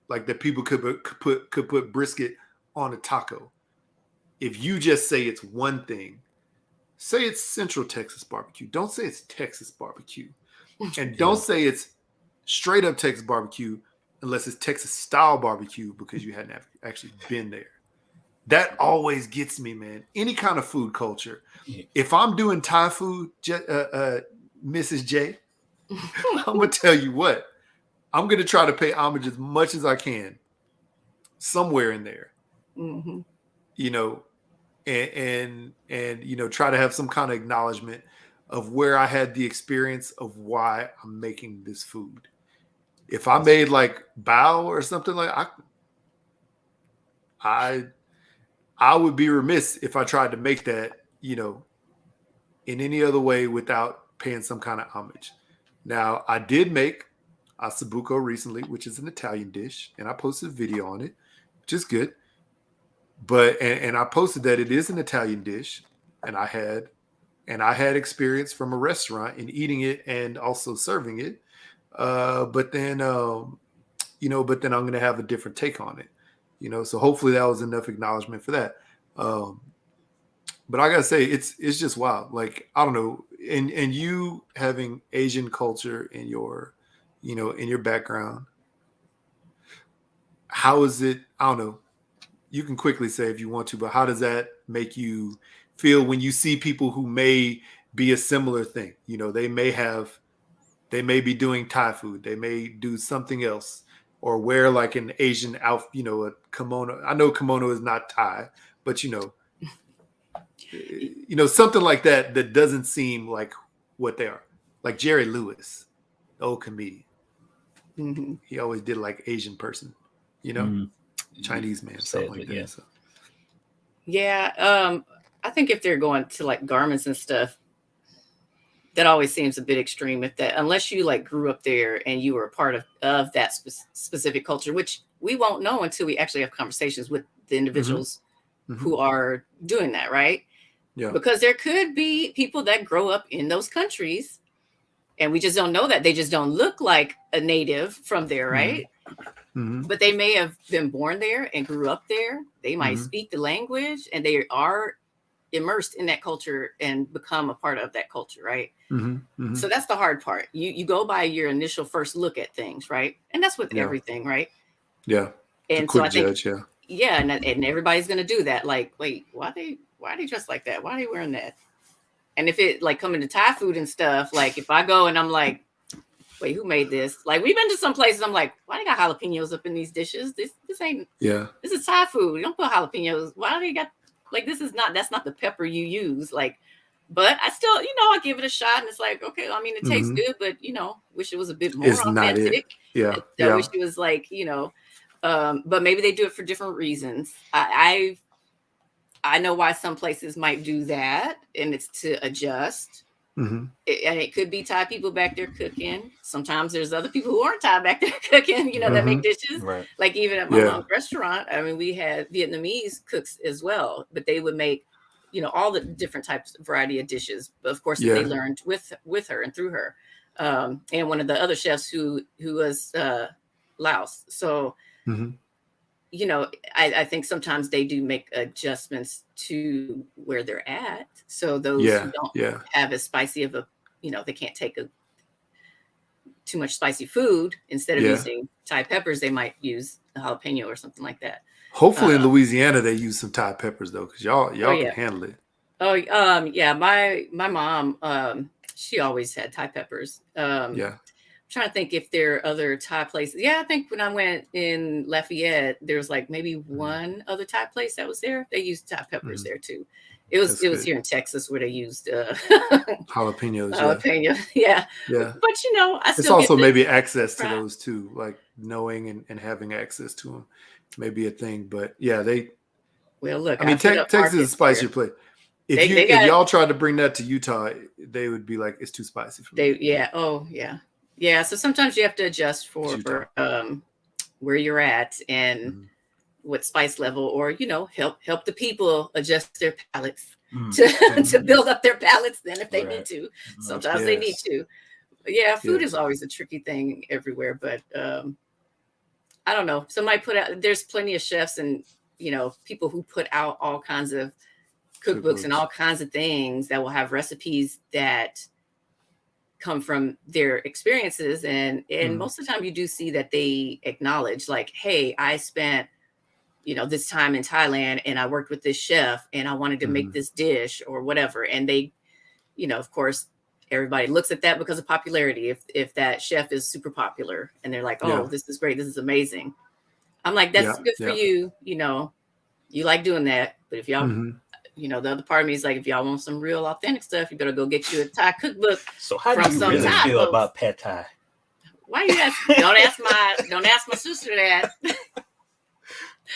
like that people could put brisket on a taco. If you just say it's one thing, say it's Central Texas barbecue. Don't say it's Texas barbecue, and don't say it's straight up Texas barbecue unless it's Texas style barbecue, because you hadn't actually been there. That always gets me, man. Any kind of food culture. Yeah. If I'm doing Thai food, Mrs. J, I'm going to tell you what. I'm going to try to pay homage as much as I can somewhere in there. Mm-hmm. And try to have some kind of acknowledgement of where I had the experience of why I'm making this food. If I made like bao or something like I would be remiss if I tried to make that, in any other way without paying some kind of homage. Now, I did make ossobuco recently, which is an Italian dish, and I posted a video on it, which is good. But and I posted that it is an Italian dish, and I had experience from a restaurant in eating it and also serving it. But then but then I'm going to have a different take on it, so hopefully that was enough acknowledgement for that. But I gotta say, it's just wild. Like, I don't know, and you having Asian culture in your, in your background, how is it? I don't know. You can quickly say if you want to, but how does that make you feel when you see people who may be a similar thing? They may be doing Thai food, they may do something else, or wear like an Asian outfit, a kimono. I know kimono is not Thai, but something like that doesn't seem like what they are. Like Jerry Lewis, the old comedian. Mm-hmm. He always did like Asian person, Chinese man, something like that. Yeah. So. Yeah. I think if they're going to like garments and stuff, that always seems a bit extreme. Unless you like grew up there and you were a part of that specific culture, which we won't know until we actually have conversations with the individuals who are doing that, right? Yeah. Because there could be people that grow up in those countries and we just don't know that. They just don't look like a native from there, right? Mm-hmm. But they may have been born there and grew up there. They might speak the language and they are immersed in that culture and become a part of that culture, right? So that's the hard part. You go by your initial first look at things, right? And that's with everything, right? Yeah. And so I think, judge, and everybody's gonna do that. Like, wait, why are they dressed like that? Why are they wearing that? And if it like coming to Thai food and stuff, like if I go and I'm like, wait, who made this? Like we've been to some places, I'm like, why they got jalapenos up in these dishes? This ain't. Yeah. This is Thai food. You don't put jalapenos. Why do they got like this is not? That's not the pepper you use. Like. But I still, I give it a shot, and it's like, okay, I mean, it tastes good, but wish it was a bit more it's authentic. Not it. Yeah, I wish it was like, but maybe they do it for different reasons. I know why some places might do that, and it's to adjust. And it could be Thai people back there cooking. Sometimes there's other people who aren't Thai back there cooking, that make dishes. Right. Like even at my mom's restaurant, I mean, we had Vietnamese cooks as well, but they would make all the different types, variety of dishes. But of course, they learned with her and through her, and one of the other chefs who was Laos. So, I think sometimes they do make adjustments to where they're at. So those who don't have as spicy of a, they can't take too much spicy food. Instead of using Thai peppers, they might use a jalapeno or something like that. Hopefully in Louisiana they use some Thai peppers though, because y'all can handle it. My mom, she always had Thai peppers. I'm trying to think if there are other Thai places. Yeah, I think when I went in Lafayette, there was like maybe one other Thai place that was there. They used Thai peppers there too. It was here in Texas where they used jalapenos. Jalapeno, yeah. But I still it's also maybe access to those too, like knowing and having access to them. Maybe a thing, but well, look, I mean, Texas is a spicy place. If y'all tried to bring that to Utah, they would be like, it's too spicy for me. Yeah. So sometimes you have to adjust for where you're at and what spice level, or help the people adjust their palates to build up their palates. Then, if they need to, sometimes they need to. Yeah, food is always a tricky thing everywhere, but. I don't know. Somebody put out, there's plenty of chefs and, people who put out all kinds of cookbooks and all kinds of things that will have recipes that come from their experiences. And most of the time you do see that they acknowledge like, hey, I spent, this time in Thailand and I worked with this chef and I wanted to make this dish or whatever. And they, of course, everybody looks at that because of popularity. If that chef is super popular and they're like, oh, this is great. This is amazing. I'm like, that's good for you. You like doing that. But if y'all, the other part of me is like, if y'all want some real authentic stuff, you better go get you a Thai cookbook. So how do you really feel about pad Thai? Why you ask? Don't ask my sister that.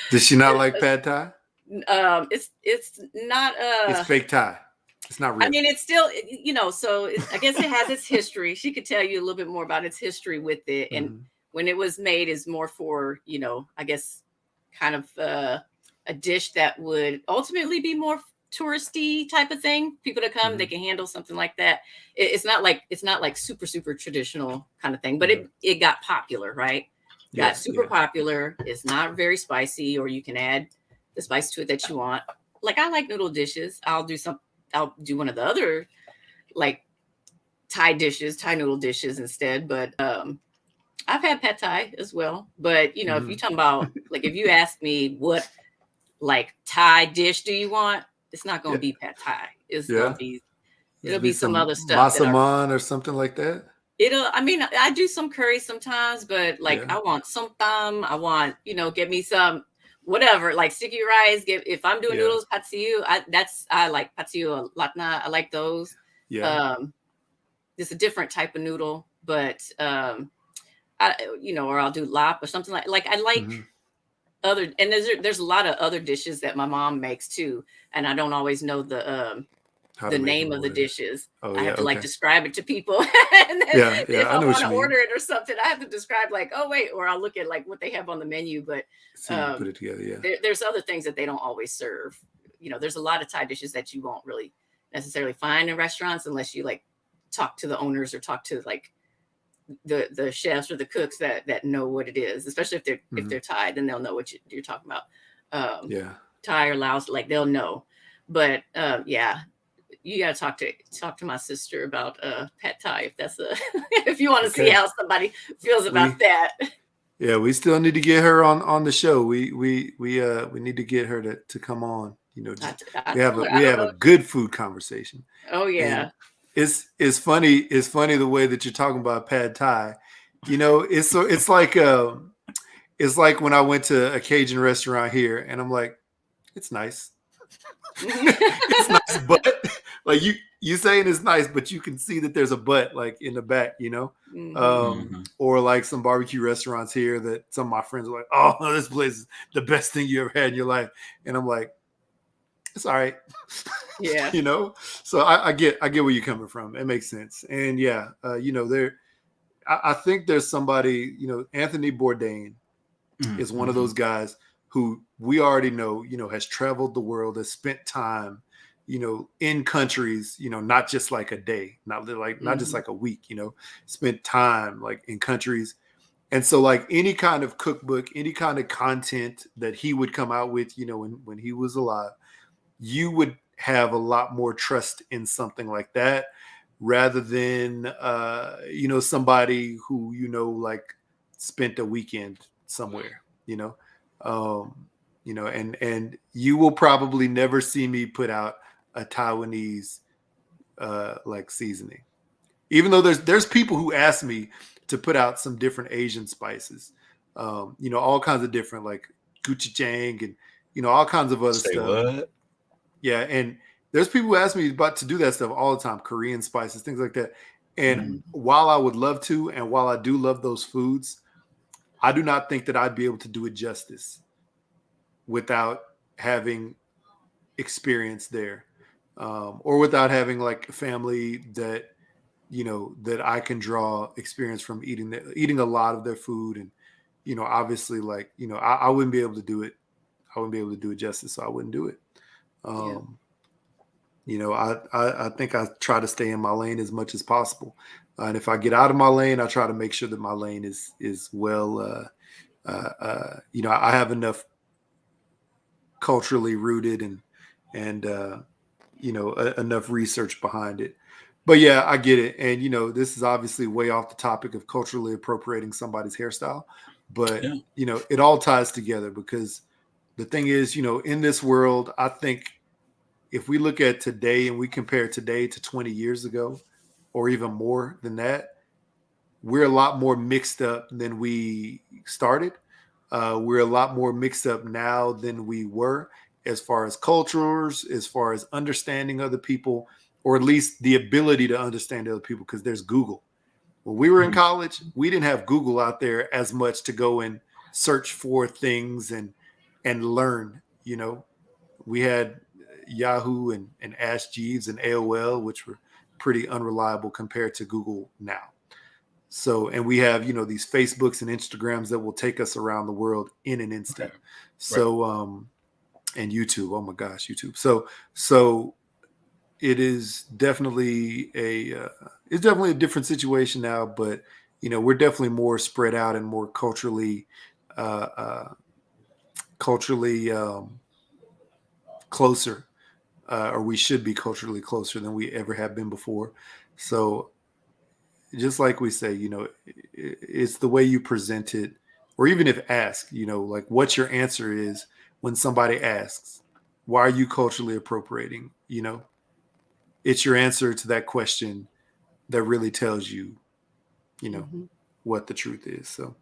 Does she not like pad Thai? It's not it's fake Thai. It's not real. I mean, it's still, so I guess it has its history. She could tell you a little bit more about its history with it. And when it was made is more for, I guess kind of a dish that would ultimately be more touristy type of thing. People to come, they can handle something like that. It's not like super, super traditional kind of thing, but it got popular, right? got super popular. It's not very spicy, or you can add the spice to it that you want. Like, I like noodle dishes. I'll do one of the other like Thai noodle dishes instead. But I've had pad Thai as well. But if you're talking about, like, if you ask me what like Thai dish do you want, it's not going to be pad Thai. It's going to be, it'll be some other stuff. Masaman or something like that. I do some curry sometimes, but like I want some thumb. I want, get me some whatever, like sticky rice. If I'm doing noodles, patsiu, I like patsiu latna. I like those. Yeah. It's a different type of noodle, but or I'll do lap or something like I like other, and there's a lot of other dishes that my mom makes too, and I don't always know the name of the dishes. I have to like describe it to people. And then if I want to order it or something, I have to describe like, oh wait, or I'll look at like what they have on the menu. But put it together. There's other things that they don't always serve. There's a lot of Thai dishes that you won't really necessarily find in restaurants unless you like talk to the owners or talk to like the chefs or the cooks that know what it is. Especially if they're Thai, then they'll know what you're talking about. Thai or Laos, like they'll know. But you got to talk to my sister about pad Thai if that's if you want to see how somebody feels about that. Yeah, we still need to get her on the show. We need to get her to come on. We have a good food conversation. Oh yeah. And it's funny the way that you're talking about pad Thai. It's like when I went to a Cajun restaurant here and I'm like, it's nice. It's nice, but like you saying it's nice, but you can see that there's a but like in the back, or like some barbecue restaurants here that some of my friends are like, oh, this place is the best thing you ever had in your life, and I'm like, it's all right. Yeah. So I get where you're coming from. It makes sense. And I think there's somebody, Anthony Bourdain is one of those guys who we already know, has traveled the world, has spent time, in countries, not just like a day, not just like a week, spent time like in countries. And so like any kind of cookbook, any kind of content that he would come out with, when he was alive, you would have a lot more trust in something like that rather than, somebody who, like spent a weekend somewhere, and you will probably never see me put out a Taiwanese like seasoning, even though there's people who ask me to put out some different Asian spices, all kinds of different like gochujang and all kinds of other stuff. What? Yeah, and there's people who ask me about to do that stuff all the time, Korean spices, things like that. And while I would love to, and while I do love those foods, I do not think that I'd be able to do it justice without having experience there, or without having like a family that, that I can draw experience from eating a lot of their food. And, obviously like, I wouldn't be able to do it. I wouldn't be able to do it justice. So I wouldn't do it. I think I try to stay in my lane as much as possible. And if I get out of my lane, I try to make sure that my lane is well, I have enough culturally rooted and enough research behind it. But yeah, I get it. And, this is obviously way off the topic of culturally appropriating somebody's hairstyle, but it all ties together because the thing is, in this world, I think if we look at today and we compare today to 20 years ago, or even more than that, we're a lot more mixed up than we started. We're a lot more mixed up now than we were as far as cultures, as far as understanding other people, or at least the ability to understand other people, because there's Google. When we were in college, we didn't have Google out there as much to go and search for things and learn. We had Yahoo and Ask Jeeves and AOL, which were pretty unreliable compared to Google now. So, and we have, these Facebooks and Instagrams that will take us around the world in an instant. Right. So, and YouTube, oh my gosh, YouTube. So it is definitely a different situation now, but we're definitely more spread out and more culturally closer, or we should be culturally closer than we ever have been before. So just like we say, it's the way you present it, or even if asked, like what your answer is when somebody asks, why are you culturally appropriating? It's your answer to that question that really tells you, what the truth is. So,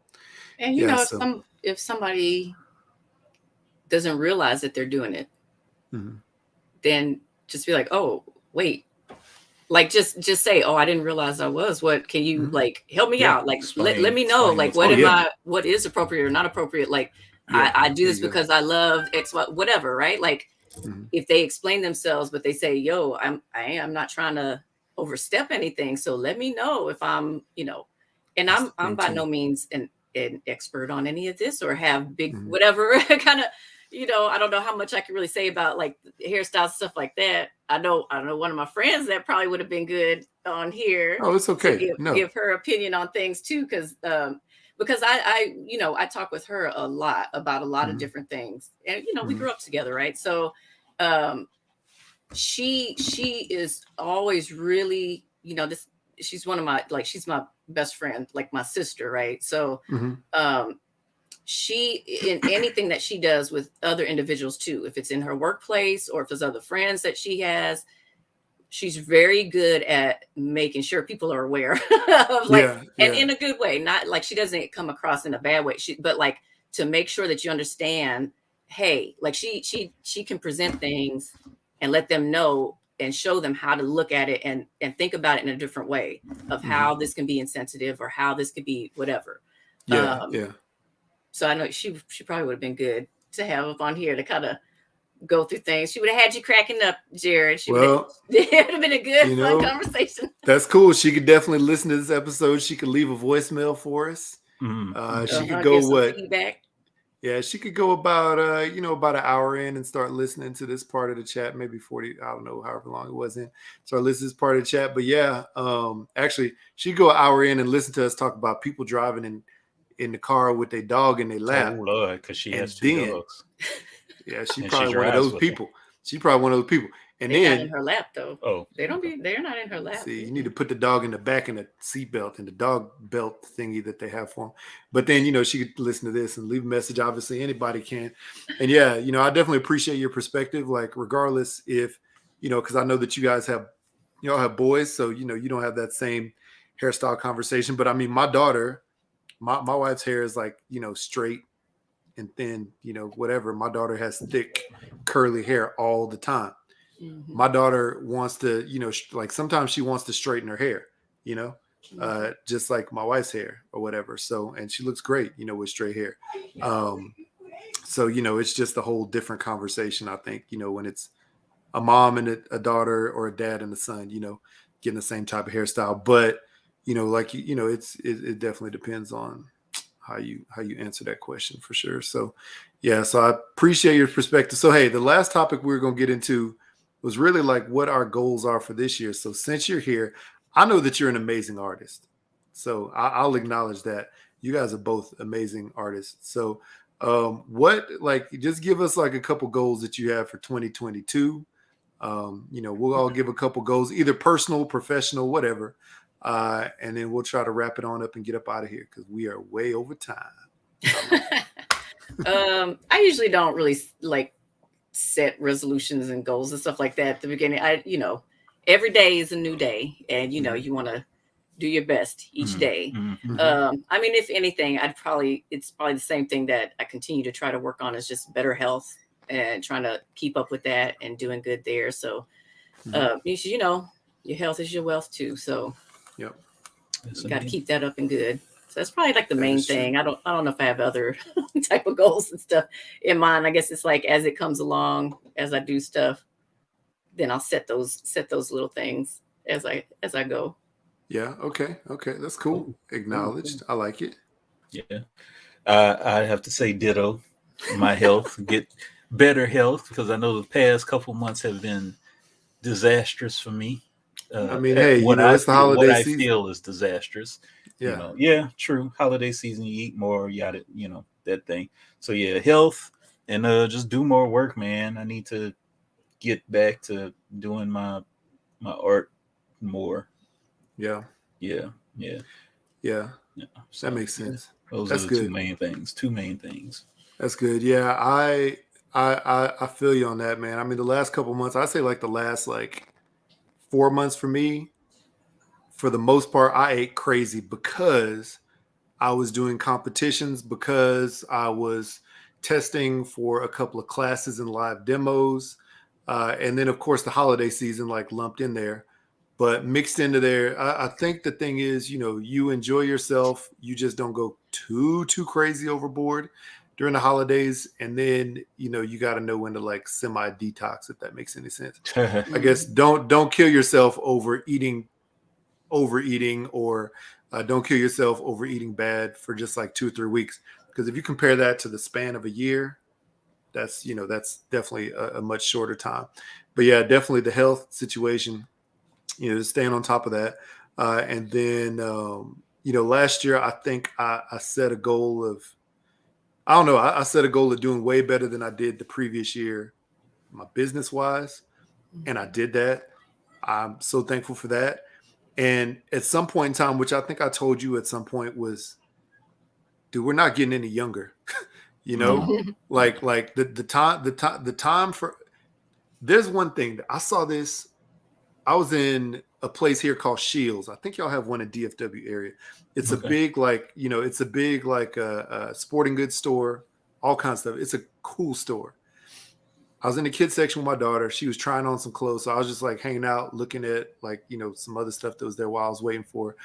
and yeah, if somebody doesn't realize that they're doing it, then just be like, oh, wait. Like just say, oh, I didn't realize I was. What can you like help me out? Like let me know. Like what is appropriate or not appropriate? Like I do this because I love X, Y, whatever, right? Like if they explain themselves, but they say, yo, I am not trying to overstep anything. So let me know if I'm, and I'm by no means an expert on any of this or have big whatever kind of. I don't know how much I can really say about like hairstyles, stuff like that. I know one of my friends that probably would have been good on here. Oh, it's okay. Give her opinion on things too, because I talk with her a lot about a lot of different things, and we grew up together, right? So, she is always really, she's one of my she's my best friend, like my sister, right? So, she in anything that she does with other individuals too, if it's in her workplace or if there's other friends that she has, she's very good at making sure people are aware of and in a good way, not like she doesn't come across in a bad way, but like to make sure that you understand, hey, like she can present things and let them know and show them how to look at it and think about it in a different way of how this can be insensitive or how this could be whatever. So I know she probably would have been good to have up on here to kind of go through things. She would have had you cracking up, Jared. It would have been a good, fun conversation. That's cool. She could definitely listen to this episode. She could leave a voicemail for us. She could go feedback. Yeah, she could go about about an hour in and start listening to this part of the chat, maybe 40, I don't know, however long it was in. Start listening to this part of the chat. But yeah, actually she'd go an hour in and listen to us talk about people driving in the car with their dog in their lap. Oh Lord, because she has two dogs. Yeah, she's probably one of those people. She's probably one of those people. And they're then not in her lap though. Oh, they're not in her lap. See, you need to put the dog in the back in the seatbelt and the dog belt thingy that they have for them. But then, she could listen to this and leave a message. Obviously, anybody can. And yeah, I definitely appreciate your perspective. Like, regardless if, because I know that you guys have, have boys, so you don't have that same hairstyle conversation. But I mean, my daughter, my wife's hair is like, straight and thin, whatever. My daughter has thick, curly hair all the time. My daughter wants to, like sometimes she wants to straighten her hair, just like my wife's hair or whatever. So, and she looks great, with straight hair. So, it's just a whole different conversation, I think, when it's a mom and a daughter or a dad and a son, getting the same type of hairstyle. But, it definitely depends on how you answer that question for sure. So, yeah, so I appreciate your perspective. So, hey, the last topic we're going to get into was really like what our goals are for this year. So since you're here, I know that you're an amazing artist. So I'll acknowledge that. You guys are both amazing artists. So just give us like a couple goals that you have for 2022. We'll all give a couple goals, either personal, professional, whatever. And then we'll try to wrap it on up and get up out of here because we are way over time. I usually don't really set resolutions and goals and stuff like that at the beginning. Every day is a new day, and you want to do your best each day. I mean, if anything, it's probably the same thing that I continue to try to work on is just better health and trying to keep up with that and doing good there. So your health is your wealth too. So you got to keep that up and good. So that's probably like the main thing. I don't know if I have other type of goals and stuff in mind. I guess it's like as it comes along, as I do stuff, then I'll set those little things as I go. Yeah. Okay. That's cool. Acknowledged. I like it. Yeah. I have to say ditto. My health, get better health, because I know the past couple months have been disastrous for me. I mean, hey, it's the holiday season. What I feel is disastrous. Yeah. Yeah, true. Holiday season, you eat more, yada, that thing. So yeah, health and just do more work, man. I need to get back to doing my art more. Yeah. Yeah, yeah, Yeah. yeah. That So makes yeah, sense. those are That's the two good. main things. Two main things. That's good. Yeah. I feel you on that, man. I mean, the last couple months, I say like the last like 4 months for me, for the most part, I ate crazy because I was doing competitions, because I was testing for a couple of classes and live demos. And then, of course, the holiday season like lumped in there. But mixed into there, I think the thing is, you enjoy yourself. You just don't go too crazy overboard during the holidays. And then, you got to know when to like semi detox, if that makes any sense. I guess don't kill yourself overeating, or don't kill yourself overeating bad for just like 2 or 3 weeks. Because if you compare that to the span of a year, that's definitely a much shorter time. But yeah, definitely the health situation, staying on top of that. And then, last year, I think I set a goal of, I don't know, I set a goal of doing way better than I did the previous year, my business wise. And I did that. I'm so thankful for that. And at some point in time, which I think I told you at some point, was, dude, we're not getting any younger. No. Like the time for, there's one thing that I saw this. I was in a place here called Shields. I think y'all have one in DFW area. It's a Okay. big, like, it's a big, like, sporting goods store, all kinds of stuff. It's a cool store. I was in the kids section with my daughter. She was trying on some clothes. So I was just like hanging out, looking at like, some other stuff that was there while I was waiting for her.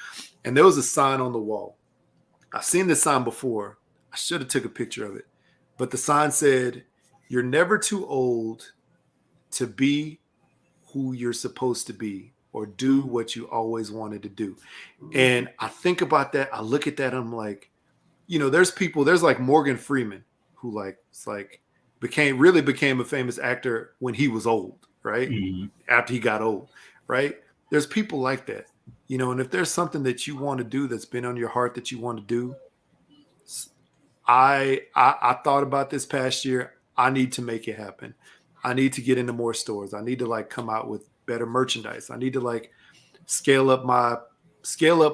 And there was a sign on the wall. I've seen this sign before. I should have took a picture of it. But the sign said, "You're never too old to be who you're supposed to be, or do what you always wanted to do." And I think about that. I look at that. I'm like, there's like Morgan Freeman, who like, it's like became a famous actor when he was old, right? Mhm. After he got old, right? There's people like that, and if there's something that you want to do that's been on your heart that you want to do, I thought about this past year. I need to make it happen. I need to get into more stores. I need to like come out with better merchandise. I need to like scale up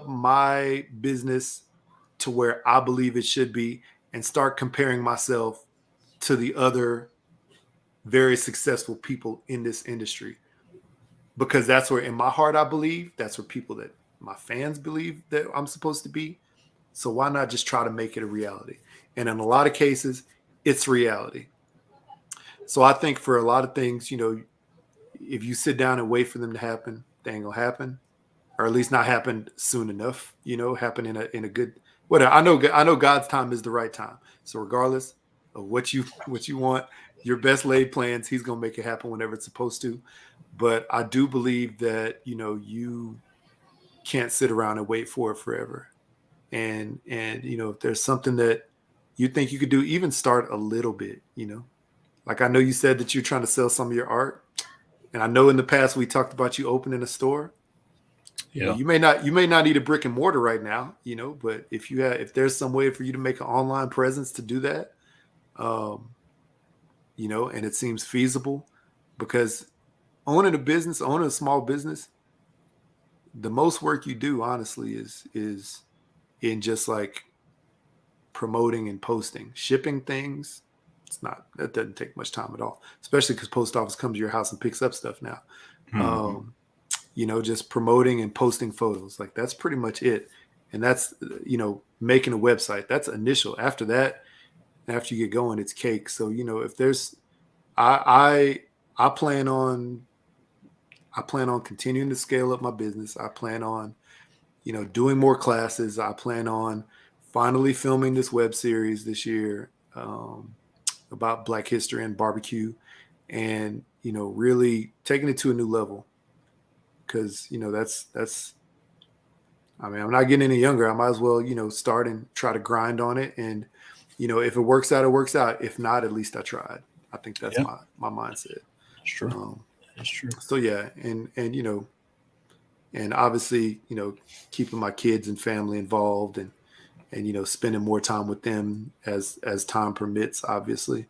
my business to where I believe it should be, and start comparing myself to the other very successful people in this industry. Because that's where, in my heart, I believe that's where people that my fans believe that I'm supposed to be. So why not just try to make it a reality? And in a lot of cases, it's reality. So I think for a lot of things, if you sit down and wait for them to happen, they ain't gonna happen, or at least not happen soon enough. Happen in a good. Whatever. I know God's time is the right time. So regardless of what you want, your best laid plans, He's gonna make it happen whenever it's supposed to. But I do believe that you can't sit around and wait for it forever. And if there's something that you think you could do, even start a little bit. Like, I know you said that you're trying to sell some of your art, and I know in the past we talked about you opening a store. Yeah. You may not need a brick and mortar right now, but if there's some way for you to make an online presence to do that, um, and it seems feasible, because owning a small business, the most work you do, honestly, is in just like promoting and posting, shipping things. That doesn't take much time at all, especially because post office comes to your house and picks up stuff now. Mhm. Just promoting and posting photos, like that's pretty much it. And that's, making a website, that's initial. After that, after you get going, it's cake. So, if there's, I, I plan on, continuing to scale up my business. I plan on, doing more classes. I plan on finally filming this web series this year, about Black history and barbecue, and, really taking it to a new level. Because, that's, I mean, I'm not getting any younger. I might as well, start and try to grind on it. And, if it works out, it works out. If not, at least I tried. I think that's Yeah. my mindset. That's true. Um, That's true. so yeah, and and obviously, keeping my kids and family involved, and spending more time with them as time permits, obviously.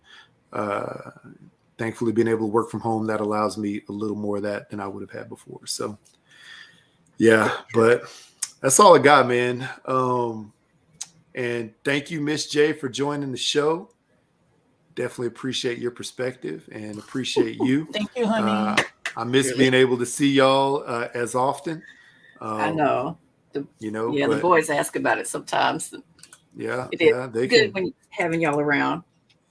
Thankfully, being able to work from home, that allows me a little more of that than I would have had before. So yeah, but that's all I got, man. And thank you, Miss J, for joining the show. Definitely appreciate your perspective and appreciate you. Thank you, honey. I miss being able to see y'all as often. I know. The boys ask about it sometimes. Yeah, they good when having y'all around.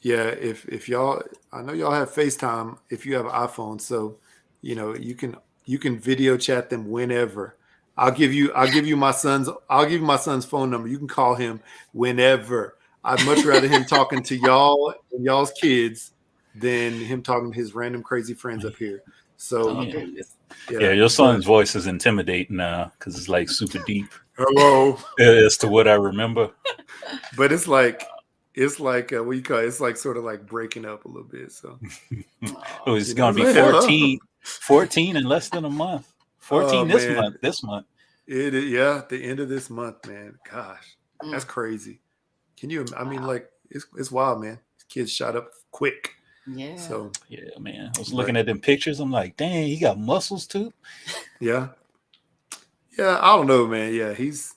Yeah, if y'all, I know y'all have FaceTime if you have an iPhone, so you can video chat them whenever. I'll give you my son's phone number. You can call him whenever. I'd much rather him talking to y'all and y'all's kids than him talking to his random crazy friends up here. So your son's voice is intimidating now because it's like super deep. Hello, as to what I remember. But it's like what you call it? It's like sort of like breaking up a little bit. So it's gonna be 14 in less than a month. 14 this month. It is, the end of this month, man. Gosh, that's crazy. Can you? I mean, like it's wild, man. Kids shot up quick. Yeah. So yeah, man. I was looking at them pictures. I'm like, dang, he got muscles too. Yeah. Yeah, I don't know, man. Yeah, he's,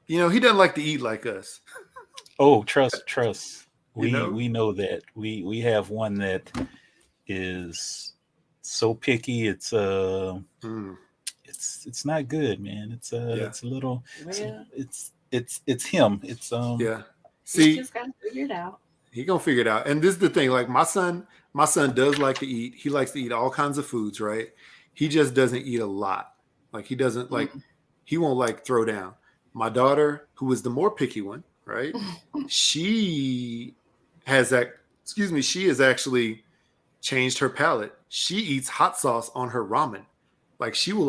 he doesn't like to eat like us. Oh, trust. We know that. We have one that is so picky. It's it's not good, man. It's a little. It's him. It's Yeah. See, he's just gotta figure it out. He gonna figure it out. And this is the thing. Like my son does like to eat. He likes to eat all kinds of foods, right? He just doesn't eat a lot. Like he doesn't he won't like throw down. My daughter, who is the more picky one, right? She has she has actually changed her palate. She eats hot sauce on her ramen. Like she'll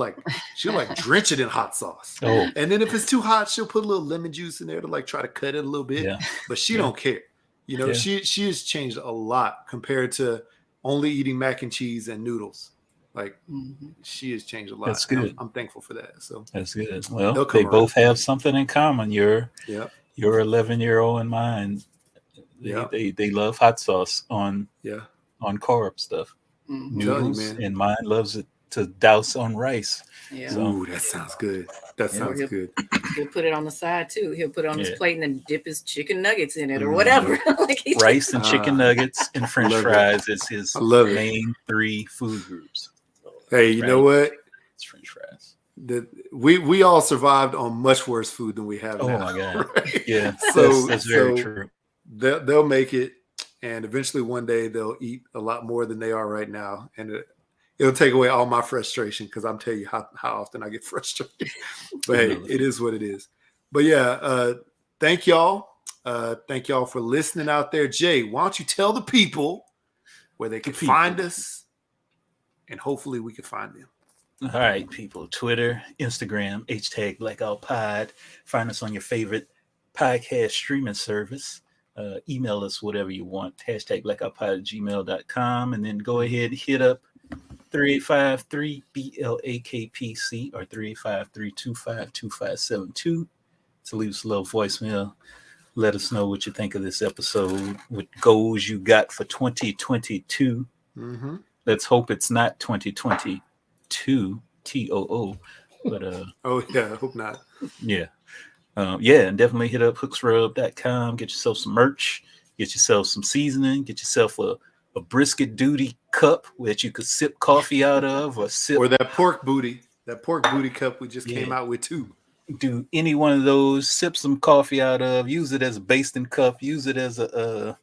drench it in hot sauce. Oh. And then if it's too hot, she'll put a little lemon juice in there to like try to cut it a little bit. Yeah. But she don't care. She has changed a lot compared to only eating mac and cheese and noodles. Like she has changed a lot. That's good. I'm thankful for that. So that's good. Well, they both have something in common. Your 11-year-old and mine. They love hot sauce on carb stuff. Noodles, and mine loves it to douse on rice. Yeah. So, ooh, that sounds good. That sounds good. He'll put it on the side too. He'll put it on his plate and then dip his chicken nuggets in it or whatever. Rice and chicken nuggets and French fries is his main 3 food groups. Hey, you know what? It's French fries. We all survived on much worse food than we have now. Oh my god! Right? Yeah, that's very true. They'll make it, and eventually one day they'll eat a lot more than they are right now, and it'll take away all my frustration because I'm telling you how often I get frustrated. But hey, it is what it is. But yeah, thank y'all. Thank y'all for listening out there. Jay, why don't you tell the people where they can find us? And hopefully we can find them. All right, people. Twitter, Instagram, #Blackout Pod. Find us on your favorite podcast streaming service. Email us whatever you want. #blackoutpod@gmail.com. And then go ahead and hit up 3853-BLAKPC or 3853-252572 to leave us a little voicemail. Let us know what you think of this episode, what goals you got for 2022. Mm-hmm. Let's hope it's not 2022 TOO, but oh yeah, I hope not. Yeah. And definitely hit up hooksrub.com, get yourself some merch, get yourself some seasoning, get yourself a brisket duty cup that you could sip coffee out of or that pork booty cup we just came out with too. Do any one of those, sip some coffee out of, use it as a basting cup, use it as a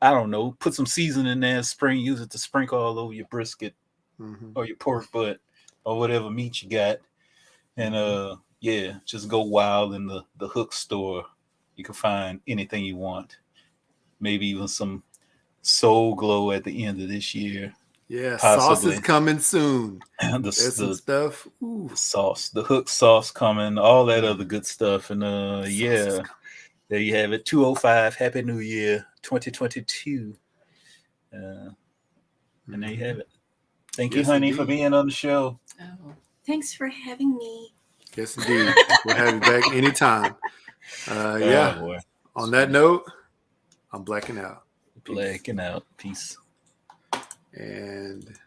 I don't know, put some seasoning in there, use it to sprinkle all over your brisket or your pork butt or whatever meat you got. And just go wild in the Hook store. You can find anything you want. Maybe even some Soul Glow at the end of this year. Yeah, sauce is coming soon. There's some stuff. Ooh. The sauce, the Hook sauce coming, all that other good stuff. And there you have it. 205. Happy New Year, 2022. And there you have it. Thank you, honey, for being on the show. Oh, Thanks for having me. Yes, indeed. We'll have you back anytime. Yeah. Boy. On that note, I'm blacking out. Blacking out. Peace. And